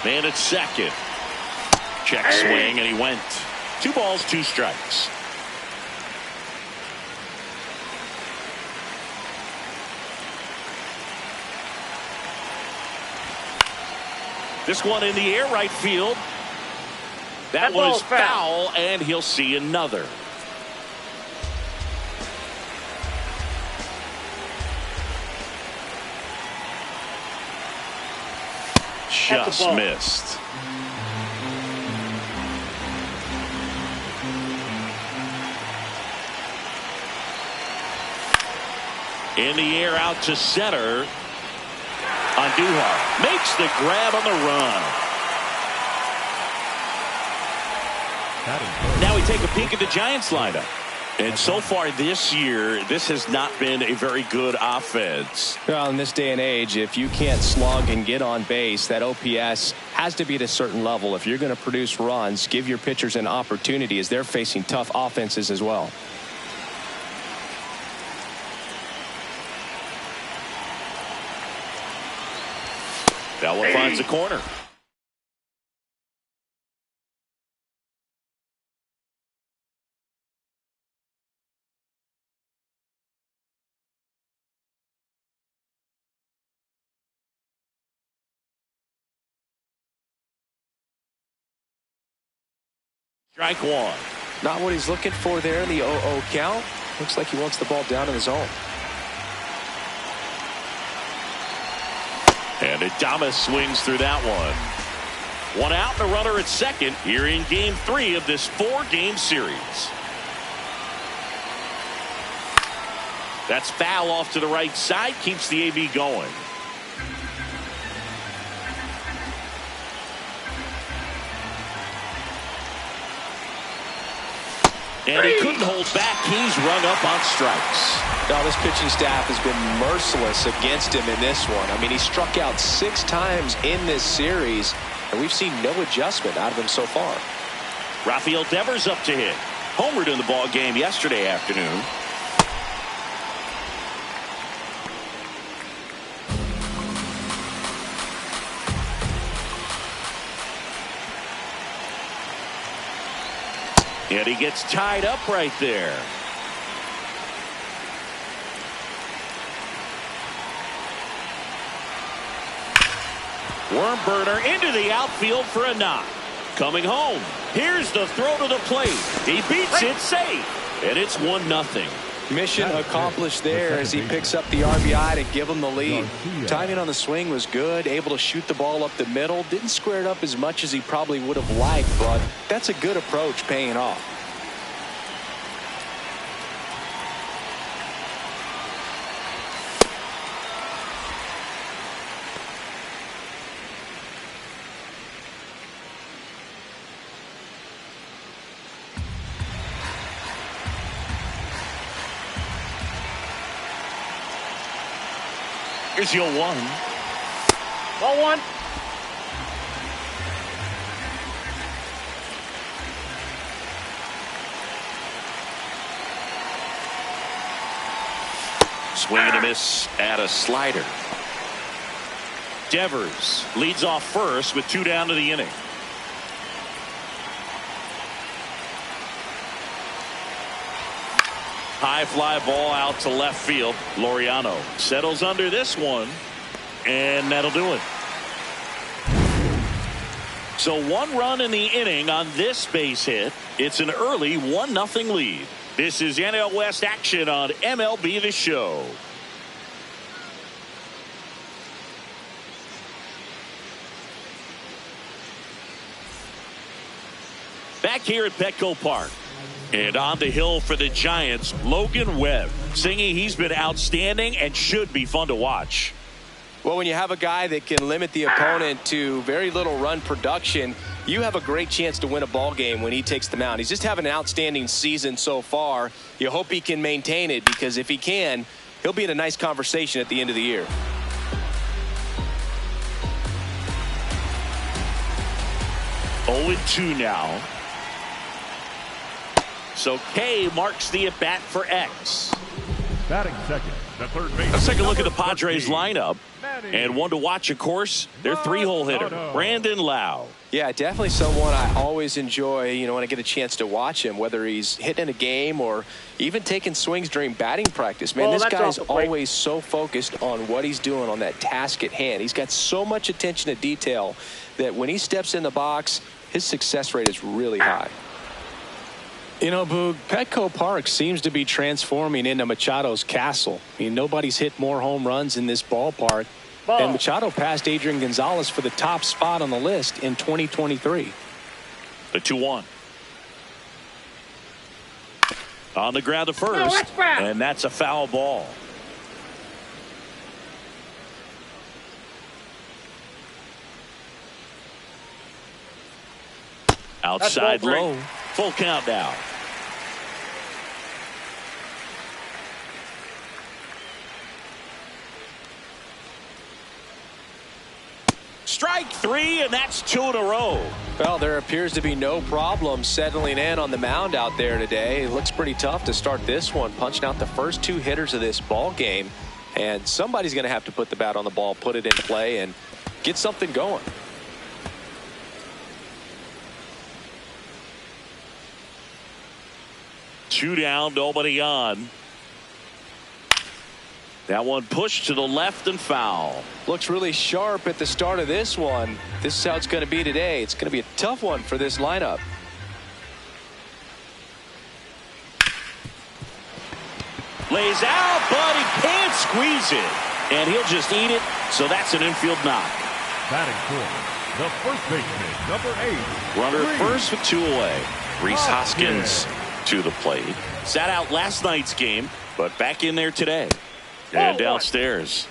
[SPEAKER 1] Man at second. Check swing, and he went. 2 balls, 2 strikes. This one in the air right field. That one is foul, and he'll see another. Just missed. In the air out to center. Andujar makes the grab on the run. Now we take a peek at the Giants lineup. And so far this year, this has not been a very good offense.
[SPEAKER 3] Well, in this day and age, if you can't slug and get on base, that OPS has to be at a certain level. If you're going to produce runs, give your pitchers an opportunity as they're facing tough offenses as well.
[SPEAKER 1] That one finds a corner. Strike one.
[SPEAKER 3] Not what he's looking for there in the 0-0 count. Looks like he wants the ball down in the zone.
[SPEAKER 1] And Adames swings through that one. 1 out and a runner at second here in game 3 of this 4-game series. That's foul off to the right side, keeps the AB going. And he couldn't hold back. He's rung up on strikes.
[SPEAKER 3] Now, this pitching staff has been merciless against him in this one. I mean, he struck out 6 times in this series, and we've seen no adjustment out of him so far.
[SPEAKER 1] Rafael Devers up to hit. Homered in the ball game yesterday afternoon. And he gets tied up right there. Worm burner into the outfield for a knock. Coming home. Here's the throw to the plate. He beats it safe. And it's 1-0.
[SPEAKER 3] Mission accomplished there as he picks up the RBI to give him the lead. Timing on the swing was good. Able to shoot the ball up the middle. Didn't square it up as much as he probably would have liked, but that's a good approach paying off.
[SPEAKER 1] Here's your 1.
[SPEAKER 4] Ball 1.
[SPEAKER 1] Swing and a miss at a slider. Devers leads off first with 2 down to the inning.
[SPEAKER 3] High fly ball out to left field. Laureano settles under this one.
[SPEAKER 1] And that'll do it. So 1 run in the inning on this base hit. It's an early 1-0 lead. This is NL West action on MLB The Show. Back here at Petco Park. And on the hill for the Giants, Logan Webb. Singing he's been outstanding and should be fun to watch.
[SPEAKER 3] Well, when you have a guy that can limit the opponent to very little run production, you have a great chance to win a ball game when he takes the mound. He's just having an outstanding season so far. You hope he can maintain it, because if he can, he'll be in a nice conversation at the end of the year.
[SPEAKER 1] Oh, 2 now. So K marks the at-bat for X.
[SPEAKER 2] Batting second, the third baseman.
[SPEAKER 1] Let's take a look at the Padres lineup. And one to watch, of course, their 3-hole hitter, Brandon Lau.
[SPEAKER 3] Yeah, definitely someone I always enjoy, when I get a chance to watch him, whether he's hitting a game or even taking swings during batting practice. Man, this guy's always so focused on what he's doing on that task at hand. He's got so much attention to detail that when he steps in the box, his success rate is really high. Boog, Petco Park seems to be transforming into Machado's castle. Nobody's hit more home runs in this ballpark. And Machado passed Adrian Gonzalez for the top spot on the list in 2023.
[SPEAKER 1] The 2-1. On the ground to first. And that's a foul ball. Outside low. Full count now. Strike 3, and that's 2 in a row.
[SPEAKER 3] Well, there appears to be no problem settling in on the mound out there today. It looks pretty tough to start this one, punching out the first 2 hitters of this ball game. And somebody's going to have to put the bat on the ball, put it in play, and get something going.
[SPEAKER 1] Two down, nobody on. That one pushed to the left and foul.
[SPEAKER 3] Looks really sharp at the start of this one. This is how it's going to be today. It's going to be a tough one for this lineup.
[SPEAKER 1] Lays out, but he can't squeeze it. And he'll just eat it, so that's an infield knock.
[SPEAKER 2] Batting fourth, the first baseman, number 8.
[SPEAKER 1] Runner at first with 2 away. Rhys Hoskins to the plate. Sat out last night's game, but back in there today. And downstairs.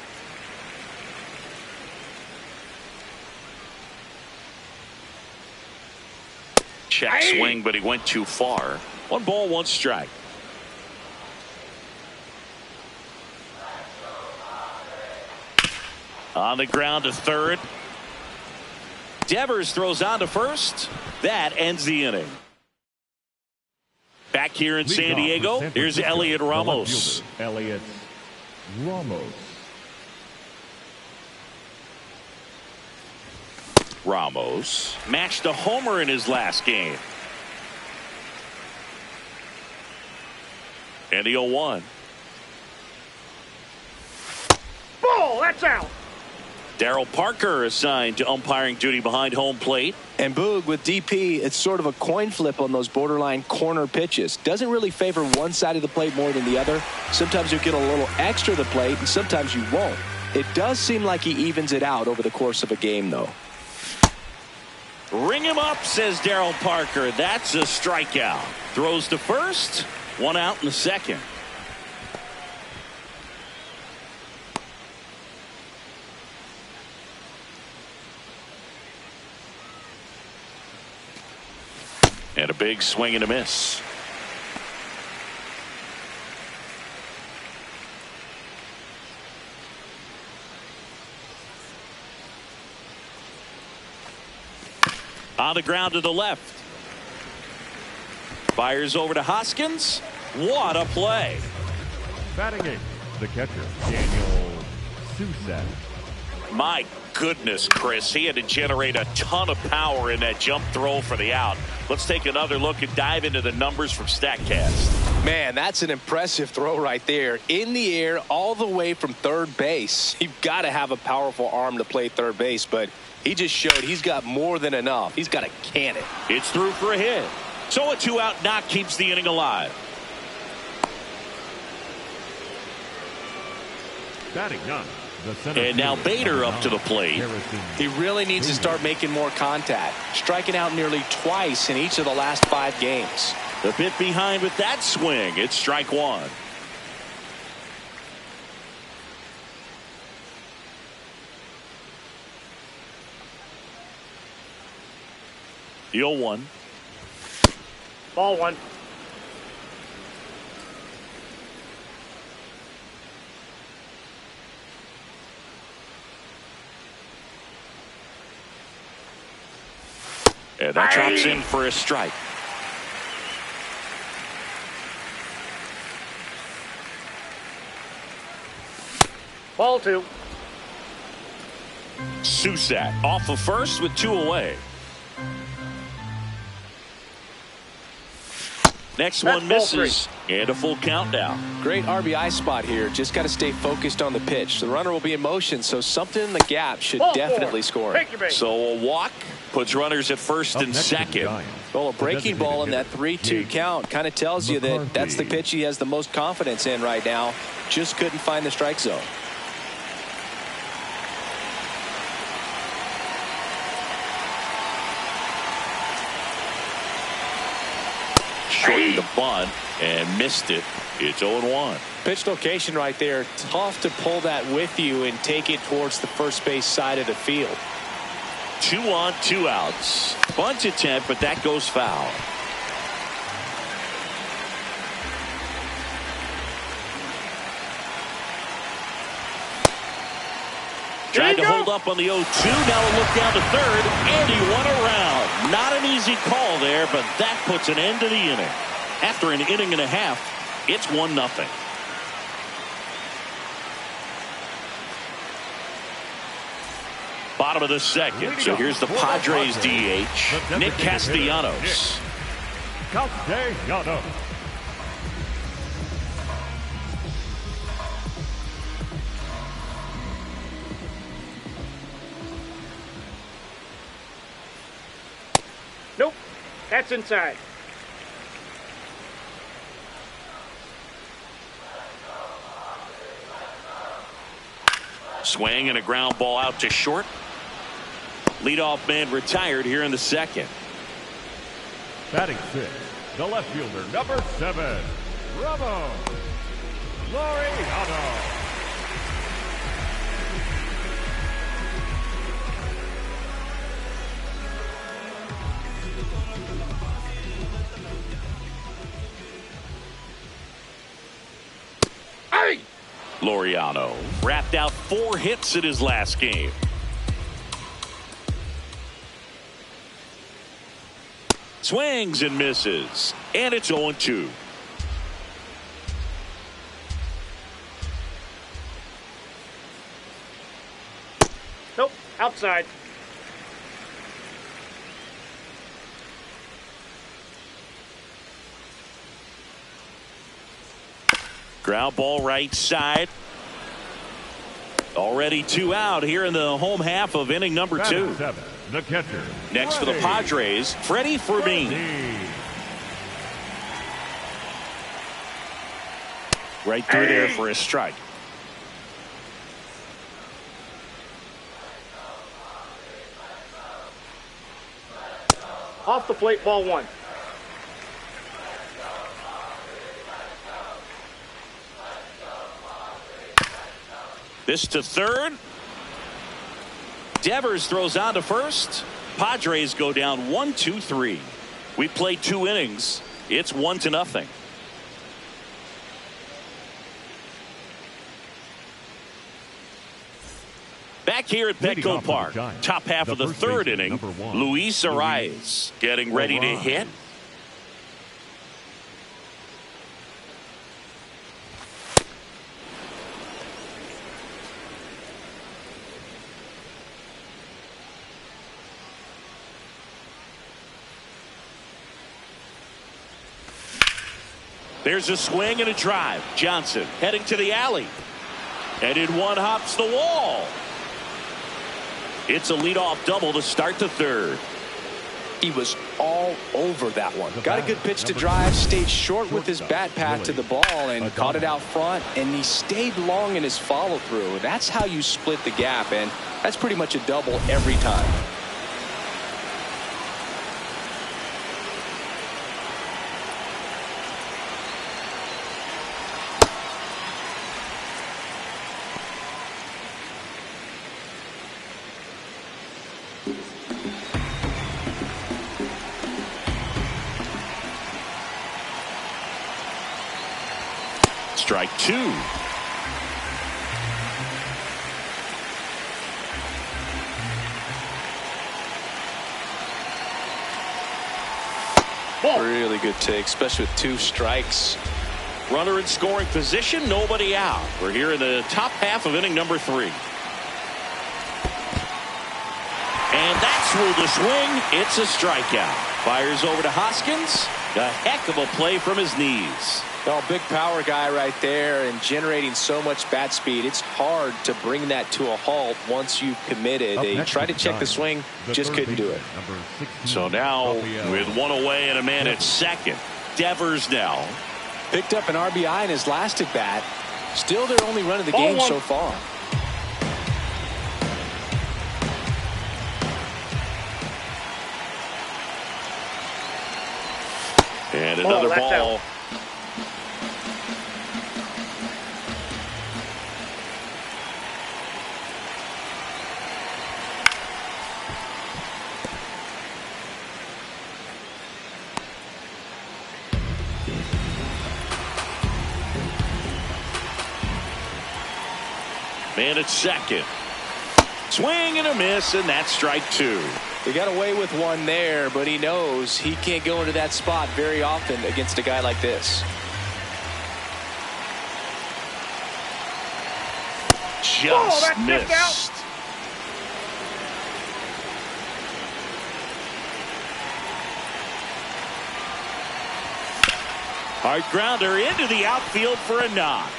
[SPEAKER 1] Check swing, but he went too far. 1 ball, 1 strike. On the ground to third. Devers throws on to first. That ends the inning. Back here in San Diego, here's Elliot Ramos.
[SPEAKER 2] Elliot Ramos.
[SPEAKER 1] Ramos matched a homer in his last game. And the 0-1.
[SPEAKER 4] Ball, that's out.
[SPEAKER 1] Darryl Parker assigned to umpiring duty behind home plate.
[SPEAKER 3] And Boog, with DP, it's sort of a coin flip on those borderline corner pitches. Doesn't really favor one side of the plate more than the other. Sometimes you get a little extra to the plate, and sometimes you won't. It does seem like he evens it out over the course of a game, though.
[SPEAKER 1] Ring him up, says Darryl Parker. That's a strikeout. Throws to first. 1 out in the second. And a big swing and a miss. On the ground to the left. Fires over to Hoskins. What a play.
[SPEAKER 2] Batting 8, the catcher, Daniel Suset.
[SPEAKER 1] My goodness, Chris. He had to generate a ton of power in that jump throw for the out. Let's take another look and dive into the numbers from StatCast.
[SPEAKER 3] Man, that's an impressive throw right there. In the air, all the way from third base. You've got to have a powerful arm to play third base, but he just showed he's got more than enough. He's got to can it.
[SPEAKER 1] It's through for a hit. So a 2-out knock keeps the inning alive.
[SPEAKER 2] Batting none.
[SPEAKER 1] And now Bader up to the plate.
[SPEAKER 3] He really needs to start making more contact. Striking out nearly twice in each of the last 5 games.
[SPEAKER 1] A bit behind with that swing. It's strike one. The 0-1.
[SPEAKER 4] Ball one.
[SPEAKER 1] And that drops in for a strike.
[SPEAKER 4] Ball two.
[SPEAKER 1] Susak off of first with 2 away. Next one misses. And a full count now.
[SPEAKER 3] Great RBI spot here. Just got to stay focused on the pitch. The runner will be in motion, so something in the gap should definitely score.
[SPEAKER 4] Take your base.
[SPEAKER 1] So a walk puts runners at first and second.
[SPEAKER 3] Well, a breaking ball in that 3-2 count kind of tells you that that's the pitch he has the most confidence in right now. Just couldn't find the strike zone.
[SPEAKER 1] Shortened the bunt and missed it. It's 0-1.
[SPEAKER 3] Pitch location right there. Tough to pull that with you and take it towards the first base side of the field.
[SPEAKER 1] 2 on, 2 outs. Bunt attempt, but that goes foul. Tried to hold up on the 0-2. Now a look down to third, and he won around. Not an easy call there, but that puts an end to the inning. After an inning and a half, it's 1-0. Bottom of the second. So here's the Padres DH, Nick Castellanos.
[SPEAKER 2] Castellanos.
[SPEAKER 4] Nope. That's inside.
[SPEAKER 1] Swing and a ground ball out to short. Leadoff man retired here in the second.
[SPEAKER 2] Batting 6, the left fielder, number 7, Ramos. Laureano.
[SPEAKER 1] Laureano wrapped out 4 hits in his last game. Swings and misses, and it's 0-2.
[SPEAKER 4] Nope. Outside.
[SPEAKER 1] Ground ball right side. Already 2 out here in the home half of inning number 2.
[SPEAKER 2] 7, the catcher.
[SPEAKER 1] Next for the Padres, Freddie Fermin. Right through there for a strike.
[SPEAKER 4] Off the plate, ball one.
[SPEAKER 1] This to third. Devers throws on to first. Padres go down 1-2-3. We played 2 innings. It's 1-0. Back here at Petco Park, top half of the 3rd inning, Luis Arias getting ready to hit. There's a swing and a drive. Johnson heading to the alley. And in one hops the wall. It's a leadoff double to start the third.
[SPEAKER 3] He was all over that one. Got a good pitch to drive, stayed short with his bat path to the ball and caught it out front, and he stayed long in his follow through. That's how you split the gap, and that's pretty much a double every time.
[SPEAKER 1] Strike two.
[SPEAKER 3] Ball. Really good take, especially with 2 strikes.
[SPEAKER 1] Runner in scoring position, nobody out. We're here in the top half of inning number 3. And that's through the swing. It's a strikeout. Fires over to Hoskins. A heck of a play from his knees.
[SPEAKER 3] Well, big power guy right there and generating so much bat speed. It's hard to bring that to a halt once you've committed. They tried to check the swing, just couldn't do it.
[SPEAKER 1] So now with 1 away and a man at second, Devers now.
[SPEAKER 3] Picked up an RBI in his last at bat. Still their only run of the game so far.
[SPEAKER 1] And another ball.
[SPEAKER 4] Out.
[SPEAKER 1] Man at second. Swing and a miss, and that's strike 2.
[SPEAKER 3] He got away with one there, but he knows he can't go into that spot very often against a guy like this.
[SPEAKER 1] Just missed. Hard grounder into the outfield for a knock.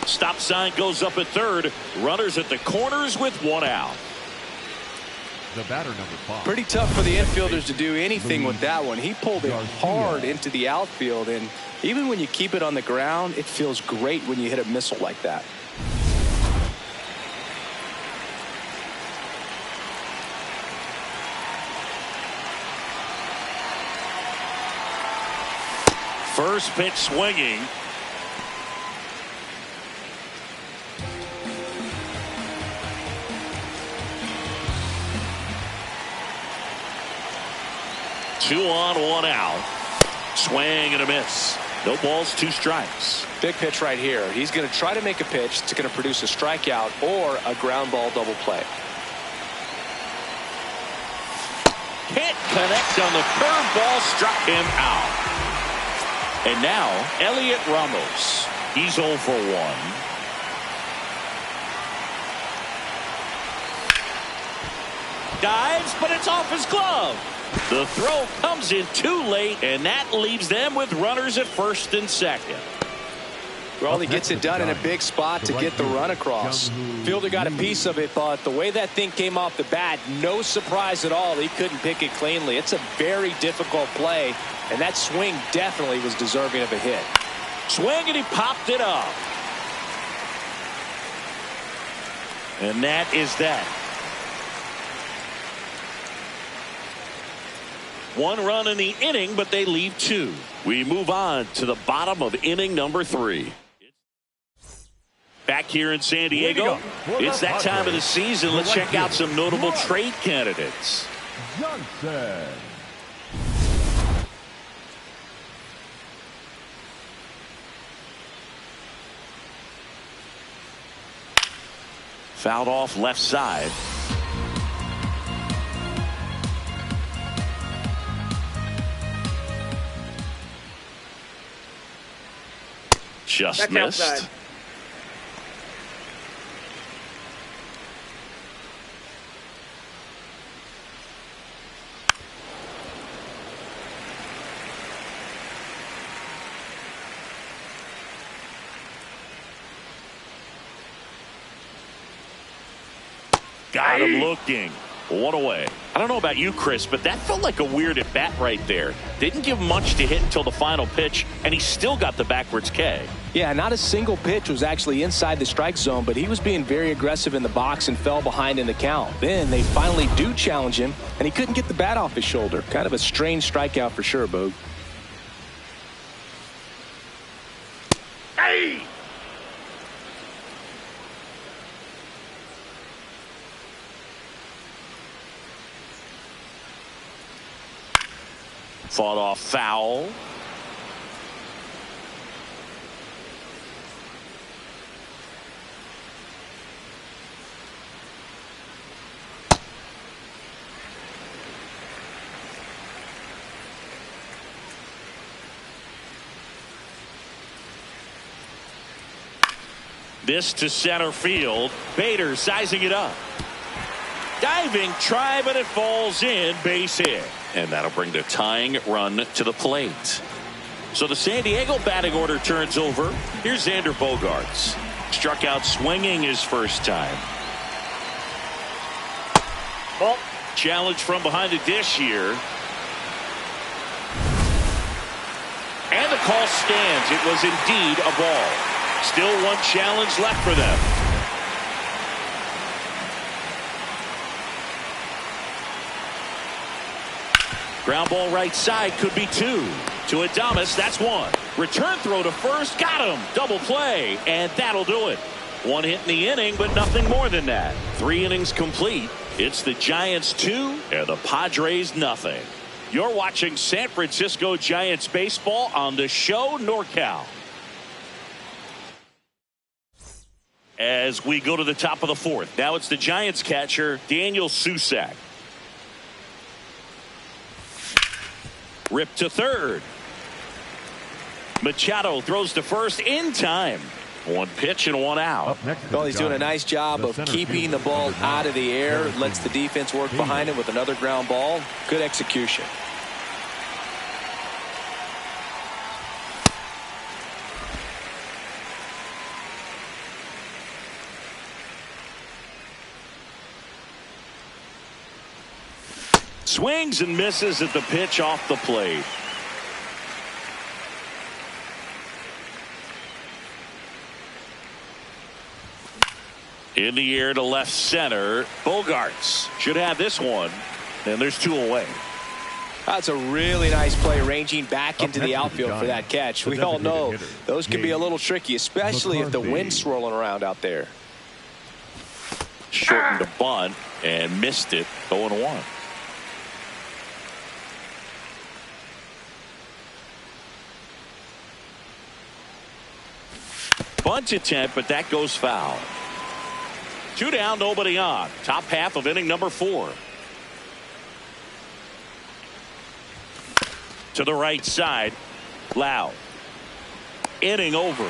[SPEAKER 1] Stop sign goes up at third. Runners at the corners with 1 out.
[SPEAKER 2] The batter, number 5.
[SPEAKER 3] Pretty tough for the infielders to do anything with that one. He pulled it hard into the outfield, and even when you keep it on the ground, it feels great when you hit a missile like that.
[SPEAKER 1] First pitch swinging. Two on, 1 out. Swing and a miss. No balls, 2 strikes.
[SPEAKER 3] Big pitch right here. He's going to try to make a pitch that's going to produce a strikeout or a ground ball double play.
[SPEAKER 1] Can't connect on the curveball, struck him out. And now Elliot Ramos. He's 0 for 1. Dives, but it's off his glove. The throw comes in too late, and that leaves them with runners at first and second.
[SPEAKER 3] Well, he gets it done in a big spot to get the run across. Fielder got a piece of it, but the way that thing came off the bat, no surprise at all. He couldn't pick it cleanly. It's a very difficult play, and that swing definitely was deserving of a hit.
[SPEAKER 1] Swing, and he popped it up. And that is that. 1 run in the inning, but they leave 2. We move on to the bottom of inning number 3. Back here in San Diego, it's that time of the season. Let's check out some notable trade candidates.
[SPEAKER 2] Johnson.
[SPEAKER 1] Fouled off left side. Just
[SPEAKER 4] That's
[SPEAKER 1] missed.
[SPEAKER 4] outside.
[SPEAKER 1] Got him looking. One away. I don't know about you, Chris, but that felt like a weird at bat right there. Didn't give much to hit until the final pitch, and he still got the backwards K.
[SPEAKER 3] Yeah, not a single pitch was actually inside the strike zone, but he was being very aggressive in the box and fell behind in the count. Then they finally do challenge him, and he couldn't get the bat off his shoulder. Kind of a strange strikeout for sure, Boog.
[SPEAKER 1] Hey! Fought off foul. This to center field. Bader sizing it up. Diving try, but it falls in. Base hit. And that'll bring the tying run to the plate. So the San Diego batting order turns over. Here's Xander Bogaerts. Struck out swinging his first time.
[SPEAKER 4] Ball.
[SPEAKER 1] Challenge from behind the dish here. And the call stands. It was indeed a ball. Still one challenge left for them. Ground ball right side, could be two. To Adames, that's one. Return throw to first, got him. Double play, and that'll do it. One hit in the inning, but nothing more than that. 3 innings complete. It's the Giants 2 and the Padres nothing. You're watching San Francisco Giants baseball on the show NorCal. As we go to the top of the 4th. Now it's the Giants catcher, Daniel Susac. Ripped to third. Machado throws to first in time. One pitch and one out.
[SPEAKER 3] Well, he's doing a nice job of keeping the ball out of the air. Lets the defense work behind him with another ground ball. Good execution.
[SPEAKER 1] Swings and misses at the pitch off the plate. In the air to left center. Bogaerts should have this one. And there's 2 away.
[SPEAKER 3] That's a really nice play, ranging back into the outfield for that catch. We all know those can be a little tricky, especially if the wind's swirling around out there.
[SPEAKER 1] Shortened a bunt and missed it. 0-1. Bunt attempt, but that goes foul. 2 down, nobody on. Top half of inning number 4. To the right side. Loud. Inning over.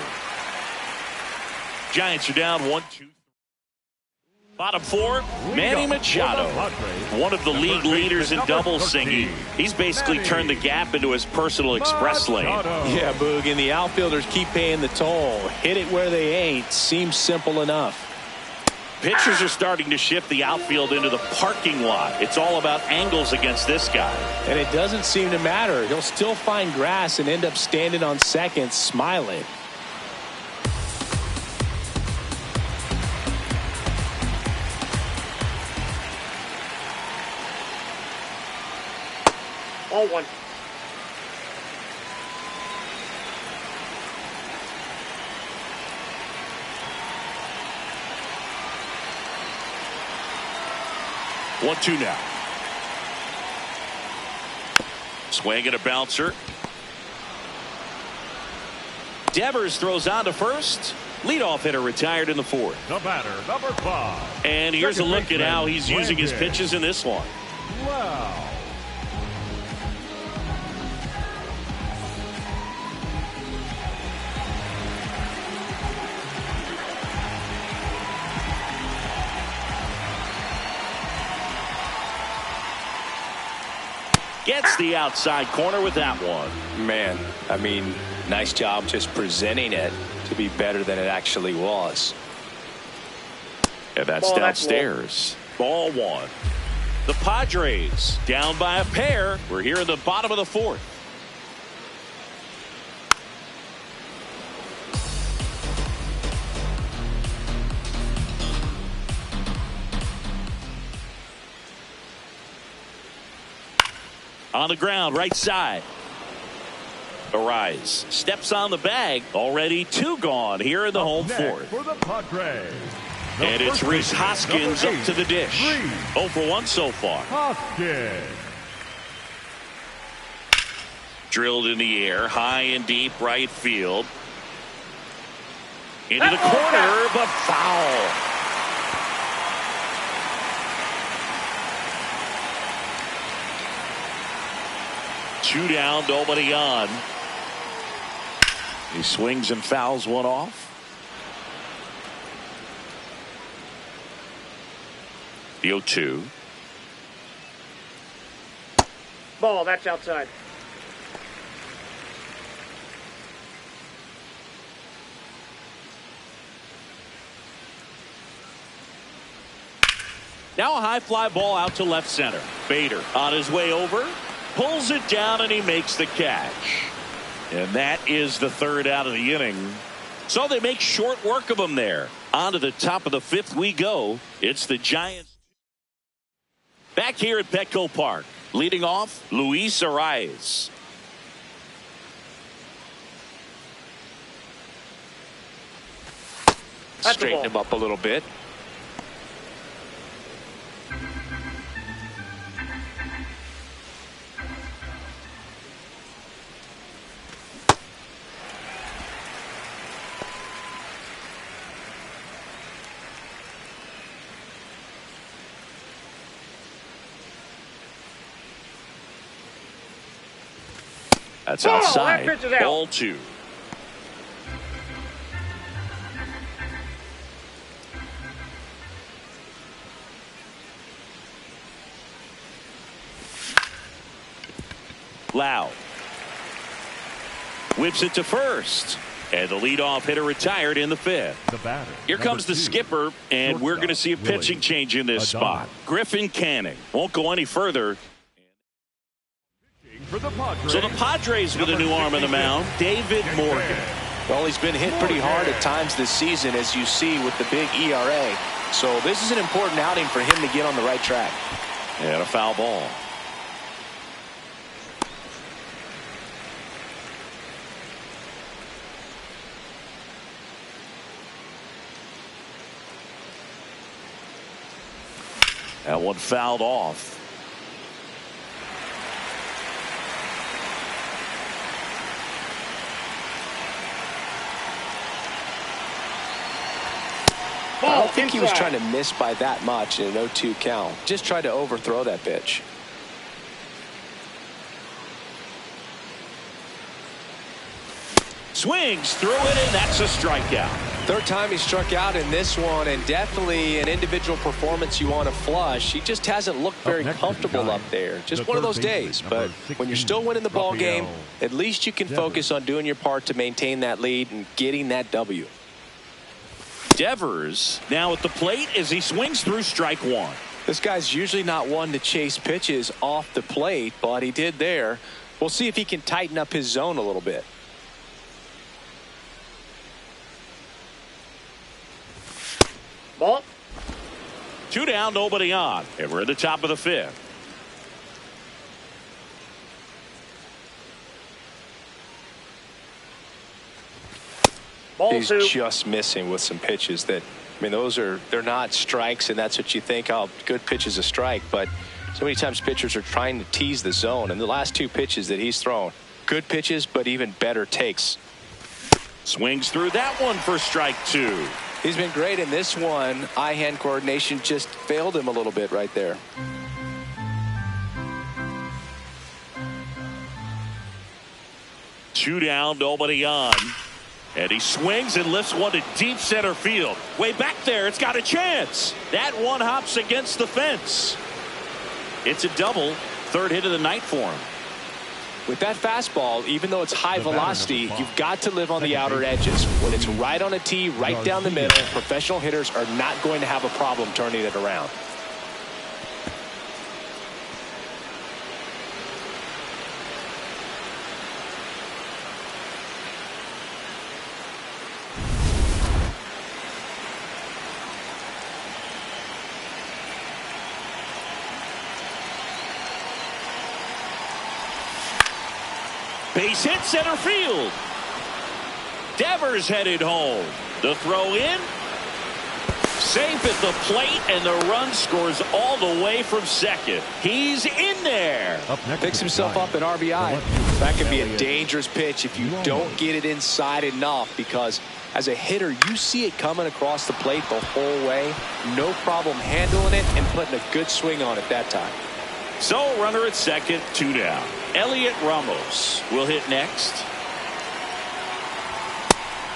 [SPEAKER 1] Giants are down 1-2. Bottom 4, Manny Machado, one of the league leaders in double singing. He's basically turned the gap into his personal express lane.
[SPEAKER 3] Yeah, Boog, and the outfielders keep paying the toll. Hit it where they ain't. Seems simple enough.
[SPEAKER 1] Pitchers are starting to shift the outfield into the parking lot. It's all about angles against this guy.
[SPEAKER 3] And it doesn't seem to matter. He'll still find grass and end up standing on second, smiling.
[SPEAKER 4] All 1.
[SPEAKER 1] One, 2 now. Swing and a bouncer. Devers throws on to first. Leadoff hitter retired in the 4th.
[SPEAKER 2] The batter, number 5.
[SPEAKER 1] And here's a look at how he's using his pitches in this one.
[SPEAKER 2] Wow.
[SPEAKER 1] Gets the outside corner with that one.
[SPEAKER 3] Man, I mean, nice job just presenting it to be better than it actually was.
[SPEAKER 1] And that's downstairs. Ball one. The Padres down by a pair. We're here in the bottom of the fourth. On the ground, right side. Arise steps on the bag. Already 2 gone here in the home fourth.
[SPEAKER 2] For the Padres.
[SPEAKER 1] And it's Rhys Hoskins up to the dish. 0 for 1 so far.
[SPEAKER 2] Hoskins.
[SPEAKER 1] Drilled in the air, high and deep right field. Into the corner, but foul. Two down, nobody on. He swings and fouls one off. The 0-2.
[SPEAKER 4] Ball, that's outside.
[SPEAKER 1] Now a high fly ball out to left center. Bader on his way over. Pulls it down and he makes the catch. And that is the third out of the inning. So they make short work of him there. On to the top of the fifth we go. It's the Giants. Back here at Petco Park. Leading off, Luis Arias.
[SPEAKER 3] Straighten him up a little bit.
[SPEAKER 1] That's outside.
[SPEAKER 4] That pitch is out.
[SPEAKER 1] Ball 2. Lau whips it to first. And the leadoff hitter retired in the fifth.
[SPEAKER 2] The batter.
[SPEAKER 1] Here comes the skipper, and we're going to see a pitching change in this spot. Griffin Canning won't go any further. So the Padres with a new arm on the mound, David Morgan.
[SPEAKER 3] Well, he's been hit pretty hard at times this season, as you see with the big ERA. So this is an important outing for him to get on the right track.
[SPEAKER 1] And a foul ball. That one fouled off.
[SPEAKER 3] I don't think he was trying to miss by that much in an 0-2 count. Just tried to overthrow that pitch.
[SPEAKER 1] Swings through it, and that's a strikeout.
[SPEAKER 3] Third time he struck out in this one, and definitely an individual performance you want to flush. He just hasn't looked very comfortable up there. Just one of those days. But when you're still winning the ball game, at least you can focus on doing your part to maintain that lead and getting that W.
[SPEAKER 1] Devers now at the plate as he swings through strike one.
[SPEAKER 3] This guy's usually not one to chase pitches off the plate, but he did there. We'll see if he can tighten up his zone a little bit.
[SPEAKER 4] Ball.
[SPEAKER 1] 2 down, nobody on. And we're at the top of the fifth.
[SPEAKER 4] Ball
[SPEAKER 3] He's
[SPEAKER 4] 2.
[SPEAKER 3] just missing with some pitches that, I mean, they're not strikes, and that's what you think, oh, good pitch is a strike. But so many times pitchers are trying to tease the zone. And the last 2 pitches that he's thrown, good pitches, but even better takes.
[SPEAKER 1] Swings through that one for strike 2.
[SPEAKER 3] He's been great in this one. Eye-hand coordination just failed him a little bit right there.
[SPEAKER 1] Two down, nobody on. And he swings and lifts one to deep center field. Way back there, it's got a chance. That one hops against the fence. It's a double. Third hit of the night for him.
[SPEAKER 3] With that fastball, even though it's high velocity, you've got to live on the outer edges. When it's right on a tee, right down the middle, professional hitters are not going to have a problem turning it around.
[SPEAKER 1] Base hit center field. Devers headed home. The throw in. Safe at the plate, and the run scores all the way from second. He's in there.
[SPEAKER 3] Picks himself up an RBI. That could be a dangerous pitch if you don't get it inside enough, because as a hitter, you see it coming across the plate the whole way. No problem handling it and putting a good swing on it that time.
[SPEAKER 1] So runner at second, 2 down. Elliot Ramos will hit next.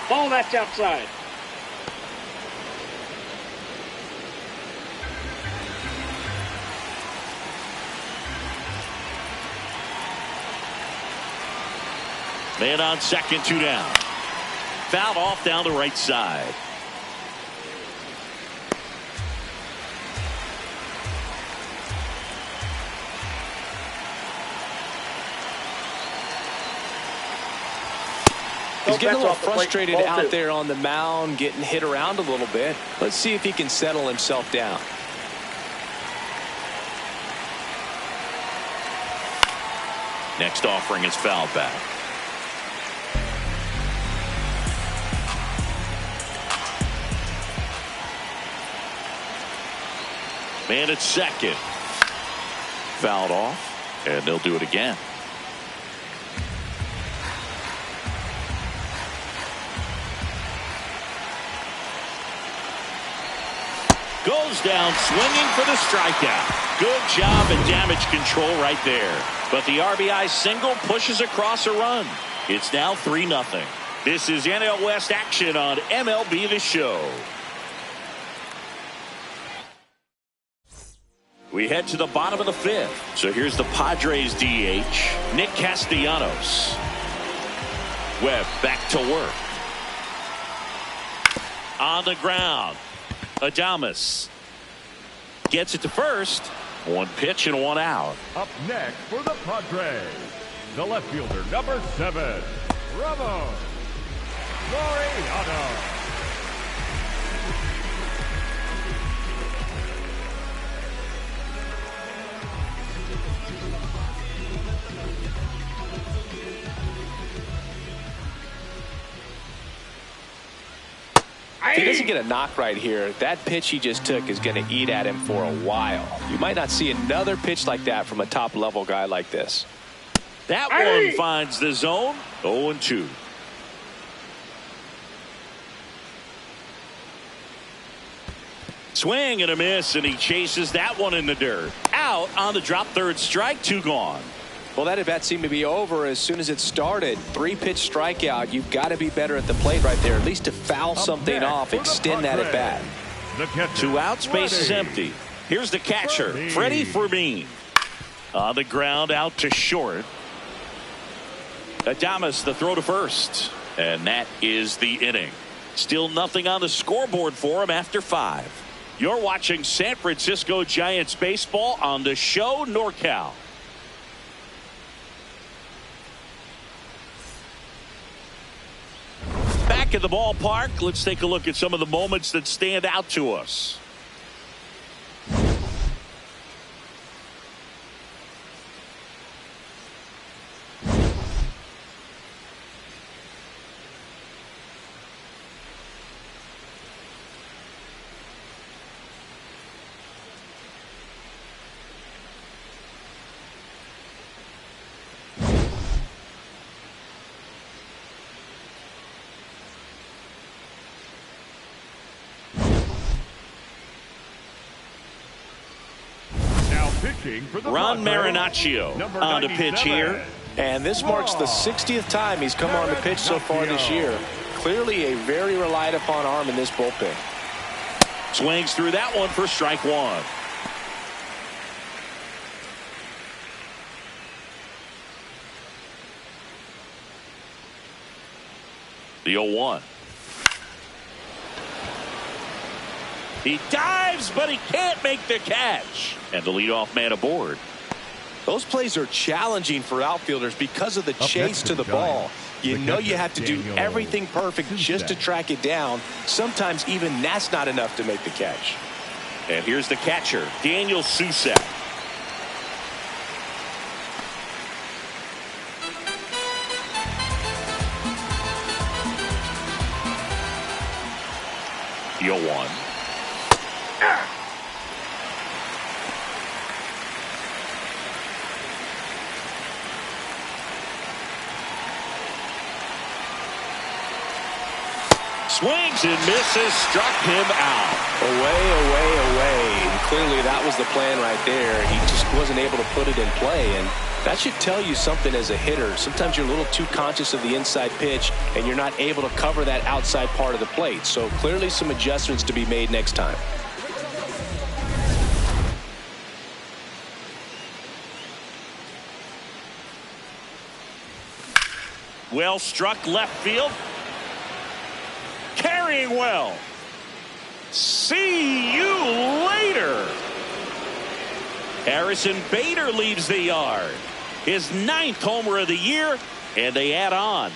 [SPEAKER 4] Ball, that's outside.
[SPEAKER 1] Man on second, 2 down. Fouled off down the right side.
[SPEAKER 3] He's getting a little frustrated out there on the mound, getting hit around a little bit. Let's see if he can settle himself down.
[SPEAKER 1] Next offering is fouled back. Man at second. Fouled off, and they'll do it again. Goes down swinging for the strikeout. Good job at damage control right there. But the RBI single pushes across a run. It's now 3-0. This is NL West action on MLB The Show. We head to the bottom of the 5th. So here's the Padres DH, Nick Castellanos. Webb back to work. On the ground. Adames gets it to first. 1 pitch and 1 out.
[SPEAKER 2] Up next for the Padres, the left fielder, number 7, Ramos. Laureano.
[SPEAKER 3] If he doesn't get a knock right here, that pitch he just took is going to eat at him for a while. You might not see another pitch like that from a top-level guy like this.
[SPEAKER 1] That one finds the zone. 0-2. Swing and a miss, and he chases that one in the dirt. Out on the drop, 3rd strike, 2 gone.
[SPEAKER 3] Well, that at-bat seemed to be over as soon as it started. 3-pitch strikeout. You've got to be better at the plate right there, at least to foul something off, extend that at-bat.
[SPEAKER 1] 2 outs, base is empty. Here's the catcher, Freddie Fermin. On the ground, out to short. Adames, the throw to first. And that is the inning. Still nothing on the scoreboard for him after 5. You're watching San Francisco Giants baseball on The Show NorCal. Back at the ballpark, let's take a look at some of the moments that stand out to us. Ron Marinaccio on the pitch here.
[SPEAKER 3] And this marks the 60th time he's come on the pitch so far this year. Clearly a very relied upon arm in this bullpen.
[SPEAKER 1] Swings through that one for strike 1. The 0-1. He dives, but he can't make the catch. And the leadoff man aboard.
[SPEAKER 3] Those plays are challenging for outfielders because of the chase to the ball. You know you have to do everything perfect just to track it down. Sometimes even that's not enough to make the catch.
[SPEAKER 1] And here's the catcher, Daniel Susac. The 0-1. Swings and misses, struck him out.
[SPEAKER 3] Away, away, away. And clearly that was the plan right there. He just wasn't able to put it in play, and that should tell you something as a hitter. Sometimes you're a little too conscious of the inside pitch, and you're not able to cover that outside part of the plate. So clearly some adjustments to be made next time.
[SPEAKER 1] Well struck left field. Carrying well. See you later. Harrison Bader leaves the yard. His 9th homer of the year, and they add on.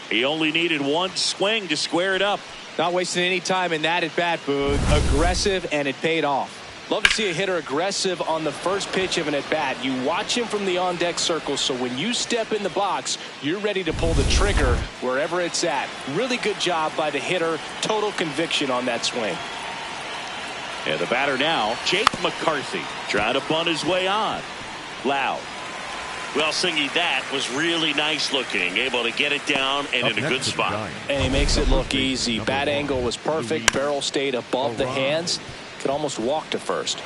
[SPEAKER 1] He only needed one swing to square it up.
[SPEAKER 3] Not wasting any time in that at bat, Boog. Aggressive, and it paid off. Love to see a hitter aggressive on the first pitch of an at-bat. You watch him from the on-deck circle, so when you step in the box, you're ready to pull the trigger wherever it's at. Really good job by the hitter. Total conviction on that swing.
[SPEAKER 1] And the batter now, Jake McCarthy, trying to bunt his way on. Loud.
[SPEAKER 5] Well, Singy, that was really nice looking. Able to get it down and in a good spot.
[SPEAKER 3] And he makes it look easy. Bat angle was perfect. Barrel stayed above the hands. Could almost walk to first.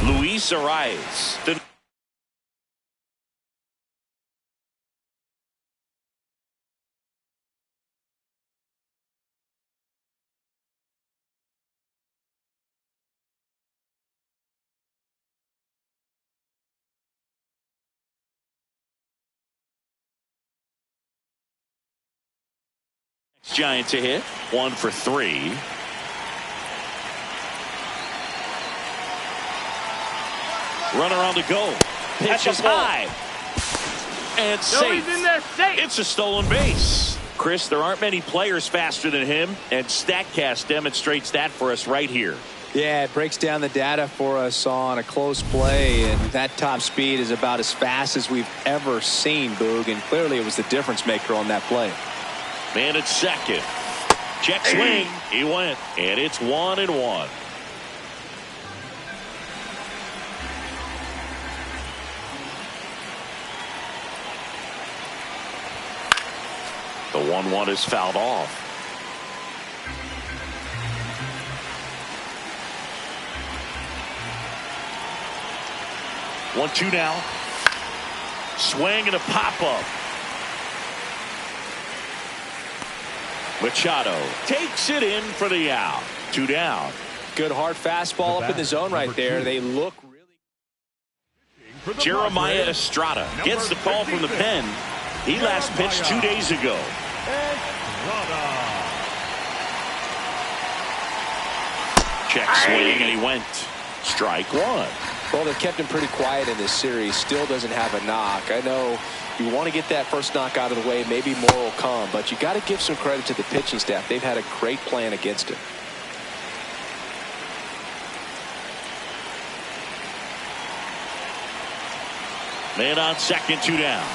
[SPEAKER 1] Luis Arias. Giants a hit. 1 for 3. Runner on the go. Pitch is high. And safe.
[SPEAKER 4] In there, safe.
[SPEAKER 1] It's a stolen base. Chris, there aren't many players faster than him, and StatCast demonstrates that for us right here.
[SPEAKER 3] Yeah, it breaks down the data for us on a close play, and that top speed is about as fast as we've ever seen, Boog, and clearly it was the difference maker on that play.
[SPEAKER 1] Man at second. Check swing. He went, and it's 1-1. The 1-1 is fouled off. One, two now. Swing and a pop-up. Machado takes it in for the out. 2 down.
[SPEAKER 3] Good hard fastball up in the zone right there. They look really.
[SPEAKER 1] Jeremiah Estrada gets the call from the pen. He last pitched 2 days ago. Check swing, and he went. Strike 1.
[SPEAKER 3] Well, they kept him pretty quiet in this series. Still doesn't have a knock. I know you want to get that first knock out of the way. Maybe more will come, but you got to give some credit to the pitching staff. They've had a great plan against him.
[SPEAKER 1] Man on second, 2 down.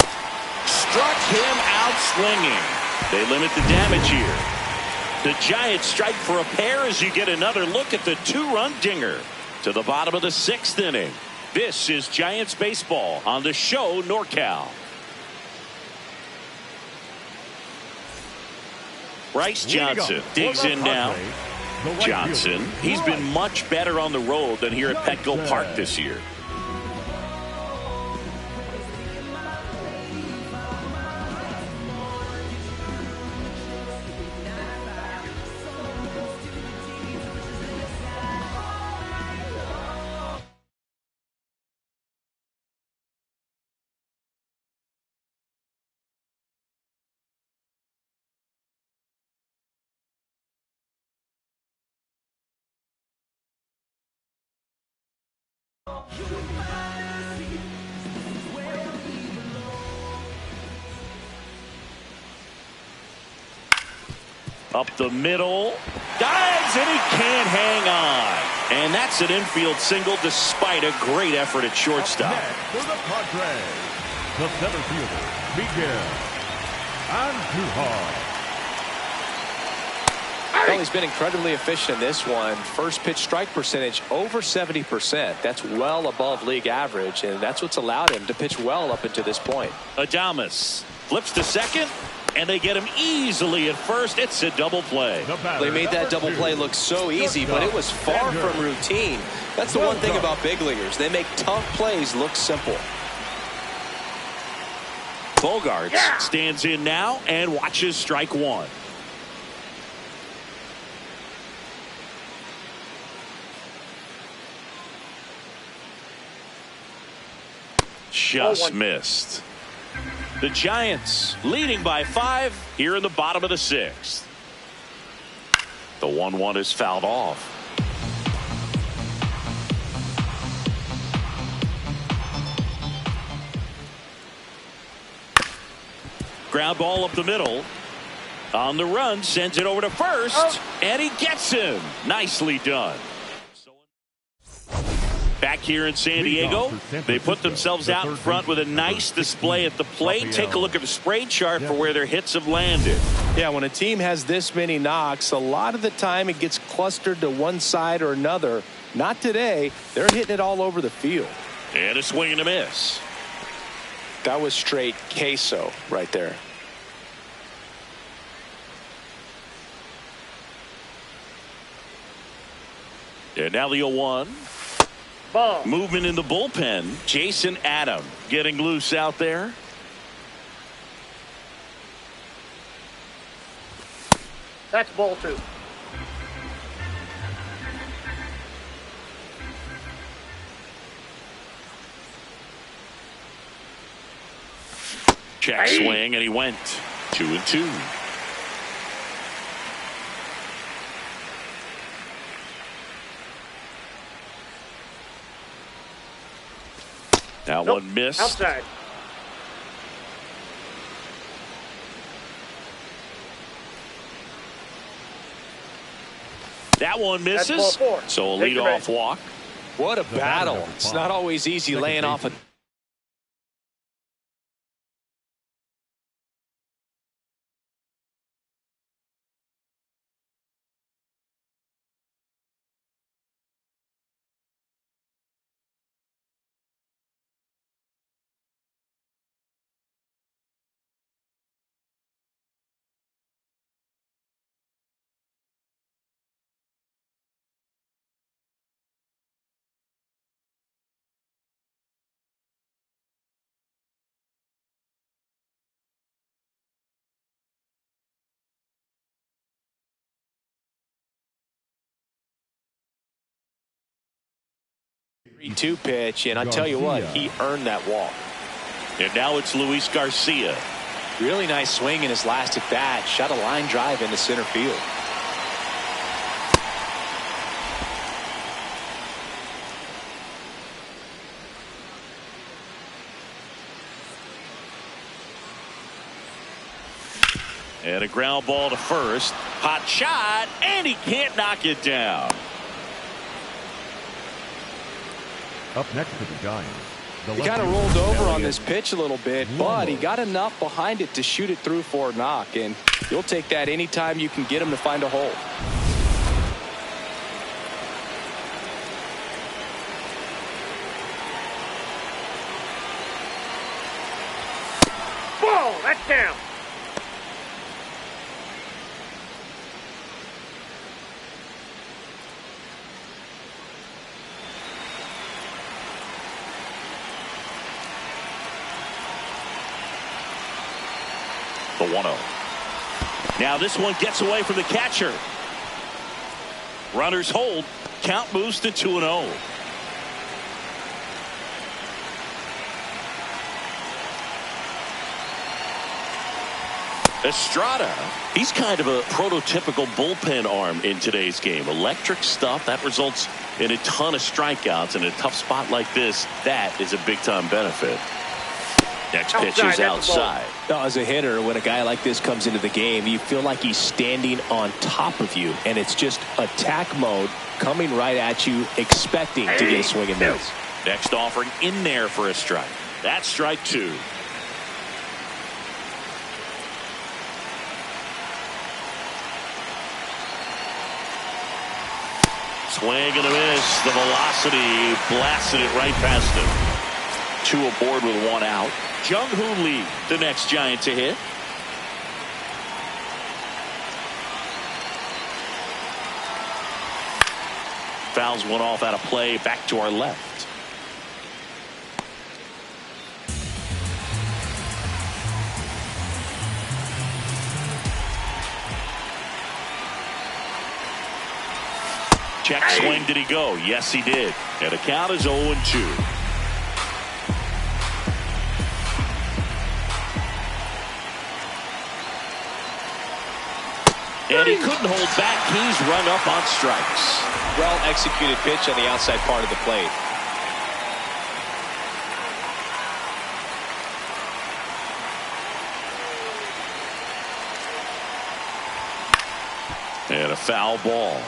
[SPEAKER 1] Struck him out swinging. They limit the damage here. The Giants strike for a pair as you get another look at the 2-run dinger to the bottom of the 6th inning. This is Giants baseball on the show NorCal. Bryce Johnson digs in now. Johnson, he's been much better on the road than here at Petco Park this year. Up the middle, dives, and he can't hang on. And that's an infield single despite a great effort at shortstop.
[SPEAKER 2] For the Padres, the center fielder, Miguel Andujar.
[SPEAKER 3] Well, he's been incredibly efficient in this one. First pitch strike percentage over 70%. That's well above league average, and that's what's allowed him to pitch well up until this point.
[SPEAKER 1] Adames flips to second, and they get him easily at first. It's a double play.
[SPEAKER 3] They made that double play look so easy, but it was far from routine. That's the one thing about big leaguers. They make tough plays look simple.
[SPEAKER 1] Bogarts stands in now and watches strike one. Just missed. The Giants leading by 5 here in the bottom of the 6th. The 1-1 is fouled off. Ground ball up the middle. On the run, sends it over to first, and he gets him. Nicely done. Back here in San Diego, they put themselves out in front with a nice display at the plate. Take a look at the spray chart for where their hits have landed.
[SPEAKER 3] Yeah, when a team has this many knocks, a lot of the time it gets clustered to one side or another. Not today. They're hitting it all over the field.
[SPEAKER 1] And a swing and a miss.
[SPEAKER 3] That was straight queso right there.
[SPEAKER 1] And now the 0-1.
[SPEAKER 4] Ball.
[SPEAKER 1] Movement in the bullpen. Jason Adam getting loose out there.
[SPEAKER 4] That's ball 2.
[SPEAKER 1] Check swing, and he went 2-2. That one missed.
[SPEAKER 4] Outside.
[SPEAKER 1] That one misses.
[SPEAKER 4] That's ball 4.
[SPEAKER 1] So a
[SPEAKER 4] Take your
[SPEAKER 1] leadoff
[SPEAKER 4] base.
[SPEAKER 1] walk.
[SPEAKER 3] What a battle. It's not always easy laying off a two pitch, and I tell you what, he earned that walk.
[SPEAKER 1] And now it's Luis Garcia.
[SPEAKER 3] Really nice swing in his last at bat. Shot a line drive into center field.
[SPEAKER 1] And a ground ball to first. Hot shot, and he can't knock it down.
[SPEAKER 2] Up next to the Giants.
[SPEAKER 3] He kind of rolled over on this pitch a little bit, but he got enough behind it to shoot it through for a knock, and you'll take that anytime you can get him to find a hole.
[SPEAKER 4] Ball, that's down.
[SPEAKER 1] The 1-0. Now this one gets away from the catcher. Runners hold. Count moves to 2-0. Estrada. He's kind of a prototypical bullpen arm in today's game. Electric stuff that results in a ton of strikeouts. In a tough spot like this, that is a big-time benefit. Next pitch is outside.
[SPEAKER 3] Now, as a hitter, when a guy like this comes into the game, you feel like he's standing on top of you, and it's just attack mode coming right at you, expecting to get a swing and miss.
[SPEAKER 1] Next offering in there for a strike. That's strike 2. Swing and a miss. The velocity blasted it right past him. 2 aboard with 1 out. Jung-Hoo Lee, the next Giant to hit. Fouls one off out of play. Back to our left. Check swing. Did he go? Yes, he did. And the count is 0-2. And he couldn't hold back. He's run up on strikes.
[SPEAKER 3] Well executed pitch on the outside part of the plate.
[SPEAKER 1] And a foul ball.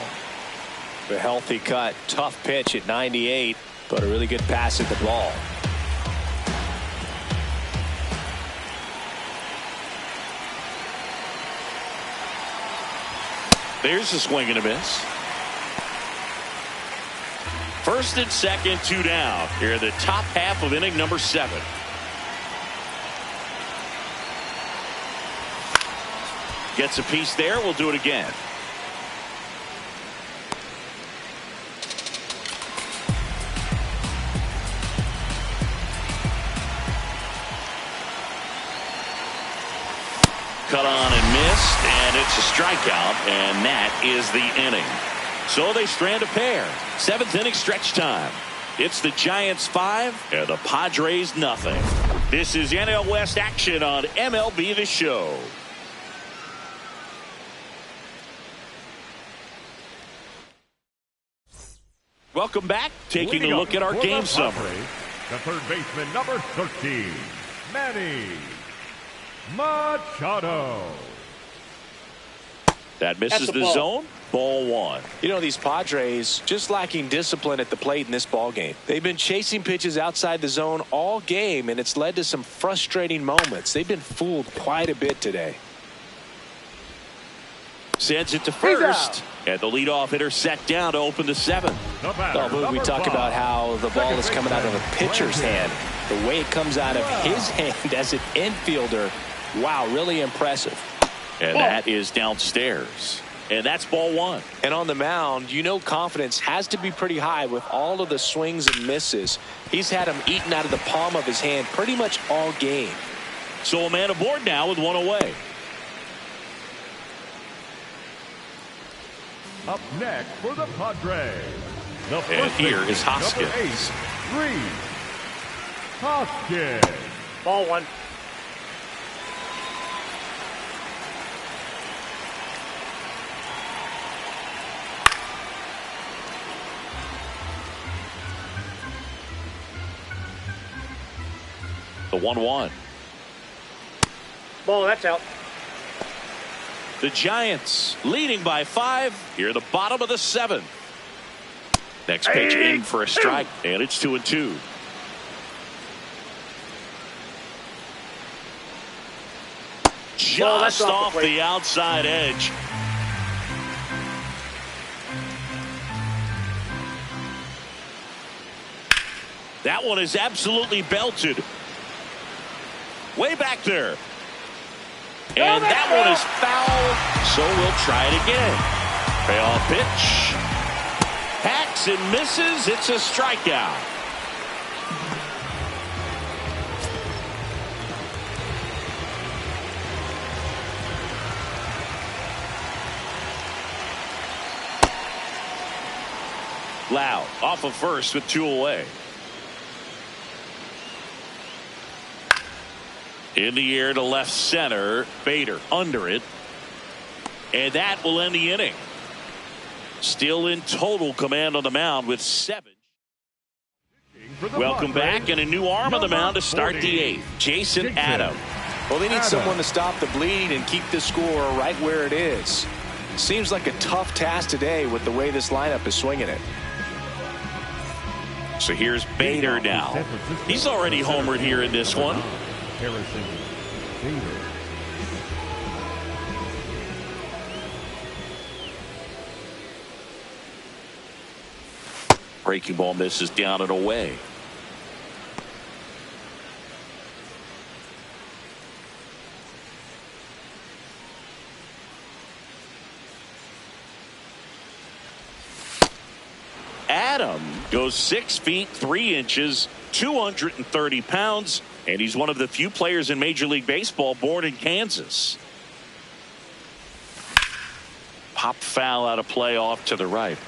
[SPEAKER 3] A healthy cut. Tough pitch at 98, but a really good pass at the ball.
[SPEAKER 1] There's a swing and a miss. First and second, 2 down. Here are the top half of inning number 7. Gets a piece there. We'll do it again. Cut on and missed, and it's a strikeout, and that is the inning. So they strand a pair. 7th inning stretch time. It's the Giants 5 and the Padres nothing. This is NL West action on MLB The Show. Welcome back. Taking a look at our game summary.
[SPEAKER 2] The third baseman, number 13, Manny Machado.
[SPEAKER 1] That misses the zone. Ball 1.
[SPEAKER 3] You know, these Padres just lacking discipline at the plate in this ball game. They've been chasing pitches outside the zone all game, and it's led to some frustrating moments. They've been fooled quite a bit today.
[SPEAKER 1] Sends it to first, and the leadoff hitter set down to open the 7th.
[SPEAKER 3] We talk about how the ball is coming out of a pitcher's hand. The way it comes out of his hand as an infielder, wow, really impressive.
[SPEAKER 1] And that is downstairs. And that's ball 1.
[SPEAKER 3] And on the mound, you know, confidence has to be pretty high with all of the swings and misses. He's had them eaten out of the palm of his hand pretty much all game.
[SPEAKER 1] So a man aboard now with 1 away.
[SPEAKER 2] Up next for the Padres.
[SPEAKER 1] And here is Hoskins.
[SPEAKER 2] Number 8, Reed Hoskins.
[SPEAKER 4] Ball 1.
[SPEAKER 1] The 1-1.
[SPEAKER 4] Ball, that's out.
[SPEAKER 1] The Giants leading by 5 here, the bottom of the 7th. Next pitch in for a strike, and it's 2-2. Just off the outside edge. That one is absolutely belted. Way back there. And that one is foul, so we'll try it again. Payoff pitch. Hacks and misses. It's a strikeout. Loud off of first with 2 away. In the air to left center. Bader under it. And that will end the inning. Still in total command on the mound with 7. Welcome back, and a new arm on the mound to start the 8th. Jason Adam.
[SPEAKER 3] Well, they need someone to stop the bleed and keep the score right where it is. Seems like a tough task today with the way this lineup is swinging it.
[SPEAKER 1] So here's Bader now. He's already homered here in this one. Breaking ball misses down and away. Adam goes 6 feet 3 inches, 230 pounds, and he's one of the few players in Major League Baseball born in Kansas. Pop foul out of play off to the right.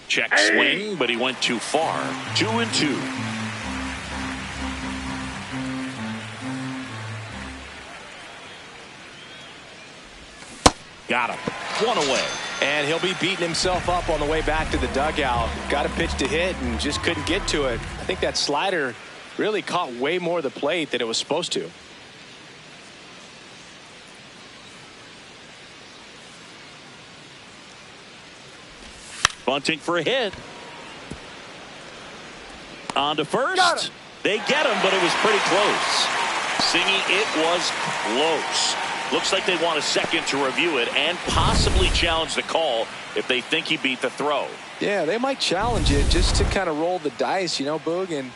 [SPEAKER 1] Check swing, but he went too far. 2-2. Got him. 1 away.
[SPEAKER 3] And he'll be beating himself up on the way back to the dugout. Got a pitch to hit and just couldn't get to it. I think that slider really caught way more of the plate than it was supposed to.
[SPEAKER 1] Bunting for a hit. On to first. They get him, but it was pretty close. Singy, it was close. Looks like they want a second to review it and possibly challenge the call if they think he beat the throw.
[SPEAKER 3] Yeah, they might challenge it just to kind of roll the dice, you know, Boog. And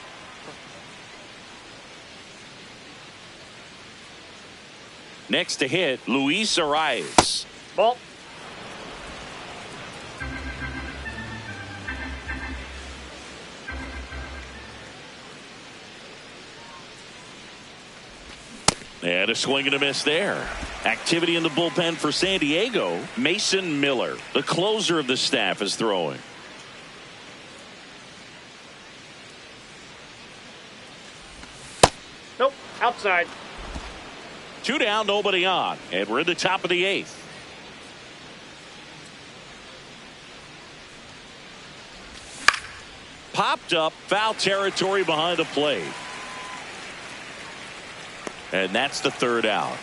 [SPEAKER 1] next to hit, Luis Arias.
[SPEAKER 4] Ball.
[SPEAKER 1] And a swing and a miss there. Activity in the bullpen for San Diego. Mason Miller, the closer of the staff, is throwing.
[SPEAKER 4] Nope. Outside.
[SPEAKER 1] 2 down, nobody on. And we're in the top of the 8th. Popped up, foul territory behind the plate. And that's the 3rd out.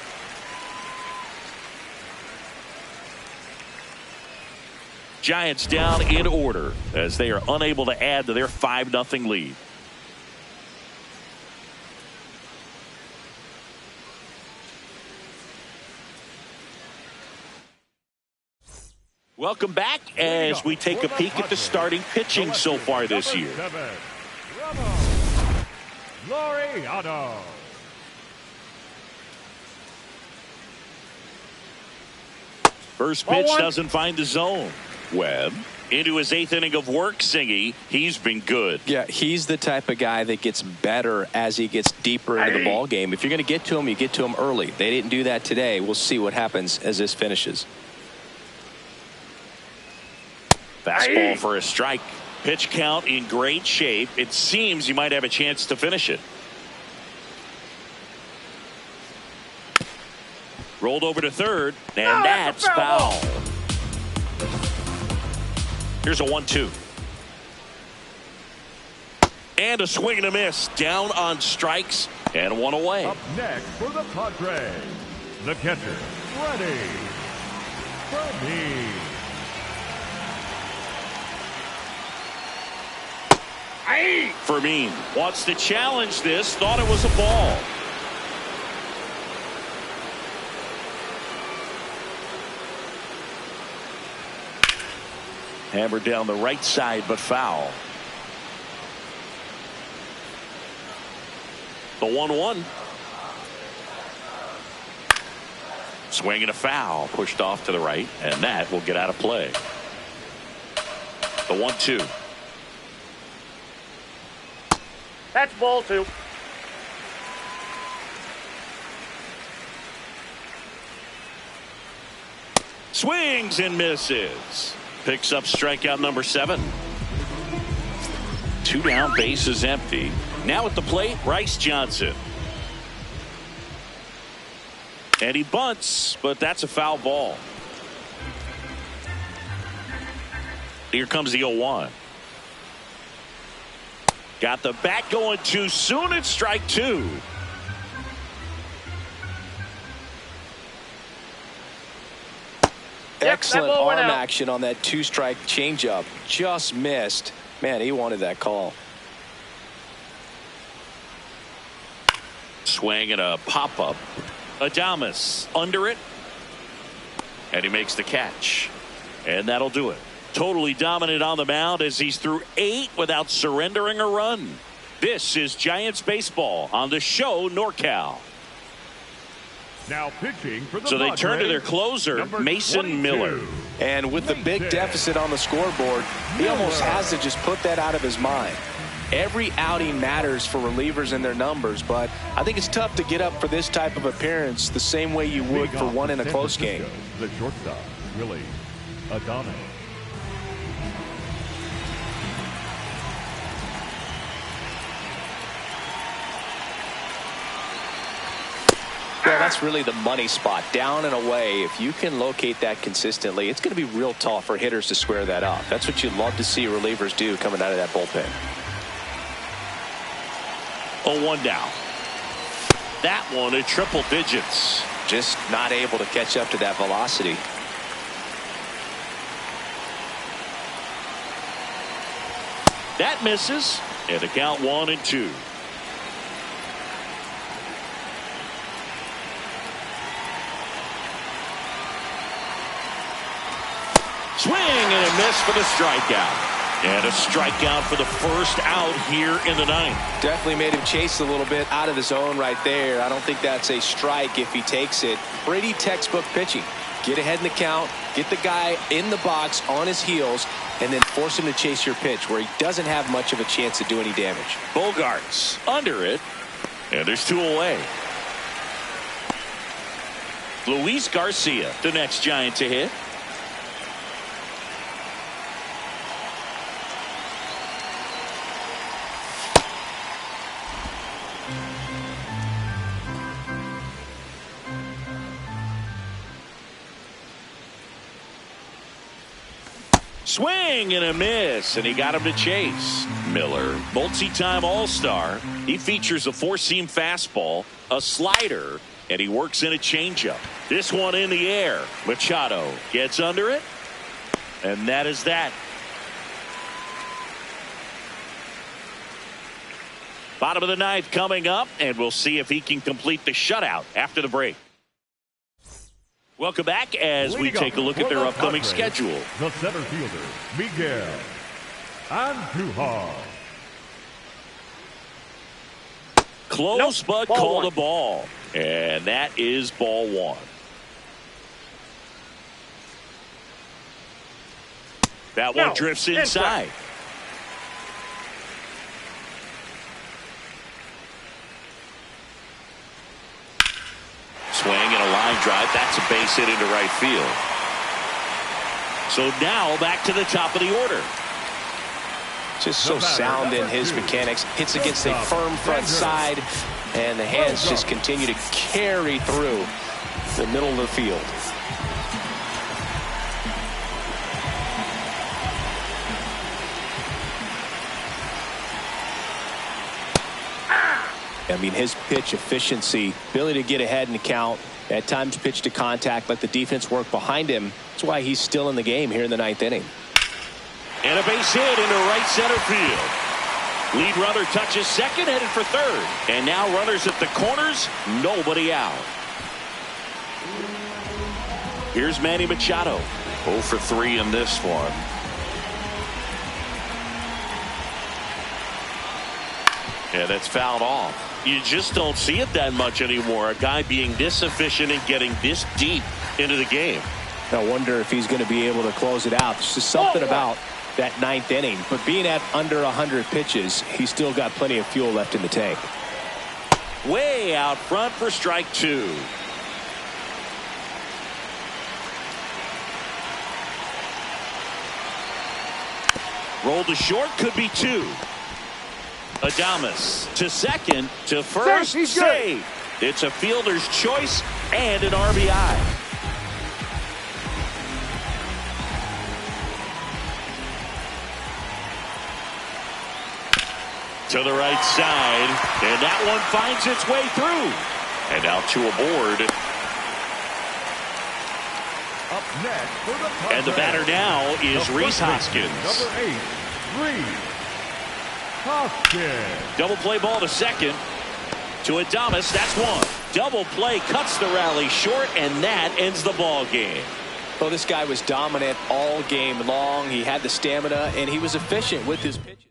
[SPEAKER 1] Giants down in order as they are unable to add to their 5-0 lead. Welcome back as we take a peek at the starting pitching so far this year.
[SPEAKER 2] Laureano.
[SPEAKER 1] First pitch doesn't find the zone. Webb into his 8th inning of work. Singy, he's been good.
[SPEAKER 3] yeah, he's the type of guy that gets better as he gets deeper into the ball game. If you're going to get to him, you get to him early. They didn't do that today. We'll see what happens as this finishes.
[SPEAKER 1] Fastball for a strike. Pitch count in great shape. It seems you might have a chance to finish it. Rolled over to third, and that's foul. Here's a 1-2. And a swing and a miss. Down on strikes and 1 away.
[SPEAKER 2] Up next for the Padres, the catcher, Freddie.
[SPEAKER 1] Fermin wants to challenge this. Thought it was a ball. Hammered down the right side, but foul. The 1-1. Swing and a foul. Pushed off to the right, and that will get out of play. The 1-2.
[SPEAKER 4] That's ball two.
[SPEAKER 1] Swings and misses. Picks up strikeout number 7. 2 down, base is empty. Now at the plate, Bryce Johnson. And he bunts, but that's a foul ball. Here comes the 0-1. Got the bat going too soon. It's strike 2.
[SPEAKER 3] Excellent arm action on that 2-strike changeup. Just missed. Man, he wanted that call.
[SPEAKER 1] Swing and a pop-up. Adames under it. And he makes the catch. And that'll do it. Totally dominant on the mound as he's through 8 without surrendering a run. This is Giants baseball on the show NorCal.
[SPEAKER 2] Now pitching for the
[SPEAKER 1] So they turn to
[SPEAKER 2] Padres,
[SPEAKER 1] their closer,
[SPEAKER 2] number
[SPEAKER 1] Mason
[SPEAKER 2] 22.
[SPEAKER 1] Miller.
[SPEAKER 3] And with the big deficit on the scoreboard, he almost has to just put that out of his mind. Every outing matters for relievers and their numbers, but I think it's tough to get up for this type of appearance the same way you would for one in a close game.
[SPEAKER 2] The shortstop, Willie Adames.
[SPEAKER 3] Yeah, that's really the money spot, down and away. If you can locate that consistently, it's going to be real tough for hitters to square that up. That's what you'd love to see relievers do coming out of that bullpen.
[SPEAKER 1] 0-1 down. That one at triple digits.
[SPEAKER 3] Just not able to catch up to that velocity.
[SPEAKER 1] That misses. And the count 1-2. Swing and a miss for the strikeout. And a strikeout for the first out here in the ninth.
[SPEAKER 3] Definitely made him chase a little bit out of the zone right there. I don't think that's a strike if he takes it. Pretty textbook pitching. Get ahead in the count, get the guy in the box on his heels, and then force him to chase your pitch where he doesn't have much of a chance to do any damage.
[SPEAKER 1] Bogarts under it. And there's 2 away. Luis Garcia, the next Giant to hit. Swing and a miss, and he got him to chase. Miller, multi-time All-Star. He features a 4-seam fastball, a slider, and he works in a changeup. This one in the air. Machado gets under it, and that is that. Bottom of the ninth coming up, and we'll see if he can complete the shutout after the break. Welcome back as we take a look at their upcoming schedule.
[SPEAKER 2] The center fielder, Miguel Andujar.
[SPEAKER 1] Close, but call the ball. And that is ball 1. That one drifts inside. Swing and a line drive. That's a base hit into right field. So now back to the top of the order.
[SPEAKER 3] Just so sound in his mechanics. Hits against a firm front side, and the hands just continue to carry through the middle of the field. I mean, his pitch efficiency, ability to get ahead in the count, at times pitch to contact, let the defense work behind him. That's why he's still in the game here in the ninth inning.
[SPEAKER 1] And a base hit into right center field. Lead runner touches second, headed for third. And now runners at the corners, nobody out. Here's Manny Machado. 0 for 3 in this one.
[SPEAKER 5] Yeah, that's fouled off. You just don't see it that much anymore. A guy being this efficient and getting this deep into the game.
[SPEAKER 3] I wonder if he's going to be able to close it out. There's just something about that ninth inning. But being at under 100 pitches, he's still got plenty of fuel left in the tank.
[SPEAKER 1] Way out front for strike two. Roll to short, could be two. Adames to second, to first, save. It's a fielder's choice and an RBI. To the right side, and that one finds its way through.
[SPEAKER 5] And out to a board.
[SPEAKER 2] Up next for the Padres,
[SPEAKER 1] And the batter now is Rhys Hoskins.
[SPEAKER 2] Number 8, Rhys Hoskins.
[SPEAKER 1] Double play ball to second. To Adames, that's one. Double play cuts the rally short, and that ends the ball game.
[SPEAKER 3] Well, this guy was dominant all game long. He had the stamina, and he was efficient with his pitches.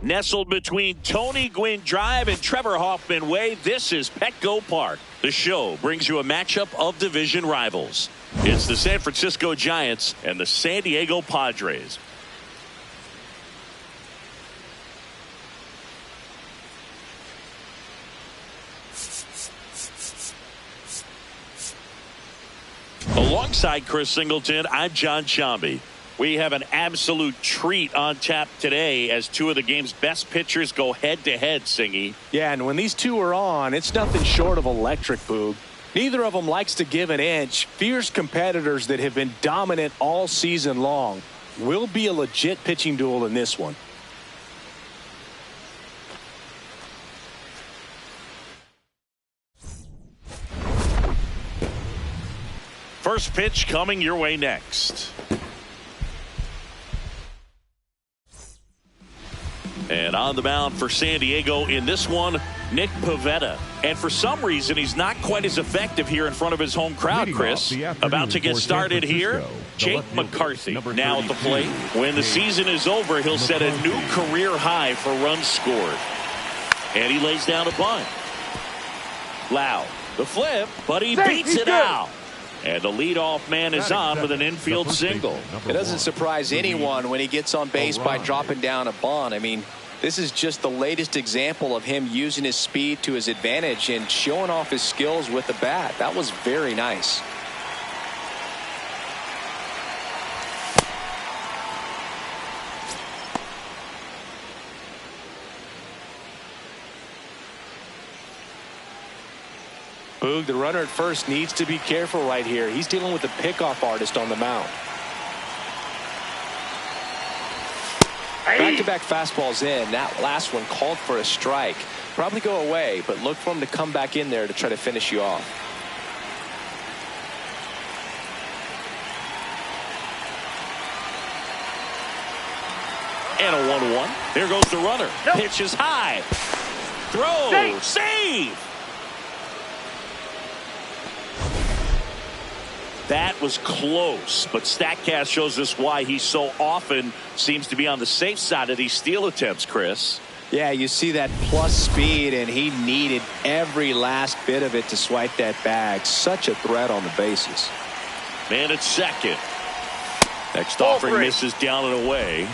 [SPEAKER 1] Nestled between Tony Gwynn Drive and Trevor Hoffman Way, this is Petco Park. The show brings you a matchup of division rivals. It's the San Francisco Giants and the San Diego Padres. Alongside Chris Singleton, I'm John Chomby. We have an absolute treat on tap today as two of the game's best pitchers go head-to-head, Singy.
[SPEAKER 3] Yeah, and when these two are on, it's nothing short of electric, Boog. Neither of them likes to give an inch. Fierce competitors that have been dominant all season long. Will be a legit pitching duel in this one.
[SPEAKER 1] First pitch coming your way next. And on the mound for San Diego in this one, Nick Pivetta. And for some reason, he's not quite as effective here in front of his home crowd, Chris. About to get started here, Jake McCarthy now at the plate. When the season is over, he'll set a new career high for runs scored. And he lays down a bunt. Loud, the flip, but he beats it out. And the leadoff man is on with an infield single.
[SPEAKER 3] It doesn't surprise anyone when he gets on base by dropping down a bunt. I mean, this is just the latest example of him using his speed to his advantage and showing off his skills with the bat. That was very nice. Boog, the runner at first needs to be careful right here. He's dealing with a pickoff artist on the mound. Back-to-back fastballs in. That last one called for a strike. Probably go away, but look for him to come back in there to try to finish you off.
[SPEAKER 1] And a 1-1. There goes the runner. Nope. Pitch is high. Throw. Save. That was close, but StatCast shows us why he so often seems to be on the safe side of these steal attempts, Chris.
[SPEAKER 3] Yeah, you see that plus speed, and he needed every last bit of it to swipe that bag. Such a threat on the bases.
[SPEAKER 1] Man at second. Next offering misses down and away.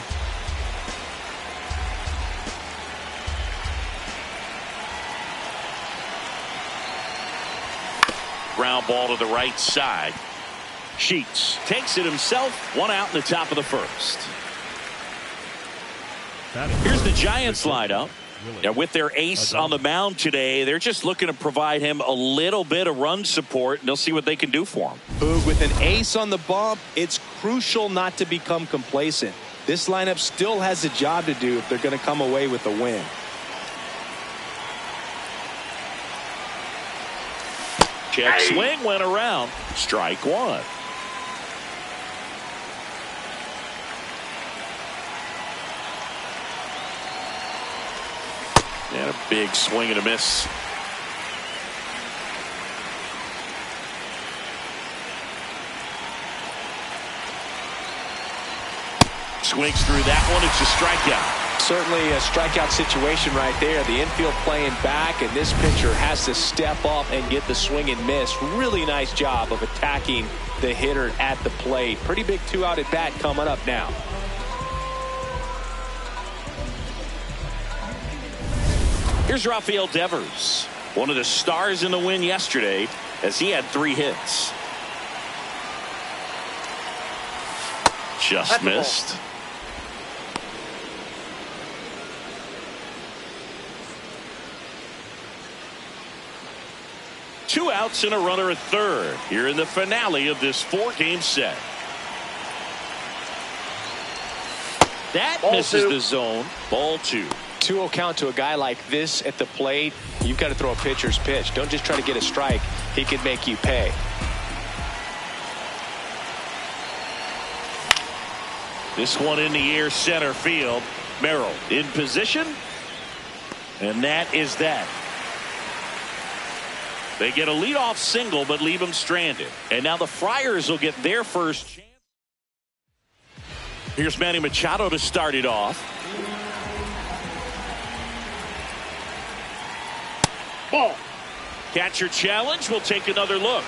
[SPEAKER 1] Ground ball to the right side. Sheets takes it himself. One out in the top of the first. Here's the Giants lineup. Now with their ace on the mound today, they're just looking to provide him a little bit of run support, and they'll see what they can do for him.
[SPEAKER 3] Boog, with an ace on the bump, it's crucial not to become complacent. This lineup still has a job to do if they're going to come away with a win.
[SPEAKER 1] Check swing went around. Strike one. And a big swing and a miss. Swings through that one. It's a strikeout.
[SPEAKER 3] Certainly a strikeout situation right there. The infield playing back, and this pitcher has to step up and get the swing and miss. Really nice job of attacking the hitter at the plate. Pretty big two-out at bat coming up now.
[SPEAKER 1] Here's Rafael Devers, one of the stars in the win yesterday, as he had 3 hits. Just missed. Two outs and a runner at third here in the finale of this 4-game set. That misses the zone. Ball 2.
[SPEAKER 3] 2-0 count to a guy like this at the plate. You've got to throw a pitcher's pitch. Don't just try to get a strike. He could make you pay.
[SPEAKER 1] This one in the air, center field. Merrill in position. And that is that. They get a leadoff single, but leave him stranded. And now the Friars will get their first chance. Here's Manny Machado to start it off.
[SPEAKER 4] Ball.
[SPEAKER 1] Catcher challenge. We'll take another look.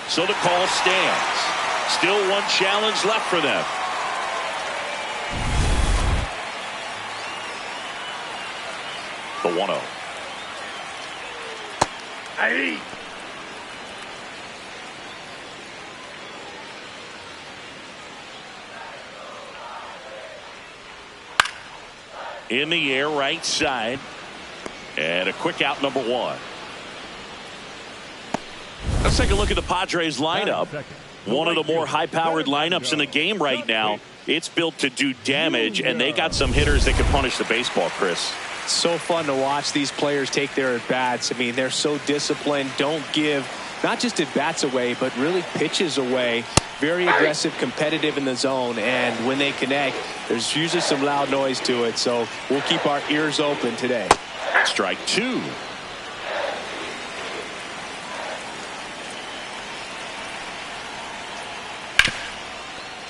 [SPEAKER 1] So the call stands. Still one challenge left for them. The 1-0.
[SPEAKER 4] Hey.
[SPEAKER 1] In the air, right side. And a quick out, number 1. Let's take a look at the Padres lineup. One of the more high-powered lineups in the game right now. It's built to do damage, and they got some hitters that can punish the baseball, Chris.
[SPEAKER 3] So fun to watch these players take their at-bats. I mean, they're so disciplined, don't give not just at-bats away, but really pitches away. Very aggressive, competitive in the zone, and when they connect, there's usually some loud noise to it, so we'll keep our ears open today.
[SPEAKER 1] Strike 2.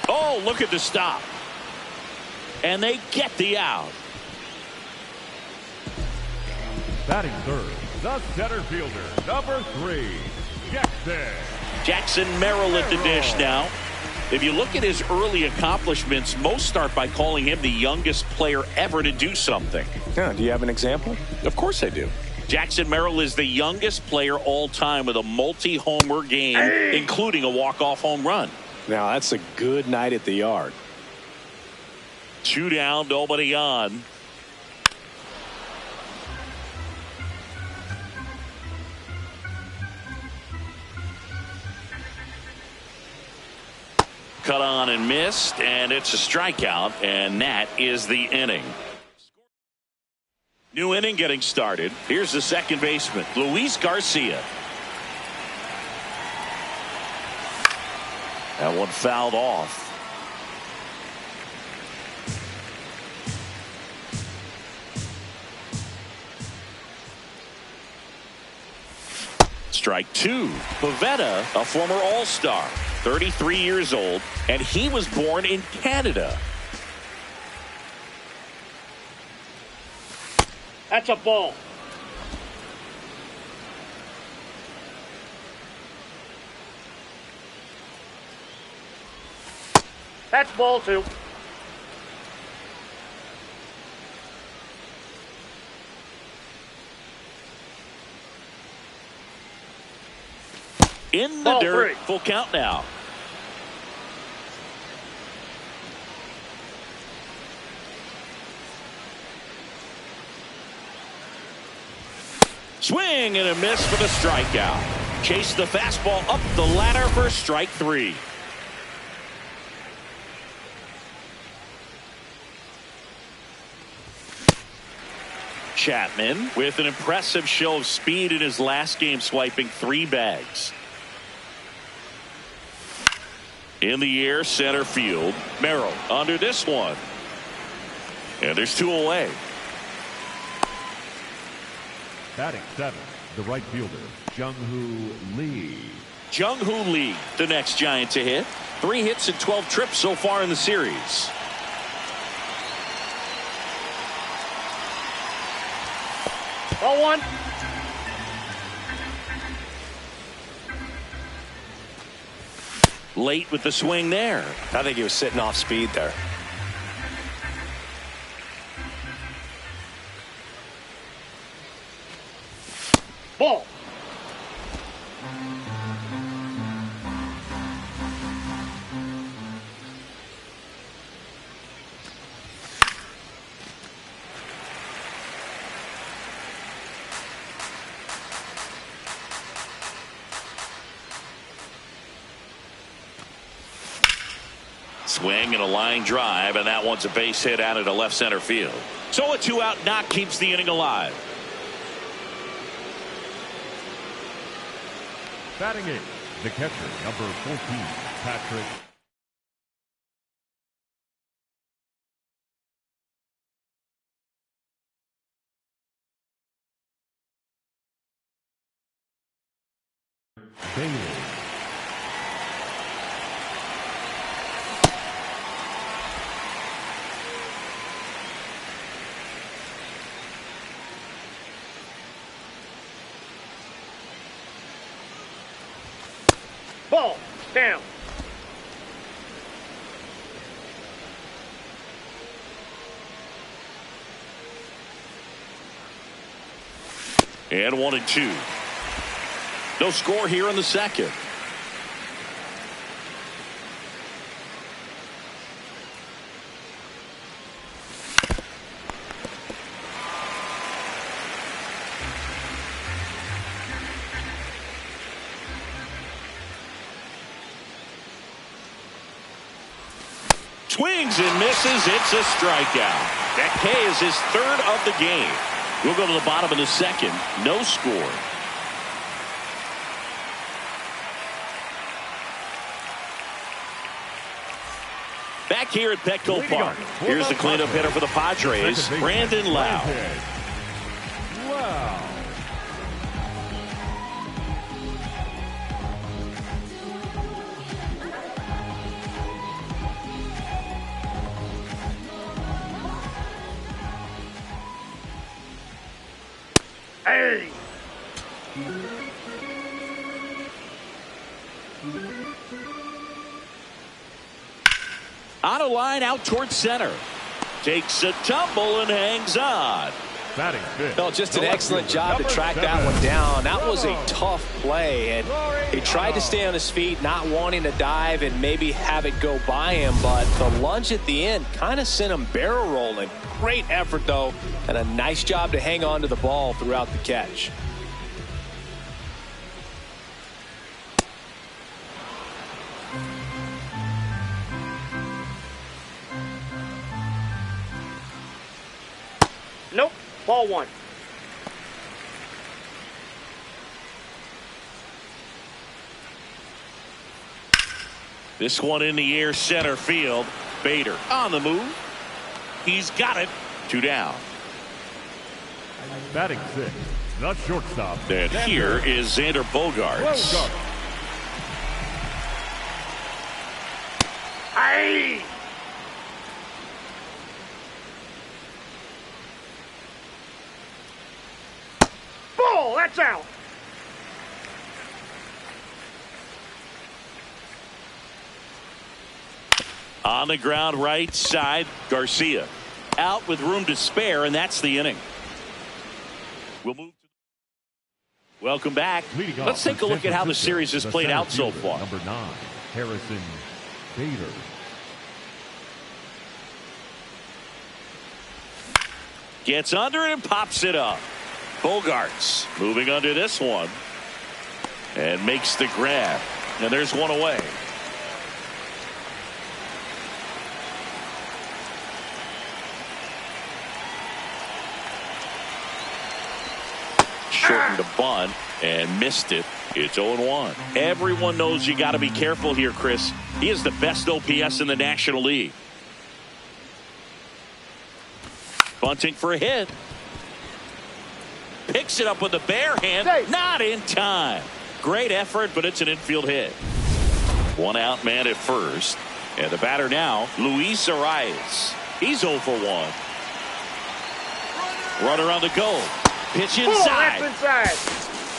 [SPEAKER 1] Oh, look at the stop. And they get the out.
[SPEAKER 2] Batting third, the center fielder, number 3, Jackson.
[SPEAKER 1] Jackson Merrill at the dish now. If you look at his early accomplishments, most start by calling him the youngest player ever to do something.
[SPEAKER 3] Yeah, do you have an example?
[SPEAKER 1] Of course I do. Jackson Merrill is the youngest player all time with a multi-homer game, including a walk-off home run.
[SPEAKER 3] Now, that's a good night at the yard.
[SPEAKER 1] 2 down, nobody on. Cut on and missed, and it's a strikeout, and that is the inning. New inning getting started. Here's the second baseman, Luis Garcia. That one fouled off. Strike 2. Pivetta, a former All-Star, 33 years old, and he was born in Canada.
[SPEAKER 4] That's a ball. That's ball 2.
[SPEAKER 1] In the
[SPEAKER 4] Ball
[SPEAKER 1] dirt,
[SPEAKER 4] 3.
[SPEAKER 1] full count now. Swing and a miss for the strikeout. Chase the fastball up the ladder for strike 3. Chapman with an impressive show of speed in his last game, swiping 3 bags. In the air, center field. Merrill under this one. And there's 2 away.
[SPEAKER 2] Batting 7, the right fielder, Jung-Hoo Lee.
[SPEAKER 1] Jung-Hoo Lee, the next Giant to hit. 3 hits and 12 trips so far in the series.
[SPEAKER 4] Ball 1.
[SPEAKER 1] Late with the swing there.
[SPEAKER 3] I think he was sitting off speed there.
[SPEAKER 4] Ball.
[SPEAKER 1] Swing and a line drive, and that one's a base hit out into left center field. So a 2-out knock keeps the inning alive.
[SPEAKER 2] Batting 8, the catcher, number 14, Patrick Bailey.
[SPEAKER 4] Ball. Down.
[SPEAKER 1] And 1-2. No score here in the second. Swings and misses. It's a strikeout. That K is his third of the game. We'll go to the bottom of the second. No score. Back here at Petco Park. Here's the cleanup hitter for the Padres, Brandon Lau.
[SPEAKER 2] Wow.
[SPEAKER 4] Hey.
[SPEAKER 1] On a line out towards center. Takes a tumble and hangs on.
[SPEAKER 2] Batting fifth.
[SPEAKER 3] No, just an excellent job to track that one down. That was a tough play, and he tried to stay on his feet, not wanting to dive and maybe have it go by him, but the lunge at the end kind of sent him barrel rolling. Great effort, though, and a nice job to hang on to the ball throughout the catch.
[SPEAKER 4] Nope. Ball one.
[SPEAKER 1] This one in the air, center field. Bader on the move. He's got it. 2 down.
[SPEAKER 2] Batting sixth. The shortstop.
[SPEAKER 1] And here is Xander Bogaerts.
[SPEAKER 4] Hey. Ball. That's out.
[SPEAKER 1] On the ground, right side, Garcia. Out with room to spare, and that's the inning. We'll move to. Welcome back. Let's take a look at how the series has played out so far.
[SPEAKER 2] Number 9, Harrison Bader.
[SPEAKER 1] Gets under it and pops it up. Bogaerts moving under this one. And makes the grab. And there's one away. Shortened a bunt and missed it. It's 0-1. Everyone knows you got to be careful here, Chris. He is the best OPS in the National League. Bunting for a hit. Picks it up with the bare hand. Not in time. Great effort, but it's an infield hit. 1 out, man at first. And the batter now, Luis Arias. He's 0 for 1. Runner on the go. Pitch inside.
[SPEAKER 4] Ball, inside.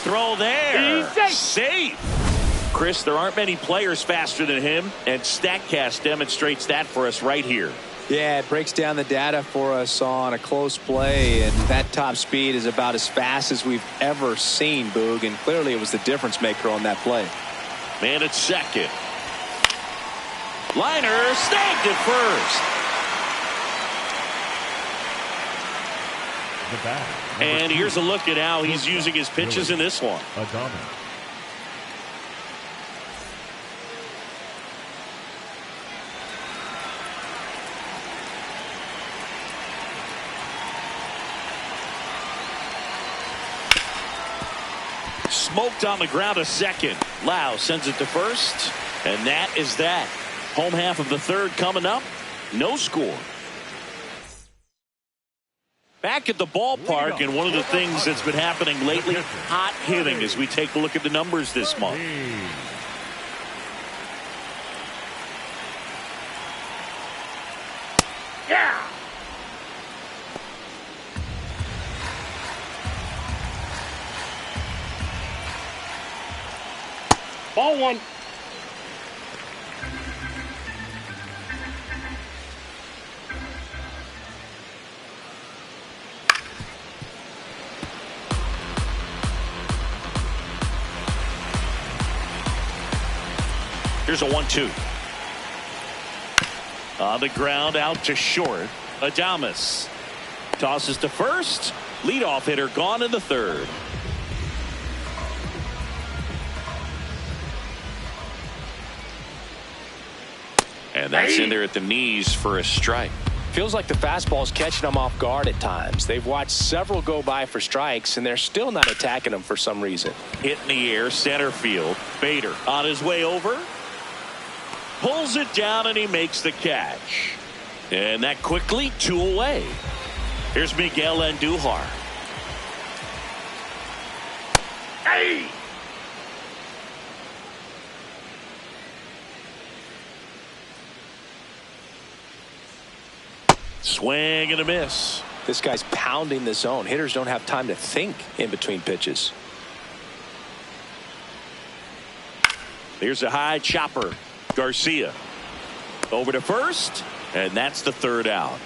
[SPEAKER 1] Throw there.
[SPEAKER 4] Easy.
[SPEAKER 1] Safe. Chris, there aren't many players faster than him, and StatCast demonstrates that for us right here.
[SPEAKER 3] Yeah, it breaks down the data for us on a close play, and that top speed is about as fast as we've ever seen, Boog, and clearly it was the difference maker on that play.
[SPEAKER 1] Man at second. Liner snagged at first. And here's a look at how he's using his pitches in this one. Smoked on the ground a second. Lau sends it to first. And that is that. Home half of the third coming up. No score. Back at the ballpark, and one of the things that's been happening lately, hot hitting as we take a look at the numbers this month.
[SPEAKER 4] Yeah. Ball one.
[SPEAKER 1] Here's a 1-2. On the ground, out to short. Adames tosses to first. Leadoff hitter gone in the third. And that's in there at the knees for a strike.
[SPEAKER 3] Feels like the fastball is catching them off guard at times. They've watched several go by for strikes, and they're still not attacking them for some reason.
[SPEAKER 1] Hit in the air, center field. Bader on his way over. Pulls it down, and he makes the catch. And that quickly, 2 away. Here's Miguel Andujar.
[SPEAKER 4] Hey.
[SPEAKER 1] Swing and a miss.
[SPEAKER 3] This guy's pounding the zone. Hitters don't have time to think in between pitches.
[SPEAKER 1] Here's a high chopper. Garcia over to first, and that's the third out.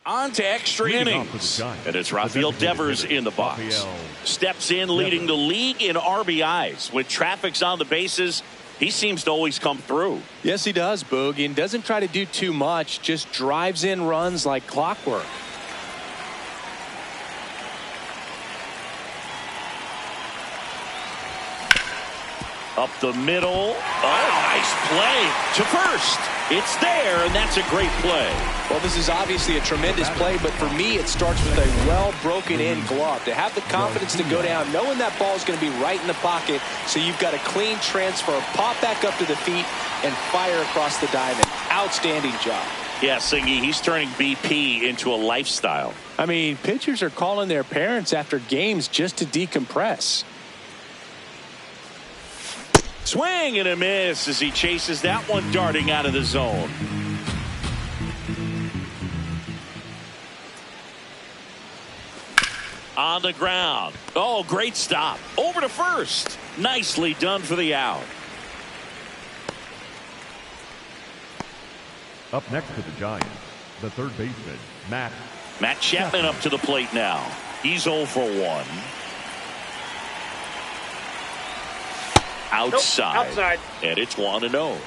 [SPEAKER 1] On to extra innings, and it's Rafael Devers in the box. Steps in, leading the league in RBIs. When traffic's on the bases, he seems to always come through.
[SPEAKER 3] Yes, he does, Boog, and doesn't try to do too much, just drives in runs like clockwork.
[SPEAKER 1] Up the middle. Oh, nice play to first. It's there, and that's a great play.
[SPEAKER 3] Well, this is obviously a tremendous play, but for me, it starts with a well-broken-in glove. To have the confidence to go down, knowing that ball is going to be right in the pocket, so you've got a clean transfer, pop back up to the feet, and fire across the diamond. Outstanding job.
[SPEAKER 1] Yeah, Singy, he's turning BP into a lifestyle.
[SPEAKER 3] I mean, pitchers are calling their parents after games just to decompress.
[SPEAKER 1] Swing and a miss as he chases that one darting out of the zone. On the ground. Oh, great stop. Over to first. Nicely done for the out.
[SPEAKER 2] Up next to the Giants, the third baseman, Matt
[SPEAKER 1] Chapman up to the plate now. He's 0 for 1. Outside.
[SPEAKER 4] Nope, outside.
[SPEAKER 1] And it's 1-0.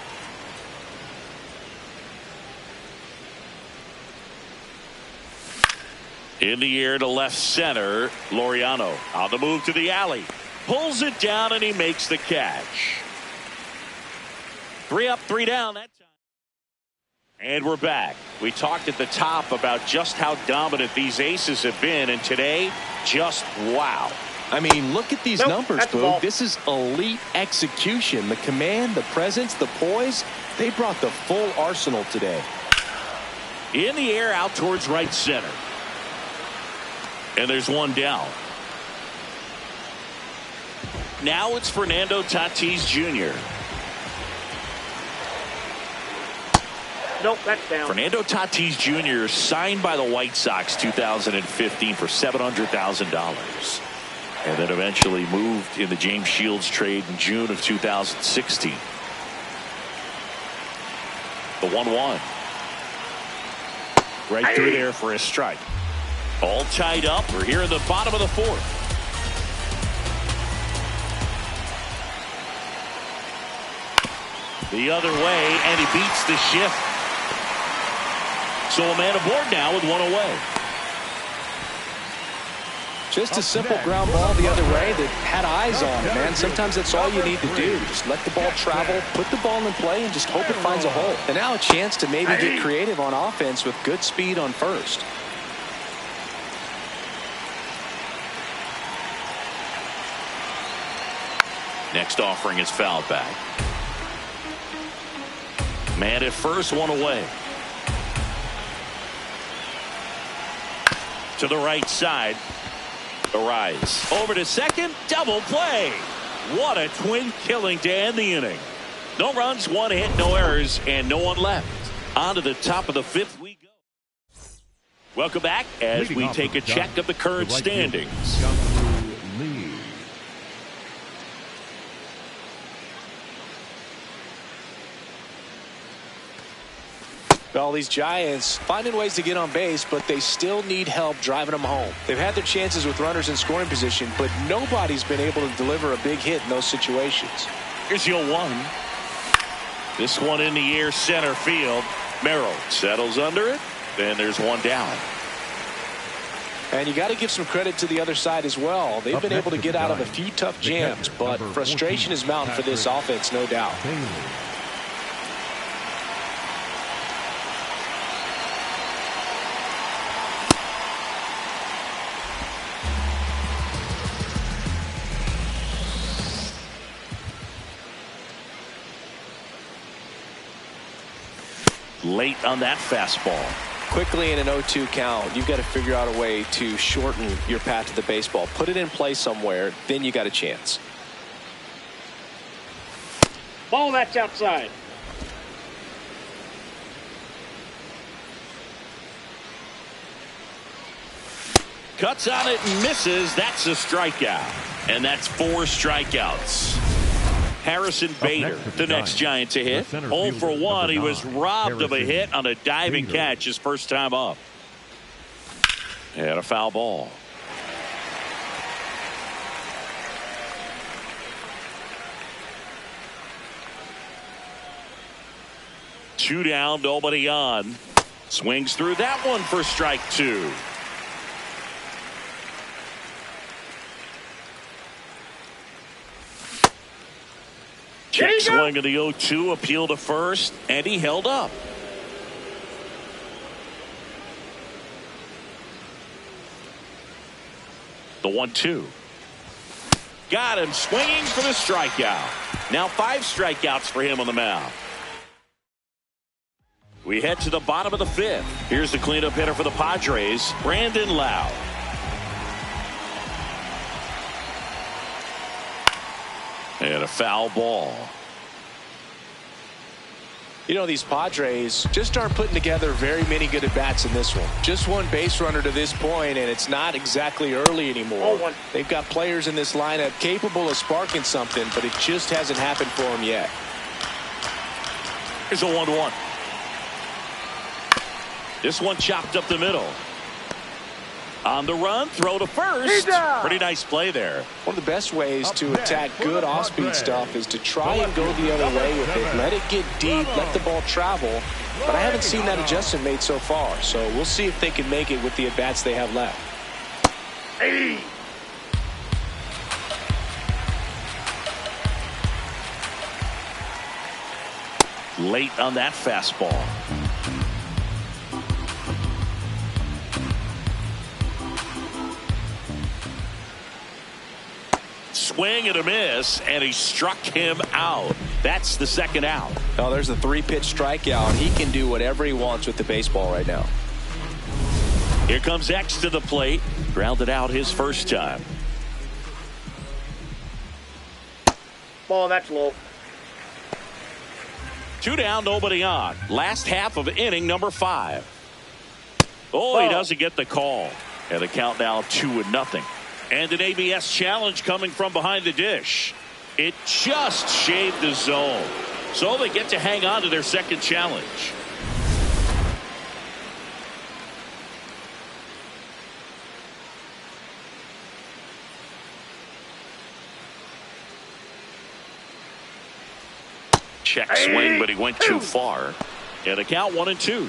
[SPEAKER 1] In the air to left center. Laureano on the move to the alley. Pulls it down, and he makes the catch. 3 up, 3 down that time. And we're back. We talked at the top about just how dominant these aces have been, and today, just wow.
[SPEAKER 3] I mean, look at these numbers, Boog. This is elite execution. The command, the presence, the poise, they brought the full arsenal today.
[SPEAKER 1] In the air, out towards right center. And there's one down. Now it's Fernando Tatis Jr.
[SPEAKER 4] Nope, that's down.
[SPEAKER 1] Fernando Tatis Jr. signed by the White Sox 2015 for $700,000. And then eventually moved in the James Shields trade in June of 2016. The 1-1. Right through there for a strike. All tied up. We're here in the bottom of the fourth. The other way, and he beats the shift. So a man aboard now with 1 away.
[SPEAKER 3] Just a simple ground ball the other way that had eyes on it, man. Sometimes that's all you need to do. Just let the ball travel, put the ball in play, and just hope it finds a hole. And now a chance to maybe get creative on offense with good speed on first.
[SPEAKER 1] Next offering is fouled back. Man at first, 1 away. to the right side. The rise over to second. Double play. What a twin killing to end the inning. No runs, one hit, no errors, and no one left. On to the top of the fifth we go. Welcome back as we take a check of the current standings.
[SPEAKER 3] Well, these Giants finding ways to get on base, but they still need help driving them home. They've had their chances with runners in scoring position, but nobody's been able to deliver a big hit in those situations.
[SPEAKER 1] Here's your 1. This one in the air, center field. Merrill settles under it. Then there's one down.
[SPEAKER 3] And you got to give some credit to the other side as well. They've been able to get out of a few tough jams, but frustration is mounting for this offense, no doubt.
[SPEAKER 1] Late on that fastball.
[SPEAKER 3] Quickly in an 0-2 count, you've got to figure out a way to shorten your path to the baseball. Put it in play somewhere, then you got a chance.
[SPEAKER 4] Ball, that's outside.
[SPEAKER 1] Cuts on it and misses. That's a strikeout. And that's 4 strikeouts. Harrison Bader, the next Giant to hit. 0 for 1. He was robbed of a hit on a diving catch his first time up. And a foul ball. Two down, nobody on. Swings through that one for strike 2. Check swing of the 0-2, appeal to first, and he held up. The 1-2. Got him swinging for the strikeout. Now 5 strikeouts for him on the mound. We head to the bottom of the 5th. Here's the cleanup hitter for the Padres, Brandon Lowe. And a foul ball.
[SPEAKER 3] You know, these Padres just aren't putting together very many good at-bats in this one. Just one base runner to this point, and it's not exactly early anymore. They've got players in this lineup capable of sparking something, but it just hasn't happened for them yet.
[SPEAKER 1] Here's a 1-1. This one chopped up the middle. On the run, throw to first. Pretty nice play there.
[SPEAKER 3] One of the best ways to attack good off-speed stuff is to try and go the other way with it. Let it get deep, let the ball travel. But I haven't seen that adjustment made so far. So we'll see if they can make it with the at-bats they have left.
[SPEAKER 1] Late on that fastball. Swing and a miss, and he struck him out. That's the second out.
[SPEAKER 3] Oh, there's a 3-pitch strikeout. He can do whatever he wants with the baseball right now.
[SPEAKER 1] Here comes X to the plate. Grounded out his first time.
[SPEAKER 4] Ball, that's low.
[SPEAKER 1] 2 down, nobody on. Last half of inning number 5. Oh, he doesn't get the call. And the count now 2-0. And an ABS challenge coming from behind the dish. It just shaved the zone. So they get to hang on to their second challenge. Check swing, but he went too far. And the count 1-2.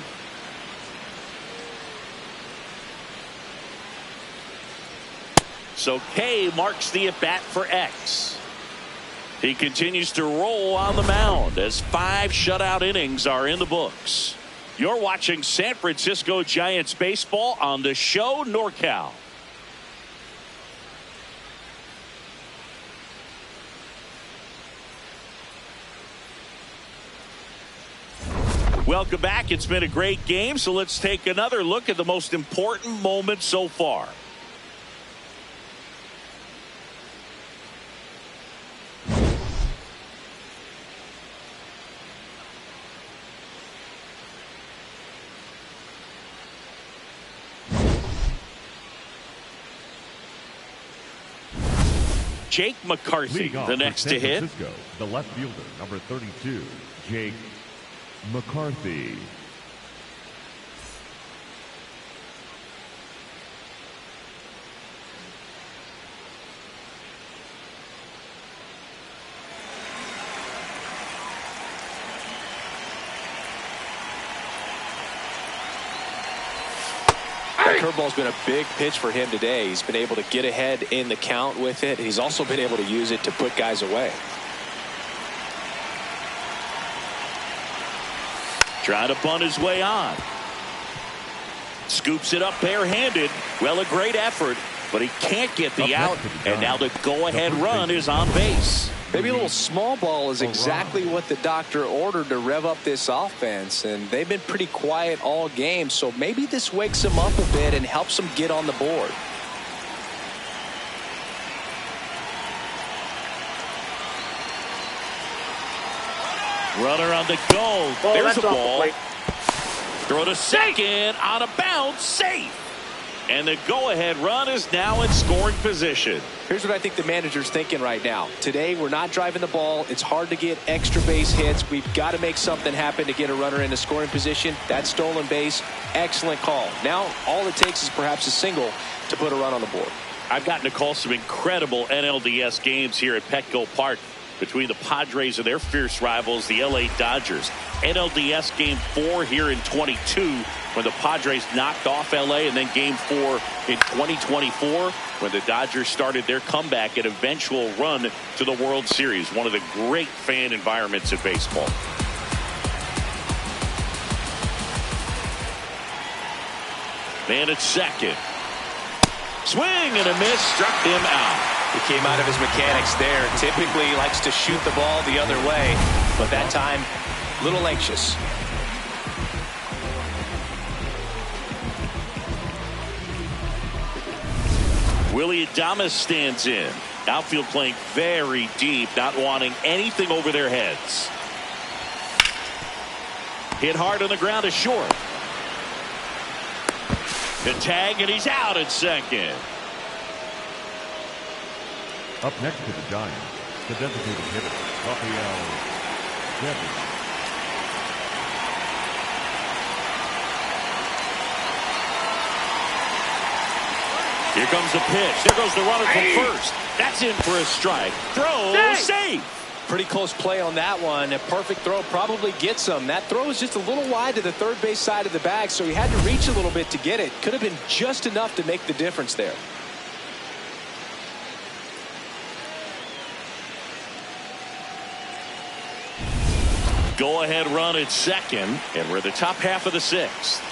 [SPEAKER 1] So K marks the at-bat for X. He continues to roll on the mound as 5 shutout innings are in the books. You're watching San Francisco Giants baseball on the show NorCal. Welcome back. It's been a great game, so let's take another look at the most important moment so far. Jake McCarthy, the next to hit.
[SPEAKER 2] The left fielder, number 32, Jake McCarthy.
[SPEAKER 3] That curveball's been a big pitch for him today. He's been able to get ahead in the count with it. He's also been able to use it to put guys away.
[SPEAKER 1] Trying to bunt his way on. Scoops it up barehanded. Well, a great effort, but he can't get the out. And now the go-ahead run is on base.
[SPEAKER 3] Maybe a little small ball is exactly what the doctor ordered to rev up this offense, and they've been pretty quiet all game, so maybe this wakes them up a bit and helps them get on the board.
[SPEAKER 1] Runner on the go. There's a ball. Throw to second, on a bounce, safe. And the go-ahead run is now in scoring position.
[SPEAKER 3] Here's what I think the manager's thinking right now. Today, we're not driving the ball. It's hard to get extra base hits. We've got to make something happen to get a runner into scoring position. That stolen base, excellent call. Now, all it takes is perhaps a single to put a run on the board.
[SPEAKER 1] I've gotten to call some incredible NLDS games here at Petco Park between the Padres and their fierce rivals, the LA Dodgers. NLDS Game 4 here in 22 when the Padres knocked off LA, and then Game 4 in 2024 when the Dodgers started their comeback and eventual run to the World Series. One of the great fan environments in baseball. Man at second. Swing and a miss, struck him out.
[SPEAKER 3] He came out of his mechanics there. Typically likes to shoot the ball the other way, but that time, a little anxious.
[SPEAKER 1] Willie Adames stands in. Outfield playing very deep, not wanting anything over their heads. Hit hard on the ground is short. The tag, and he's out at second.
[SPEAKER 2] Up next to the Giants, the designated hitter, Rafael Devers.
[SPEAKER 1] Here comes the pitch. There goes the runner from first. That's in for a strike. Throw, safe.
[SPEAKER 3] Pretty close play on that one. A perfect throw probably gets him. That throw is just a little wide to the third base side of the bag, so he had to reach a little bit to get it. Could have been just enough to make the difference there.
[SPEAKER 1] Go-ahead run at second, and we're at the top half of the sixth.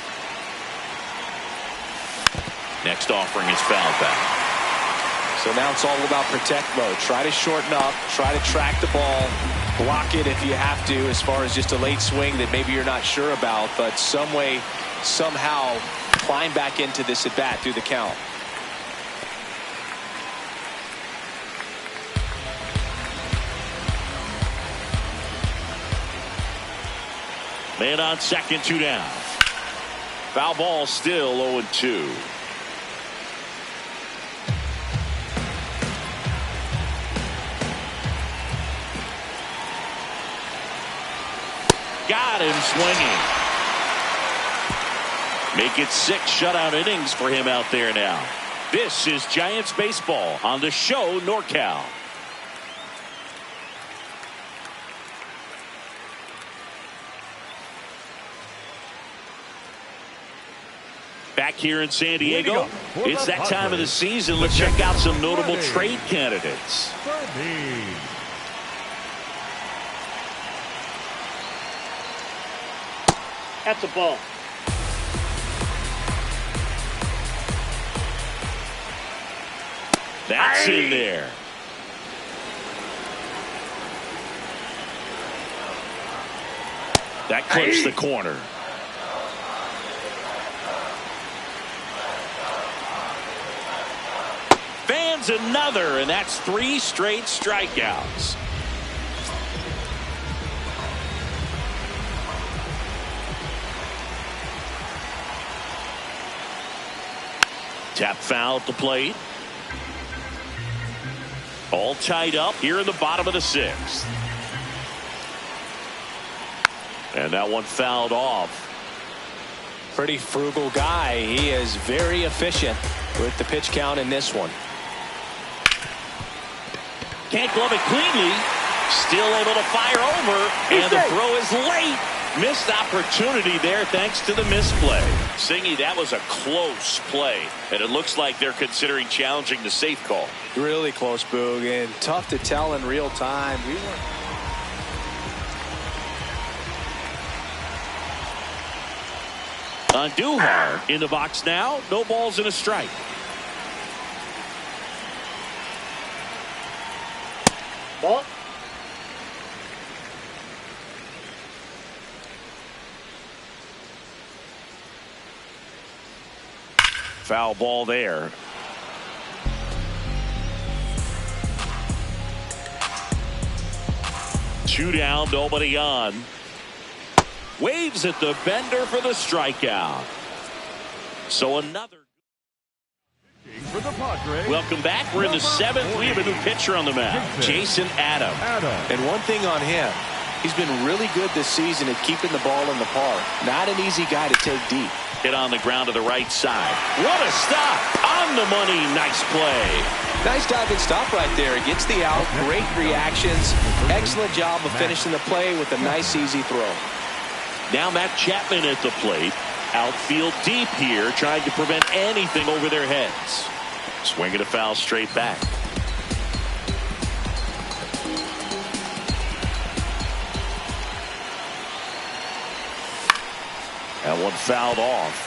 [SPEAKER 1] Next offering is fouled back.
[SPEAKER 3] So now it's all about protect mode. Try to shorten up, try to track the ball, block it if you have to, as far as just a late swing that maybe you're not sure about, but some way, somehow climb back into this at bat through the count.
[SPEAKER 1] Man on second, 2 down. Foul ball, still 0-2. Got him swinging. Make it 6 shutout innings for him out there now. This is Giants baseball on the show NorCal. Back here in San Diego, it's that time of the season. Let's check out some notable trade candidates.
[SPEAKER 4] That's a ball.
[SPEAKER 1] That's in there. That clips the corner. Fans another, and that's 3 straight strikeouts. Tap foul at the plate. All tied up here in the bottom of the 6th. And that one fouled off.
[SPEAKER 3] Pretty frugal guy. He is very efficient with the pitch count in this one.
[SPEAKER 1] Can't glove it cleanly. Still able to fire over. And the throw is late. Missed opportunity there thanks to the misplay. Singy, that was a close play. And it looks like they're considering challenging the safe call.
[SPEAKER 3] Really close, Boog, and tough to tell in real time.
[SPEAKER 1] Andujar in the box now. No balls and a strike.
[SPEAKER 4] Ball.
[SPEAKER 1] Foul ball there. Two down, nobody on. Waves at the bender for the strikeout. So another.
[SPEAKER 2] For the Padres.
[SPEAKER 1] Welcome back. We're in the 7th. We have a new pitcher on the mound, Jason Adam.
[SPEAKER 3] And one thing on him, he's been really good this season at keeping the ball in the park. Not an easy guy to take deep.
[SPEAKER 1] Hit on the ground to the right side. What a stop. On the money. Nice play.
[SPEAKER 3] Nice diving stop right there. Gets the out. Great reactions. Excellent job of finishing the play with a nice, easy throw.
[SPEAKER 1] Now Matt Chapman at the plate. Outfield deep here, trying to prevent anything over their heads. Swinging a foul straight back. That one fouled off.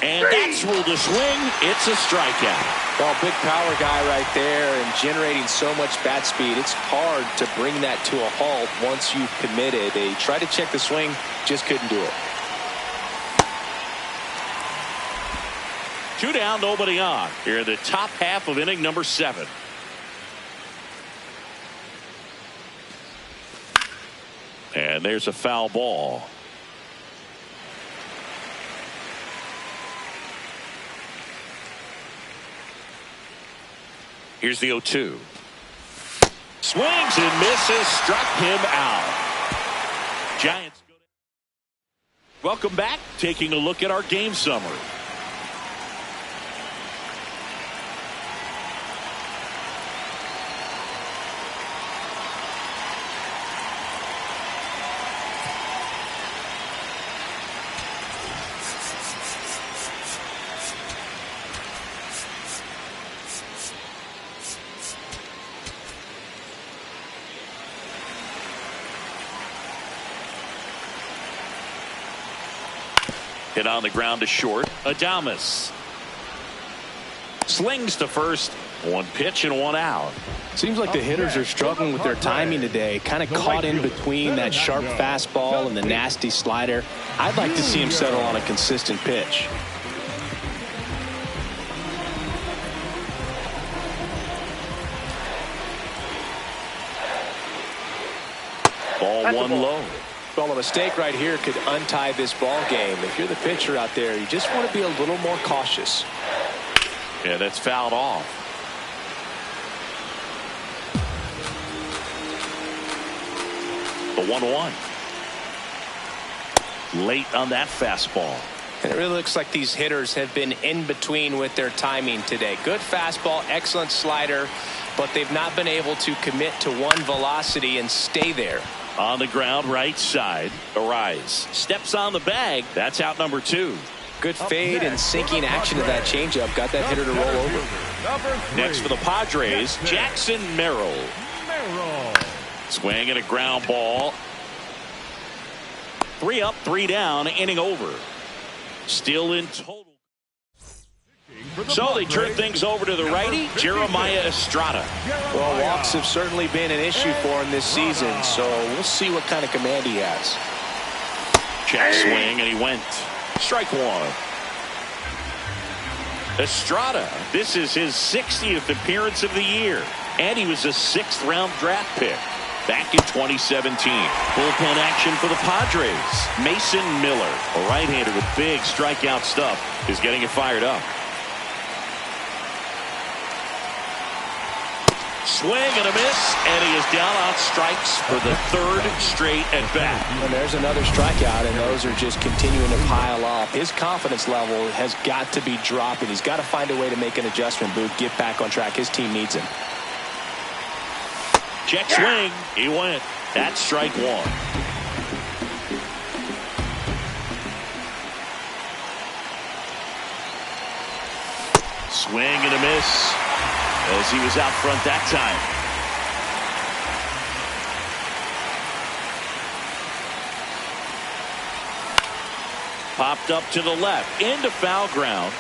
[SPEAKER 1] And that's ruled a swing. It's a strikeout.
[SPEAKER 3] Well, big power guy right there and generating so much bat speed. It's hard to bring that to a halt once you've committed. They tried to check the swing, just couldn't do it.
[SPEAKER 1] 2 down, nobody on. Here in the top half of inning number 7. And there's a foul ball. Here's the 0-2. Swings and misses. Struck him out. Giants. Welcome back. Taking a look at our game summary. Hit on the ground to short. Adames slings to first. 1 pitch and 1 out.
[SPEAKER 3] Seems like the hitters are struggling with their timing today. Kind of caught in between that sharp fastball and the nasty slider. I'd like to see him settle on a consistent pitch.
[SPEAKER 1] Ball one low.
[SPEAKER 3] Well, a mistake right here could untie this ball game. If you're the pitcher out there, you just want to be a little more cautious.
[SPEAKER 1] Yeah, that's fouled off. The 1-1. Late on that fastball.
[SPEAKER 3] And it really looks like these hitters have been in between with their timing today. Good fastball, excellent slider, but they've not been able to commit to one velocity and stay there.
[SPEAKER 1] On the ground, right side. Arise. Steps on the bag. That's out number 2.
[SPEAKER 3] Good fade and sinking action of that changeup. Got that hitter to roll over.
[SPEAKER 1] Next for the Padres, Jackson Merrill. Swing and a ground ball. 3 up, 3 down, inning over. Still in total.
[SPEAKER 2] for the
[SPEAKER 1] So they turn
[SPEAKER 2] Padres,
[SPEAKER 1] things over to the righty, Jeremiah Estrada.
[SPEAKER 3] Well, walks have certainly been an issue for him this season, so we'll see what kind of command he has.
[SPEAKER 1] Check swing, and he went. Strike one. Estrada, this is his 60th appearance of the year, and he was a 6th-round draft pick back in 2017. Bullpen action for the Padres. Mason Miller, a right-hander with big strikeout stuff, is getting it fired up. Swing and a miss, and he is down on strikes for the 3rd straight at bat.
[SPEAKER 3] And there's another strikeout, and those are just continuing to pile up. His confidence level has got to be dropping. He's got to find a way to make an adjustment, Boog, get back on track. His team needs him.
[SPEAKER 1] Check swing, he went. That's strike one. Swing and a miss, as he was out front that time. Popped up to the left, into foul ground.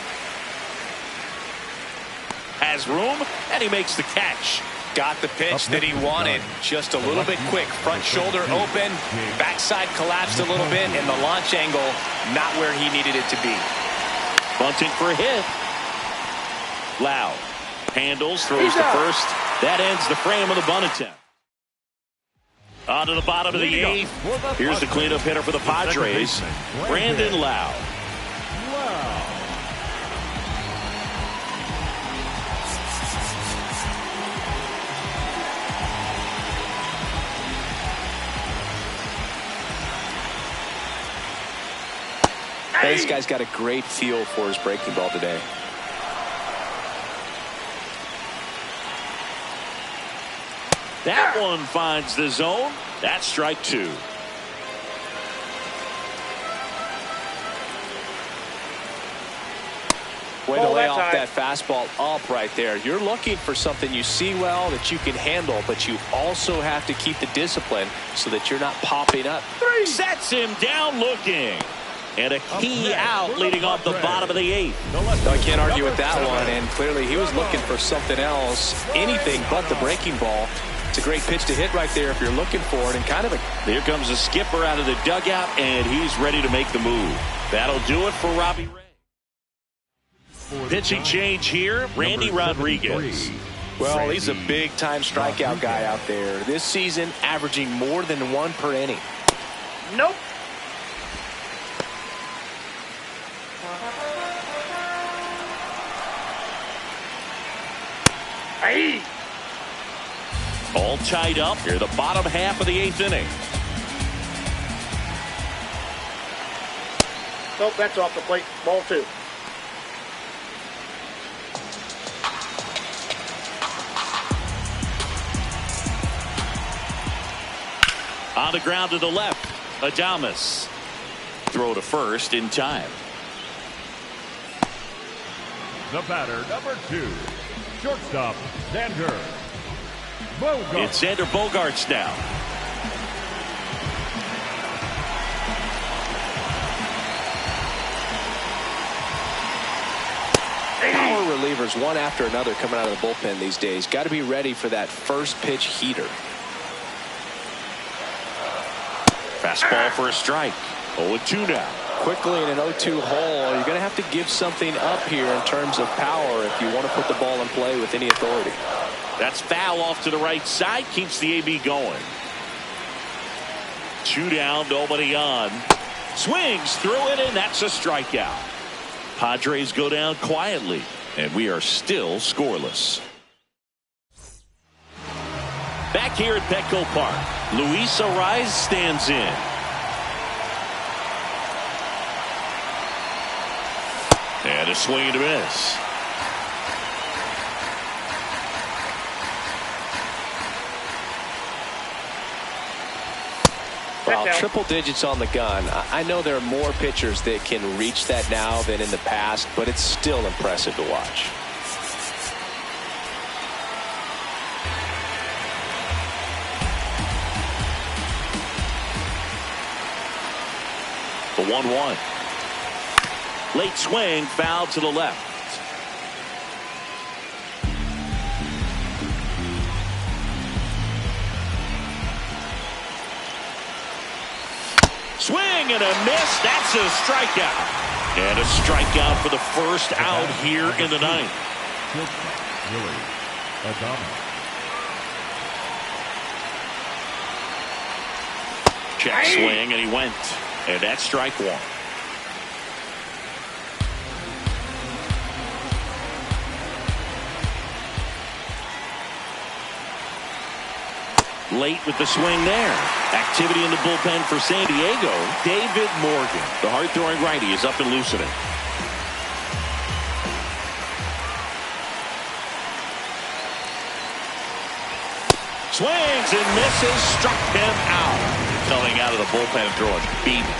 [SPEAKER 1] Has room, and he makes the catch.
[SPEAKER 3] Got the pitch that he wanted. Just a little bit quick. Front shoulder open. Backside collapsed a little bit, and the launch angle not where he needed it to be.
[SPEAKER 1] Bunting for a hit. Loud handles, throws to first. That ends the frame of the bunt attempt. On to the bottom of the 8th. Here's the cleanup hitter for the Padres, Brandon Loud.
[SPEAKER 3] This guy's got a great feel for his breaking ball today.
[SPEAKER 1] That one finds the zone. That's strike 2.
[SPEAKER 3] Way to lay off that fastball up right there. You're looking for something you see well that you can handle, but you also have to keep the discipline so that you're not popping up.
[SPEAKER 1] Sets him down looking. And a key out leading off the bottom of the 8th.
[SPEAKER 3] I can't argue with that one, and clearly he was looking for something else, anything but the breaking ball. It's a great pitch to hit right there if you're looking for it, and kind of a...
[SPEAKER 1] Here comes the skipper out of the dugout, and he's ready to make the move. That'll do it for Robbie Ray. Pitching change here, Randy Rodriguez.
[SPEAKER 3] Well, he's a big-time strikeout guy out there. This season, averaging more than 1 per inning.
[SPEAKER 4] Nope. Hey.
[SPEAKER 1] All tied up here, the bottom half of the 8th inning.
[SPEAKER 4] Nope, that's off the plate. Ball 2.
[SPEAKER 1] On the ground to the left, Adames. Throw to first in time.
[SPEAKER 2] The batter, number 2, shortstop, Xander Bogaerts.
[SPEAKER 1] It's Xander Bogaerts now.
[SPEAKER 3] Power relievers, one after another, coming out of the bullpen these days. Got to be ready for that first pitch heater.
[SPEAKER 1] Fastball for a strike. 0-2 now.
[SPEAKER 3] Quickly in an 0-2 hole, you're going to have to give something up here in terms of power if you want to put the ball in play with any authority.
[SPEAKER 1] That's foul off to the right side. Keeps the AB going. 2 down, nobody on. Swings through it, and that's a strikeout. Padres go down quietly, and we are still scoreless. Back here at Petco Park, Luis Arraez stands in. And a swing and a miss.
[SPEAKER 3] Well, triple digits on the gun. I know there are more pitchers that can reach that now than in the past, but it's still impressive to watch. The 1-1. Late swing, foul to the left.
[SPEAKER 1] Swing and a miss. That's a strikeout. And a strikeout for the first out here in the ninth.
[SPEAKER 2] Really, Adama.
[SPEAKER 1] Check swing, and he went. And that's strike one. Late with the swing there. Activity in the bullpen for San Diego. David Morgan, the hard-throwing righty, is up and loosening. Swings and misses. Struck him out. Coming out of the bullpen throwing beatings.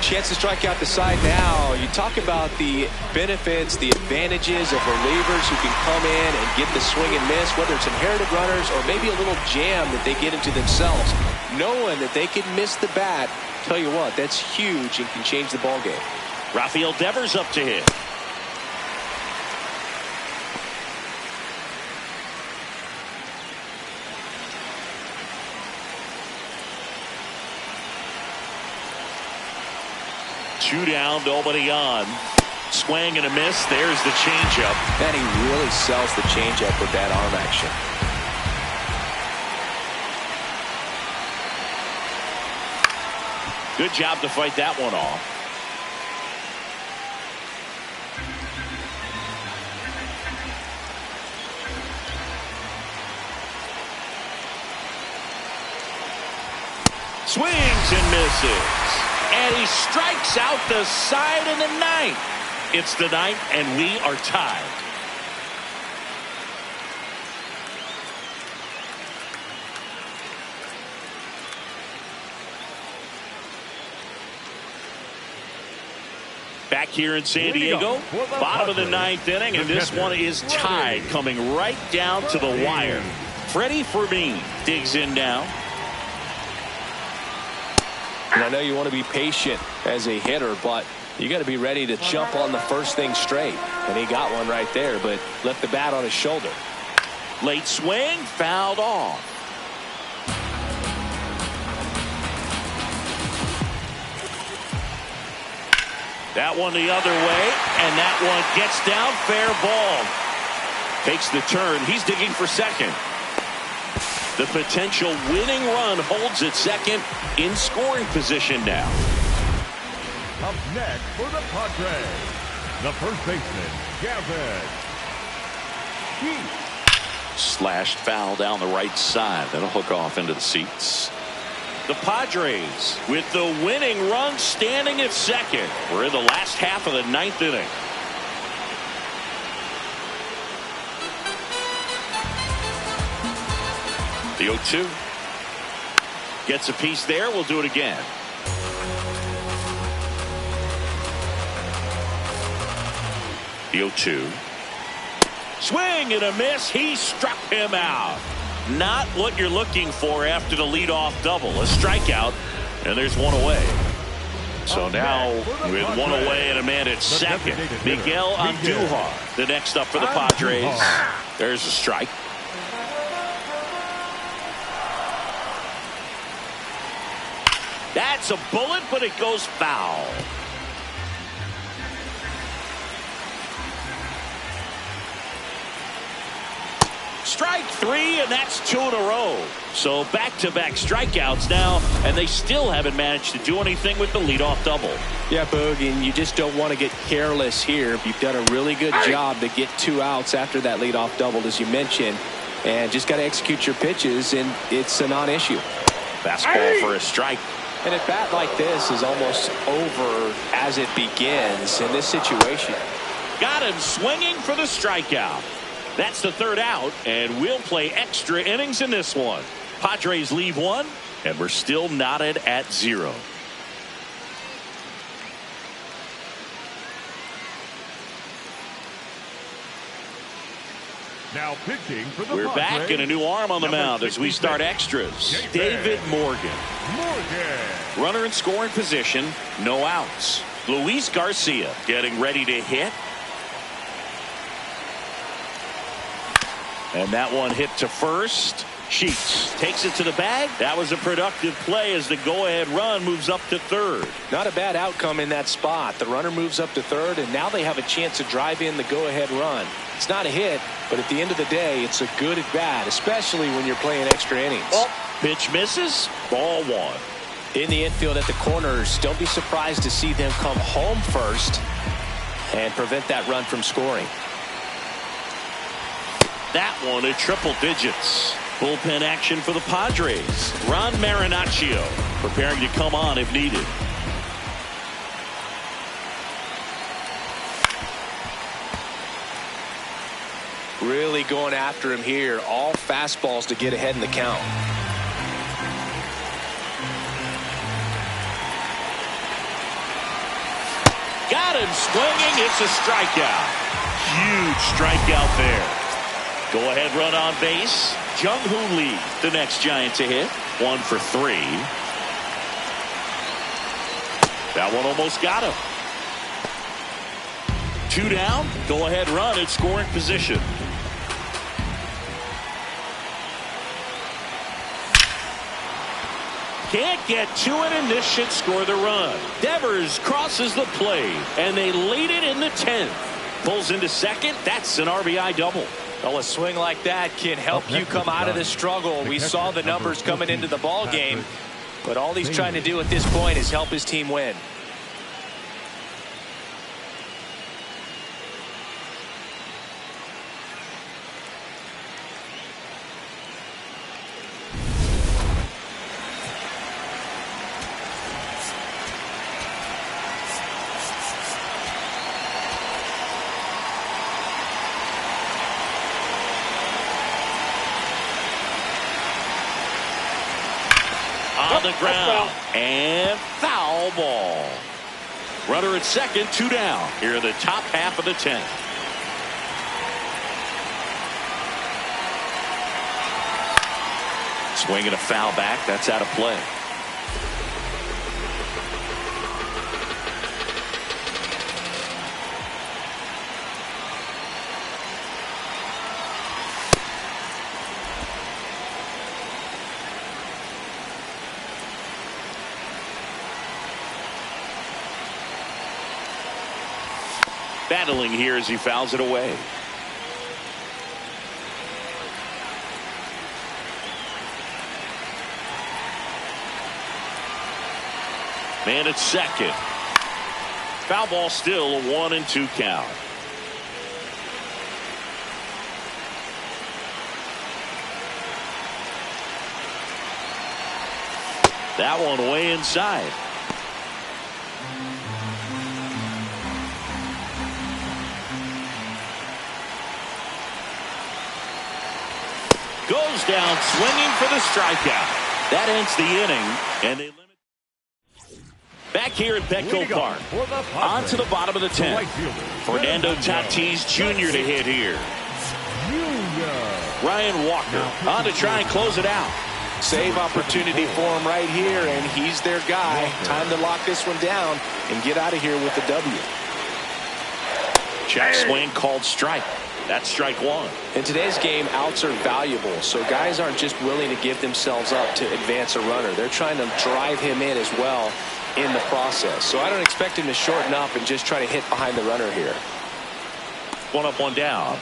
[SPEAKER 3] Chance to strike out the side now. You talk about the benefits, the advantages of relievers who can come in and get the swing and miss, whether it's inherited runners or maybe a little jam that they get into themselves. Knowing that they can miss the bat, tell you what, that's huge and can change the ball game.
[SPEAKER 1] Rafael Devers up to hit. Two down, nobody on. Swing and a miss. There's the changeup.
[SPEAKER 3] And he really sells the changeup with that arm action.
[SPEAKER 1] Good job to fight that one off. Swings and misses. And he strikes out the side in the ninth. It's the ninth, and we are tied. Back here in San Diego, bottom of the ninth inning, and this one is tied, coming right down to the wire. Freddie Fermin digs in now.
[SPEAKER 3] And I know you want to be patient as a hitter, but you got to be ready to jump on the first thing straight. And he got one right there, but left the bat on his shoulder.
[SPEAKER 1] Late swing, fouled off. That one the other way, and that one gets down, fair ball. Takes the turn. He's digging for second. The potential winning run holds at second, in scoring position now.
[SPEAKER 2] Up next for the Padres, the first baseman, Gavin.
[SPEAKER 1] Slashed foul down the right side. That'll hook off into the seats. The Padres with the winning run standing at second. We're in the last half of the ninth inning. The 0-2. Gets a piece there. We'll do it again. The 0-2. Swing and a miss. He struck him out. Not what you're looking for after the leadoff double. A strikeout, and there's one away. So now with one away and a man at second, Miguel Andujar, the next up for the Padres. There's a strike. That's a bullet, but it goes foul. Strike three, and that's two in a row. So back-to-back strikeouts now, and they still haven't managed to do anything with the leadoff double.
[SPEAKER 3] Yeah, Boog, and you just don't want to get careless here. You've done a really good job to get 2 outs after that leadoff double, as you mentioned, and just got to execute your pitches, and it's a non-issue.
[SPEAKER 1] Fastball for a strike.
[SPEAKER 3] And a bat like this is almost over as it begins in this situation.
[SPEAKER 1] Got him swinging for the strikeout. That's the third out, and we'll play extra innings in this one. Padres leave one, and we're still knotted at 0.
[SPEAKER 2] Now pitching for the
[SPEAKER 1] We're back, and a new arm on the mound as we start extras. David Morgan. Runner in scoring position, no outs. Luis Garcia getting ready to hit. And that one hit to first. Sheets takes it to the bag. That was a productive play as the go-ahead run moves up to third.
[SPEAKER 3] Not a bad outcome in that spot. The runner moves up to third, and now they have a chance to drive in the go-ahead run. It's not a hit, but at the end of the day, it's a good at bat, especially when you're playing extra innings.
[SPEAKER 1] Pitch misses. Ball one.
[SPEAKER 3] In the infield at the corners, don't be surprised to see them come home first and prevent that run from scoring.
[SPEAKER 1] That one at triple digits. Bullpen action for the Padres. Ron Marinaccio preparing to come on if needed.
[SPEAKER 3] Really going after him here. All fastballs to get ahead in the count.
[SPEAKER 1] Got him swinging. It's a strikeout. Huge strikeout there. Go ahead run on base. Jung-Hoo Lee, the next Giant to hit. 1 for 3. That one almost got him. 2 down. Go ahead run at scoring position. Can't get to it, and this should score the run. Devers crosses the plate, and they lead it in the 10th. Pulls into second. That's an RBI double.
[SPEAKER 3] Well, a swing like that can help you come out of the struggle. We saw the numbers coming into the ball game, but all he's trying to do at this point is help his team win.
[SPEAKER 1] On the ground and foul ball. Runner at second, 2 down here in the top half of the 10th. Swinging a foul back. That's out of play. Battling here as he fouls it away. Man at second. Foul ball, still a 1-2 count. That one way inside. Goes down swinging for the strikeout. That ends the inning, and they limit. Back here at Petco Park. On to the bottom of the 10th. Fernando Tatis Jr. to hit here. Ryan Walker on to try and close it out.
[SPEAKER 3] Save opportunity for him right here, and he's their guy. Time to lock this one down and get out of here with the W.
[SPEAKER 1] Check swing called strike. That's strike one.
[SPEAKER 3] In today's game, outs are valuable, so guys aren't just willing to give themselves up to advance a runner. They're trying to drive him in as well in the process. So I don't expect him to shorten up and just try to hit behind the runner here.
[SPEAKER 1] 1 up, 1 down.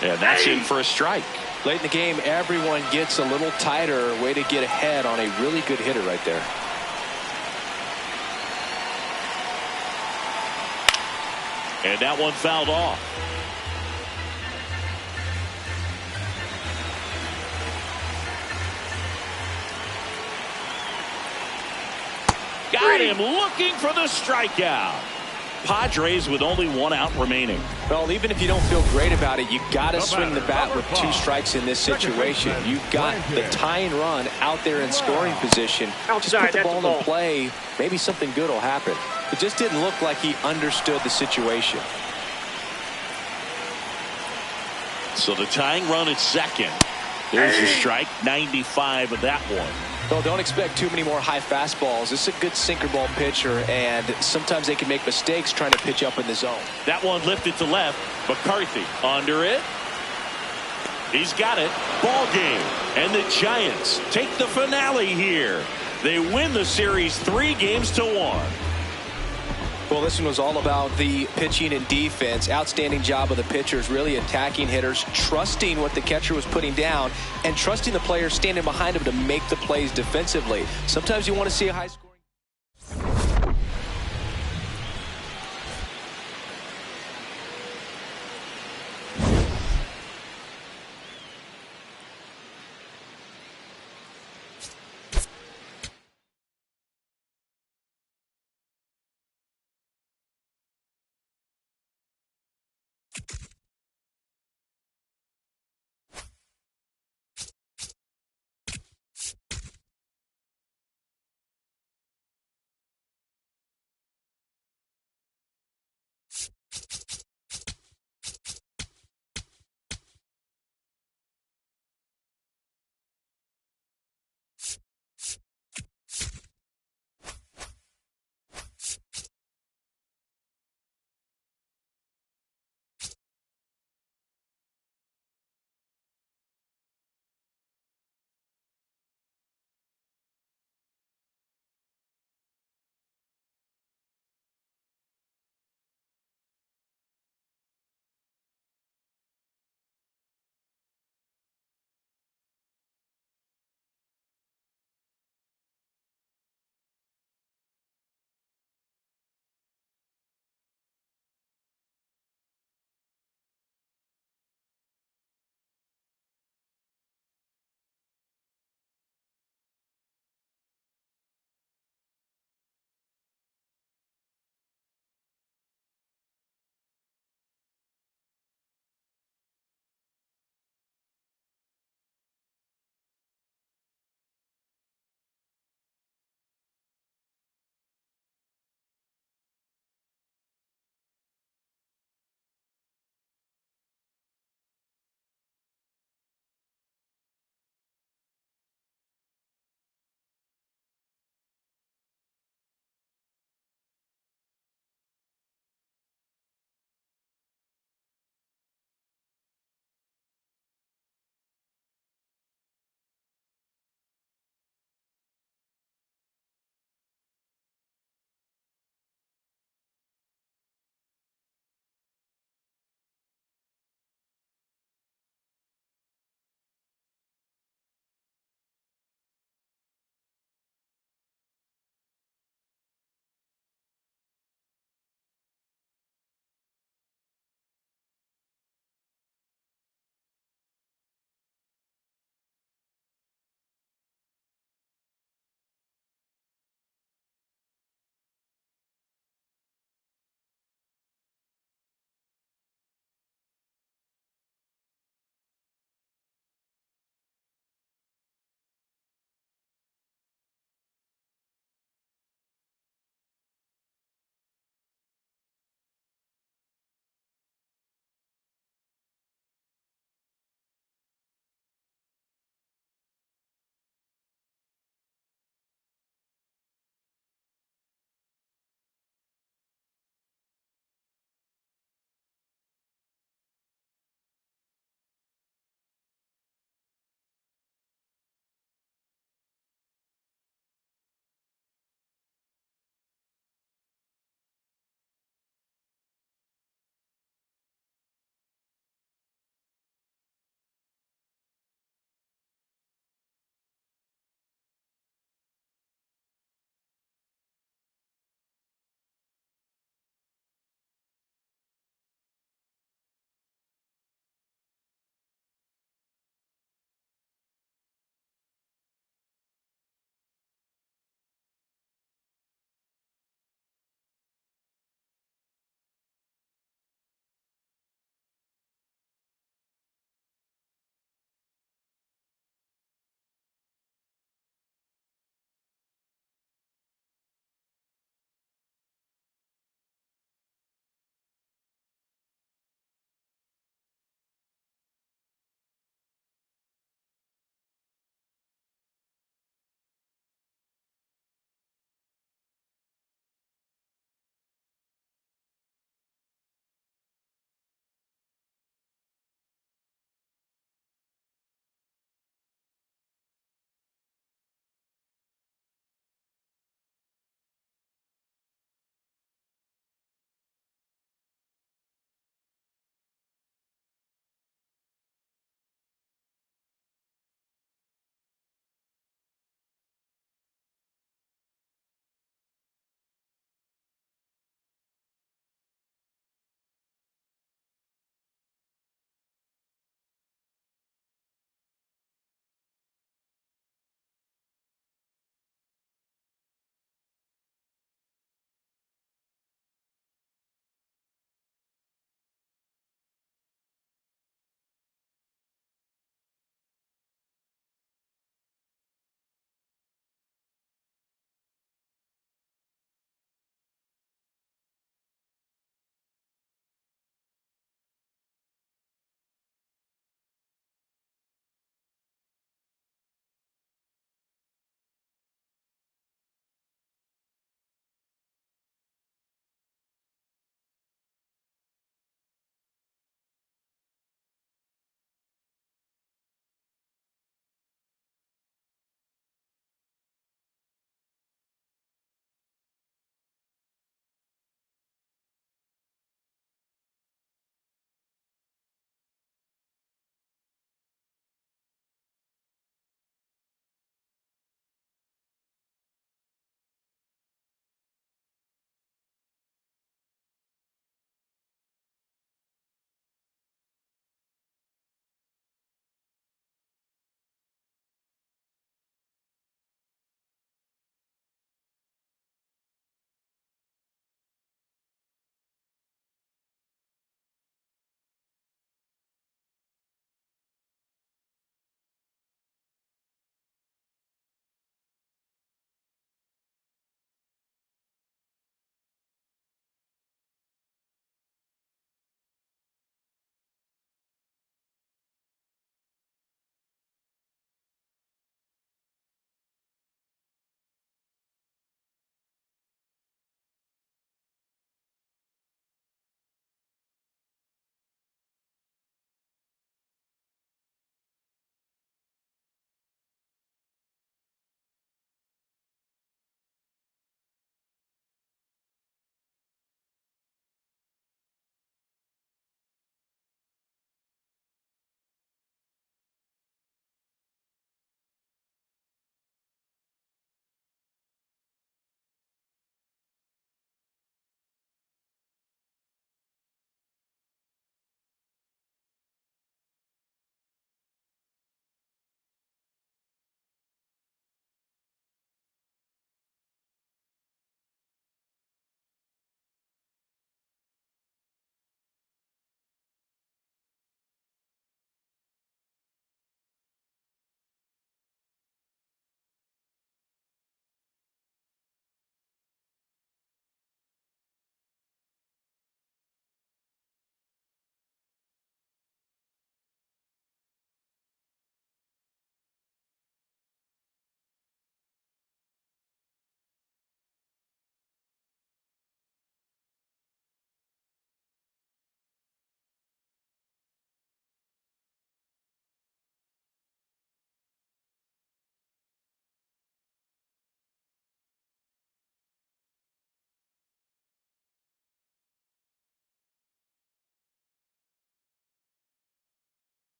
[SPEAKER 1] And that's in for a strike.
[SPEAKER 3] Late in the game, everyone gets a little tighter. Way to get ahead on a really good hitter right there.
[SPEAKER 1] And that one fouled off. Got him looking for the strikeout. Padres with only 1 out remaining.
[SPEAKER 3] Well, even if you don't feel great about it, you got to swing the bat with 2 strikes in this situation. You've got the tying run out there in scoring position. Just put the ball in play. Maybe something good will happen. It just didn't look like he understood the situation.
[SPEAKER 1] So the tying run at second. There's the strike. 95 of that one.
[SPEAKER 3] Well, don't expect too many more high fastballs. This is a good sinker ball pitcher, and sometimes they can make mistakes trying to pitch up in the zone.
[SPEAKER 5] That one lifted to left. McCarthy under it. He's got it. Ball game. And the Giants take the finale here. They win the series 3-1.
[SPEAKER 3] Well, this one was all about the pitching and defense. Outstanding job of the pitchers, really attacking hitters, trusting what the catcher was putting down, and trusting the players standing behind him to make the plays defensively. Sometimes you want to see a high scoring.